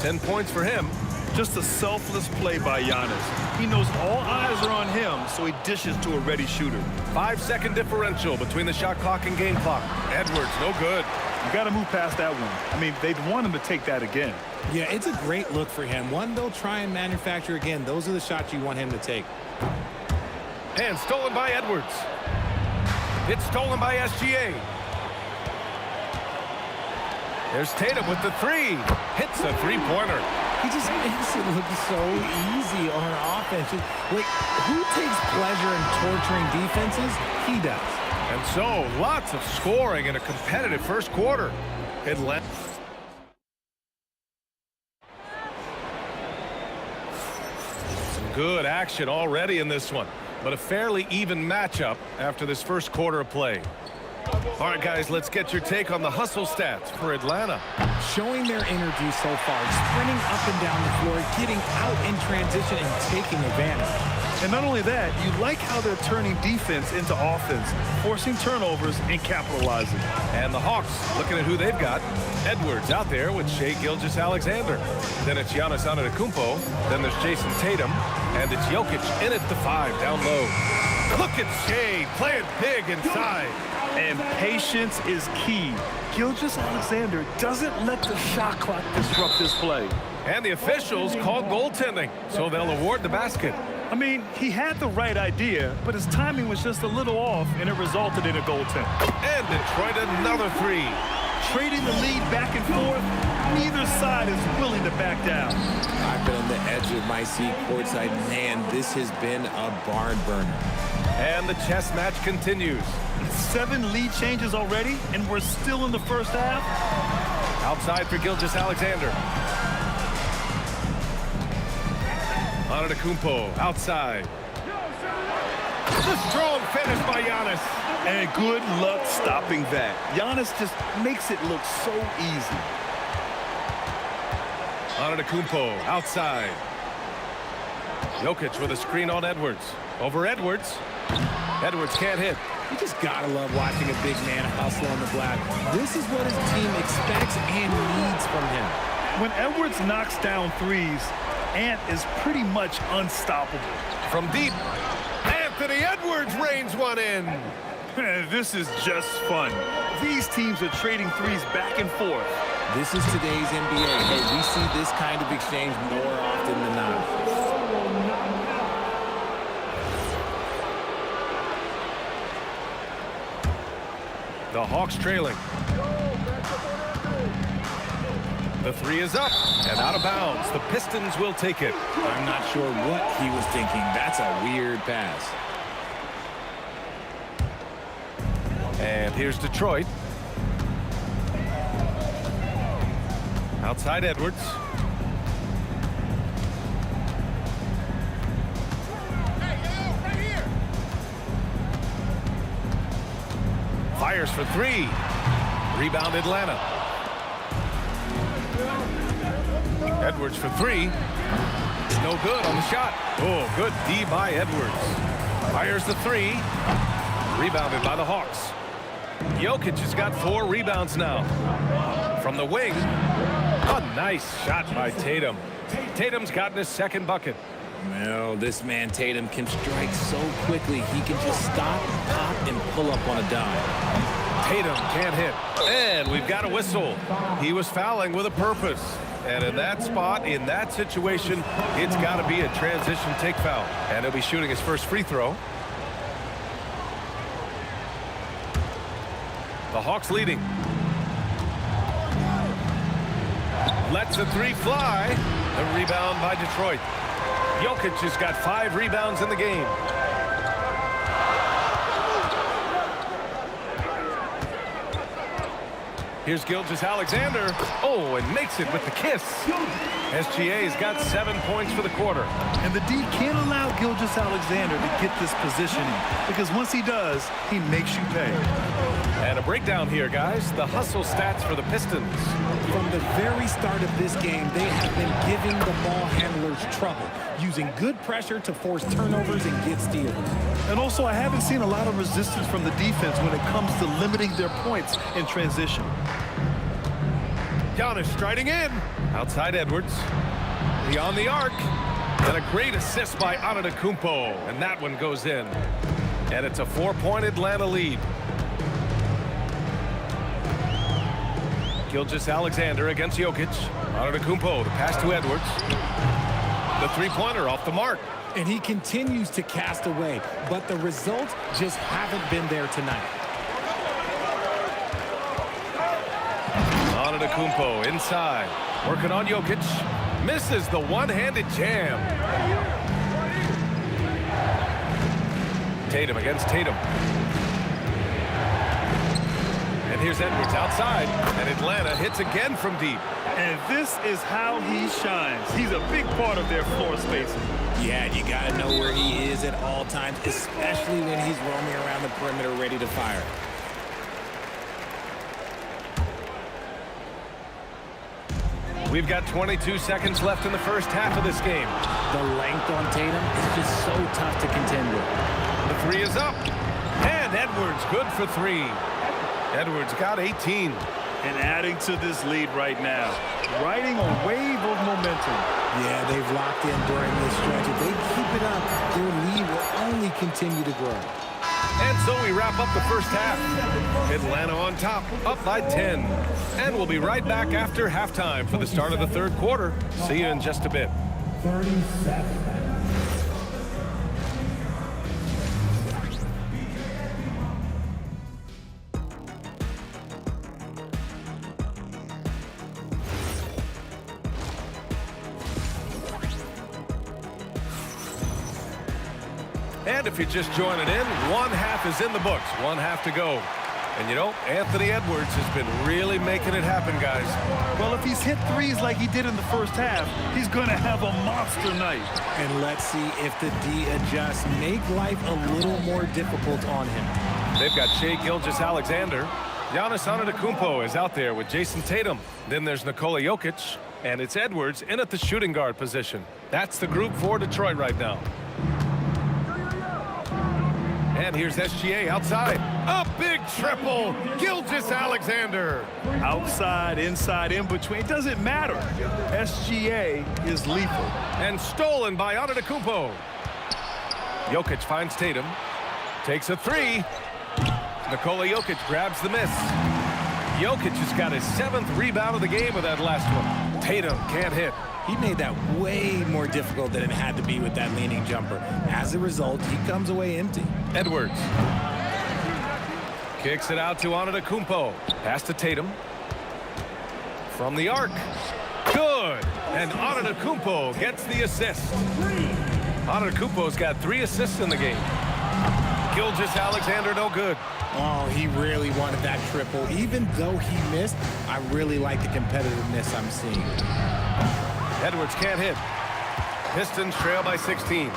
10 points for him. Just a selfless play by Giannis. He knows all eyes are on him, so he dishes to a ready shooter. 5-second differential between the shot clock and game clock. Edwards, no good. You got to move past that one. I mean, they'd want him to take that again. Yeah, it's a great look for him. One they'll try and manufacture again. Those are the shots you want him to take. And stolen by Edwards. It's stolen by SGA. There's Tatum with the three. Hits a three-pointer. He just makes it look so easy on offense. Like, who takes pleasure in torturing defenses? He does. And so, lots of scoring in a competitive first quarter. Atlanta. Some good action already in this one, but a fairly even matchup after this first quarter of play. All right, guys, let's get your take on the hustle stats for Atlanta. Showing their energy so far, sprinting up and down the floor, getting out in transition and taking advantage. And not only that, you like how they're turning defense into offense, forcing turnovers and capitalizing. And the Hawks looking at who they've got. Edwards out there with Shai Gilgeous-Alexander. Then it's Giannis Antetokounmpo. Then there's Jason Tatum. And it's Jokic in at the 5 down low. Look at Shai playing big inside. And patience is key. Gilgeous-Alexander doesn't let the shot clock disrupt his play. And the officials called goaltending, so they'll award the basket. I mean, he had the right idea, but his timing was just a little off, and it resulted in a goaltend. And Detroit another three. Trading the lead back and forth, neither side is willing to back down. I've been on the edge of my seat courtside. Man, this has been a barn burner. And the chess match continues. 7 lead changes already, and we're still in the first half. Outside for Gilgeous-Alexander. Antetokounmpo outside. The strong finish by Giannis. And good luck stopping that. Giannis just makes it look so easy. Antetokounmpo outside. Jokic with a screen on Edwards. Over Edwards. Edwards can't hit. You just gotta love watching a big man hustle on the block. This is what his team expects and needs from him. When Edwards knocks down threes, Ant is pretty much unstoppable. From deep, Anthony Edwards rains one in. This is just fun. These teams are trading threes back and forth. This is today's NBA. Hey, we see this kind of exchange more often than not. The Hawks trailing. The three is up and out of bounds. The Pistons will take it. I'm not sure what he was thinking. That's a weird pass. And here's Detroit. Outside Edwards. Fires for three. Rebound Atlanta. Edwards for three. No good on the shot. Oh, good D by Edwards. Fires the three. Rebounded by the Hawks. Jokic has got 4 rebounds now. From the wing. A nice shot by Tatum. Tatum's gotten his second bucket. Well, this man Tatum can strike so quickly. He can just stop, pop, and pull up on a dime. Tatum can't hit. And we've got a whistle. He was fouling with a purpose. And in that spot, in that situation, it's got to be a transition take foul. And he'll be shooting his first free throw. The Hawks leading. Lets the three fly. The rebound by Detroit. Jokic has got 5 rebounds in the game. Here's Gilgeous-Alexander. Oh, and makes it with the kiss. SGA's got 7 points for the quarter. And the D can't allow Gilgeous-Alexander to get this positioning, because once he does, he makes you pay. And a breakdown here, guys. The hustle stats for the Pistons. From the very start of this game, they have been giving the ball handlers trouble, using good pressure to force turnovers and get steals. And also, I haven't seen a lot of resistance from the defense when it comes to limiting their points in transition. Giannis striding in. Outside Edwards. Beyond the arc. And a great assist by Antetokounmpo. And that one goes in. And it's a 4-point Atlanta lead. Gilgeous-Alexander against Jokic. Antetokounmpo, the pass to Edwards. The three-pointer off the mark. And he continues to cast away, but the results just haven't been there tonight. Antetokounmpo inside. Working on Jokic. Misses the one-handed jam. Tatum against Tatum. And here's Edwards outside. And Atlanta hits again from deep. And this is how he shines. He's a big part of their floor spacing. Yeah, you got to know where he is at all times, especially when he's roaming around the perimeter ready to fire. We've got 22 seconds left in the first half of this game. The length on Tatum is just so tough to contend with. The three is up. And Edwards good for 3. Edwards got 18. And adding to this lead right now, riding a wave of momentum. Yeah, they've locked in during this stretch. If they keep it up, their lead will only continue to grow. And so we wrap up the first half. Atlanta on top, up by 10. And we'll be right back after halftime for the start of the third quarter. See you in just a bit. 30 seconds. And if you're just joining in, one half is in the books. One half to go. And you know, Anthony Edwards has been really making it happen, guys. Well, if he's hit threes like he did in the first half, he's going to have a monster night. And let's see if the D adjusts, make life a little more difficult on him. They've got Shai Gilgeous-Alexander. Giannis Antetokounmpo is out there with Jason Tatum. Then there's Nikola Jokic. And it's Edwards in at the shooting guard position. That's the group for Detroit right now. And here's SGA outside. A big triple. Gilgeous-Alexander. Outside, inside, in between. It doesn't matter. SGA is lethal. And stolen by Antetokounmpo. Jokic finds Tatum. Takes a 3. Nikola Jokic grabs the miss. Jokic has got his 7th rebound of the game with that last one. Tatum can't hit. He made that way more difficult than it had to be with that leaning jumper. As a result, he comes away empty. Edwards kicks it out to Antetokounmpo. Pass to Tatum. From the arc. Good. And Antetokounmpo gets the assist. Antetokounmpo's got 3 assists in the game. Gilgeous-Alexander no good. Oh, he really wanted that triple. Even though he missed, I really like the competitiveness I'm seeing. Edwards can't hit. Pistons trail by 16.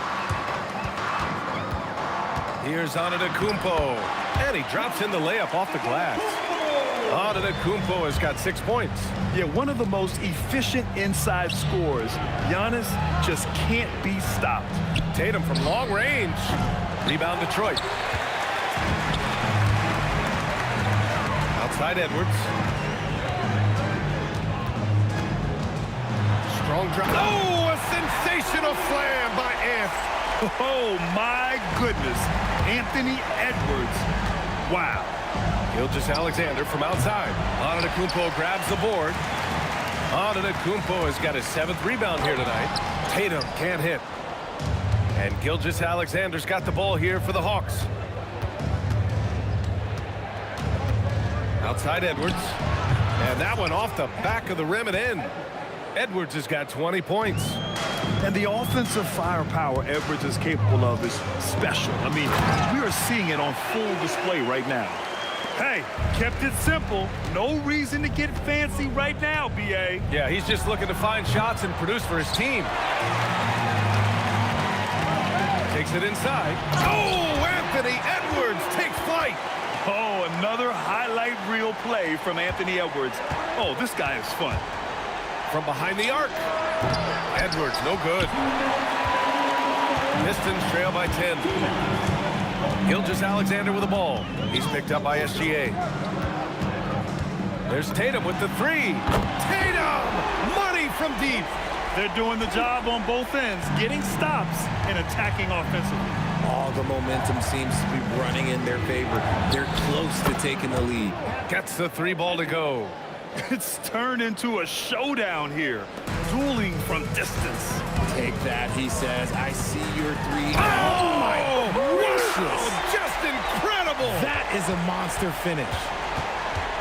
Here's Antetokounmpo. And he drops in the layup off the glass. Antetokounmpo has got 6 points. Yeah, one of the most efficient inside scorers. Giannis just can't be stopped. Tatum from long range. Rebound Detroit. Outside Edwards. Strong drop. Oh, a sensational slam by Ant. Oh, my goodness. Anthony Edwards. Wow. Gilgeous-Alexander from outside. Antetokounmpo grabs the board. Antetokounmpo has got his 7th rebound here tonight. Tatum can't hit. And Gilgeous-Alexander's got the ball here for the Hawks. Outside Edwards. And that one off the back of the rim and in. Edwards has got 20 points. And the offensive firepower Edwards is capable of is special. I mean, we are seeing it on full display right now. Hey, kept it simple. No reason to get fancy right now, B.A. Yeah, he's just looking to find shots and produce for his team. Takes it inside. Oh, Anthony Edwards takes flight. Oh, another highlight reel play from Anthony Edwards. Oh, this guy is fun. From behind the arc. Edwards, no good. Pistons trail by 10. Gilgeous-Alexander with the ball. He's picked up by SGA. There's Tatum with the 3. Tatum! Money from deep. They're doing the job on both ends, getting stops and attacking offensively. All the momentum seems to be running in their favor. They're close to taking the lead. Gets the 3 ball to go. It's turned into a showdown here. Dueling from distance. Take that, he says. I see your 3. Oh, my gracious. Just incredible. That is a monster finish.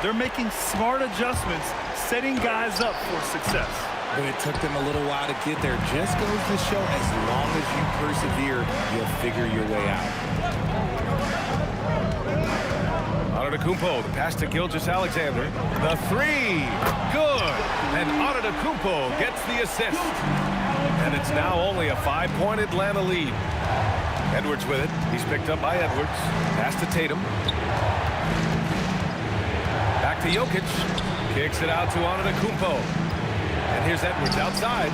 They're making smart adjustments, setting guys up for success. But it took them a little while to get there. Just goes to show as long as you persevere, you'll figure your way out. Antetokounmpo, the pass to Gilgeous-Alexander. The 3, good. And Antetokounmpo gets the assist. And it's now only a 5-point Atlanta lead. Edwards with it. He's picked up by Edwards. Pass to Tatum. Back to Jokic. Kicks it out to Antetokounmpo. And here's Edwards outside.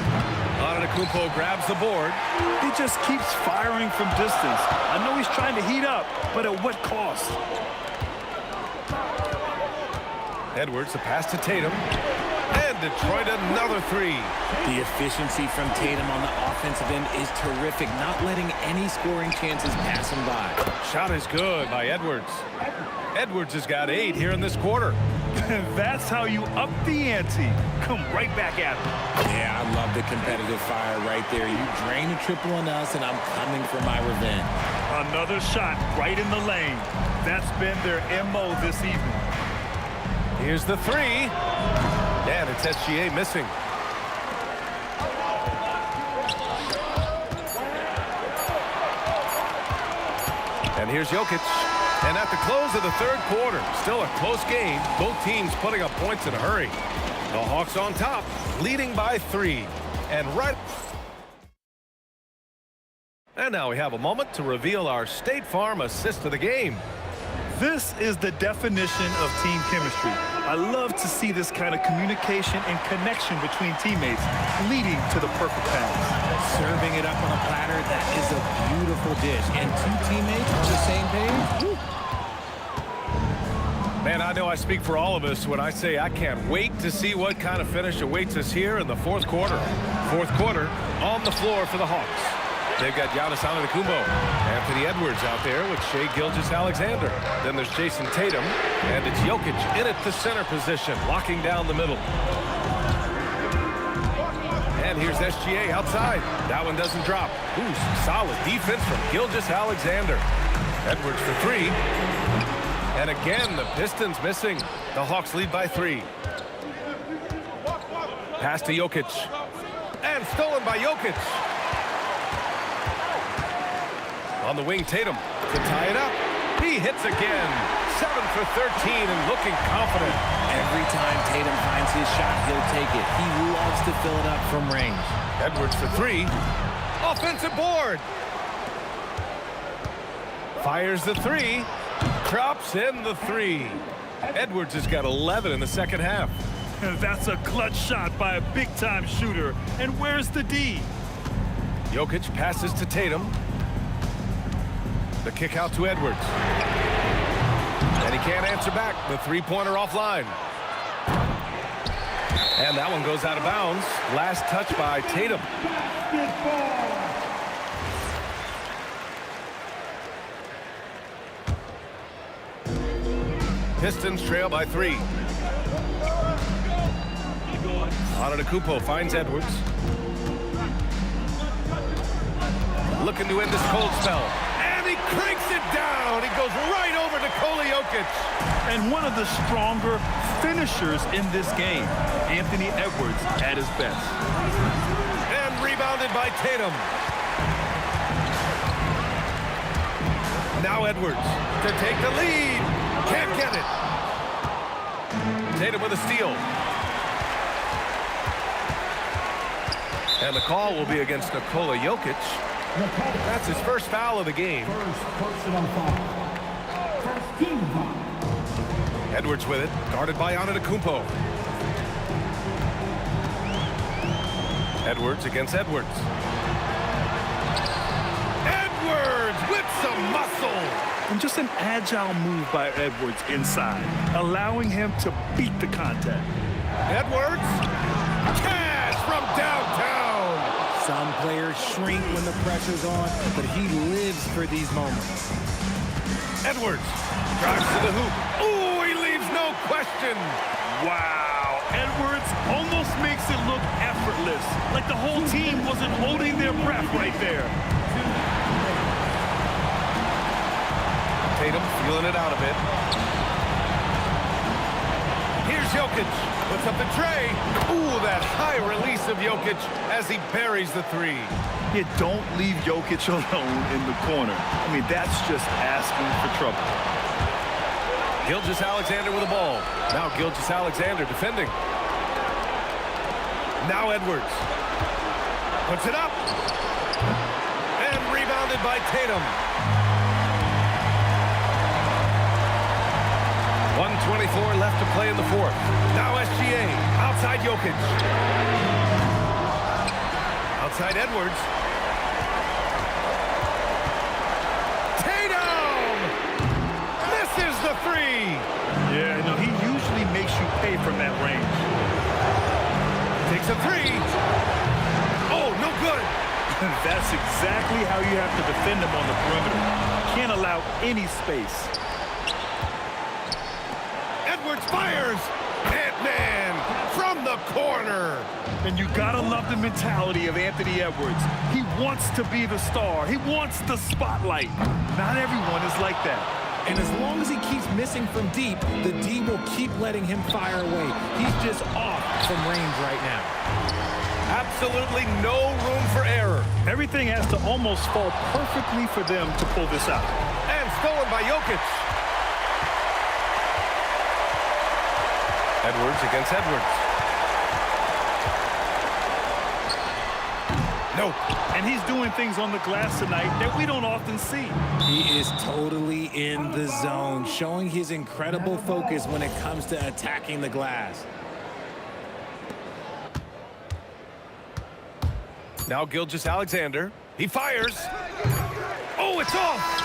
Antetokounmpo grabs the board. He just keeps firing from distance. I know he's trying to heat up, but at what cost? Edwards, the pass to Tatum. And Detroit another 3. The efficiency from Tatum on the offensive end is terrific, not letting any scoring chances pass him by. Shot is good by Edwards. Edwards has got 8 here in this quarter. That's how you up the ante. Come right back at him. Yeah, I love the competitive fire right there. You drain a triple on us, and I'm coming for my revenge. Another shot right in the lane. That's been their MO this evening. Here's the 3. And it's SGA missing. And here's Jokic. And at the close of the 3rd quarter, still a close game. Both teams putting up points in a hurry. The Hawks on top, leading by 3. And now we have a moment to reveal our State Farm assist of the game. This is the definition of team chemistry. I love to see this kind of communication and connection between teammates leading to the perfect pass. Serving it up on a platter, that is a beautiful dish. And 2 teammates on the same page. Woo. Man, I know I speak for all of us when I say I can't wait to see what kind of finish awaits us here in the 4th quarter. 4th quarter on the floor for the Hawks. They've got Giannis Antetokounmpo, Anthony Edwards out there with Shai Gilgeous-Alexander. Then there's Jason Tatum, and it's Jokic in at the center position, locking down the middle. And here's SGA outside. That one doesn't drop. Ooh, solid defense from Gilgeous-Alexander. Edwards for 3. And again, the Pistons missing. The Hawks lead by 3. Pass to Jokic. And stolen by Jokic. On the wing, Tatum to tie it up. He hits again. 7 for 13 and looking confident. Every time Tatum finds his shot, he'll take it. He loves to fill it up from range. Edwards for 3. Offensive board. Fires the 3. Drops in the 3. Edwards has got 11 in the second half. That's a clutch shot by a big-time shooter. And where's the D? Jokic passes to Tatum. The kick out to Edwards. And he can't answer back. The three-pointer offline. And that one goes out of bounds. Last touch by Tatum. Pistons trail by 3. Antetokounmpo finds Edwards. Looking to end this cold spell. And he cranks it down. He goes right over Nikola Jokic. And one of the stronger finishers in this game, Anthony Edwards at his best. And rebounded by Tatum. Now Edwards to take the lead. Can't get it. Tatum with a steal. And the call will be against Nikola Jokic. That's his first foul of the game. Edwards with it, guarded by Antetokounmpo. Edwards against Edwards. Edwards with some muscle. And just an agile move by Edwards inside, allowing him to beat the contact. Edwards, cash from downtown. Some players shrink when the pressure's on, but he lives for these moments. Edwards drives to the hoop. Ooh, he leaves no question. Wow, Edwards almost makes it look effortless, like the whole team wasn't holding their breath right there. Tatum feeling it out a bit. Here's Jokic. Puts up the tray. Ooh, that high release of Jokic as he buries the 3. You don't leave Jokic alone in the corner. I mean, that's just asking for trouble. Gilgeous-Alexander with the ball. Now Gilgeous-Alexander defending. Now Edwards. Puts it up. And rebounded by Tatum. 1:24 left to play in the fourth. Now SGA. Outside Jokic. Outside Edwards. Tatum! Misses the 3. Yeah, no, he usually makes you pay from that range. Takes a 3. Oh, no good. That's exactly how you have to defend him on the perimeter. Can't allow any space. Edwards fires. Ant-Man from the corner. And you gotta love the mentality of Anthony Edwards. He wants to be the star. He wants the spotlight. Not everyone is like that. And as long as he keeps missing from deep, the D will keep letting him fire away. He's just off from range right now. Absolutely no room for error. Everything has to almost fall perfectly for them to pull this out. And stolen by Jokic. Edwards against Edwards. No. And he's doing things on the glass tonight that we don't often see. He is totally in the zone, showing his incredible focus when it comes to attacking the glass. Now Gilgeous-Alexander. He fires. Oh, it's off.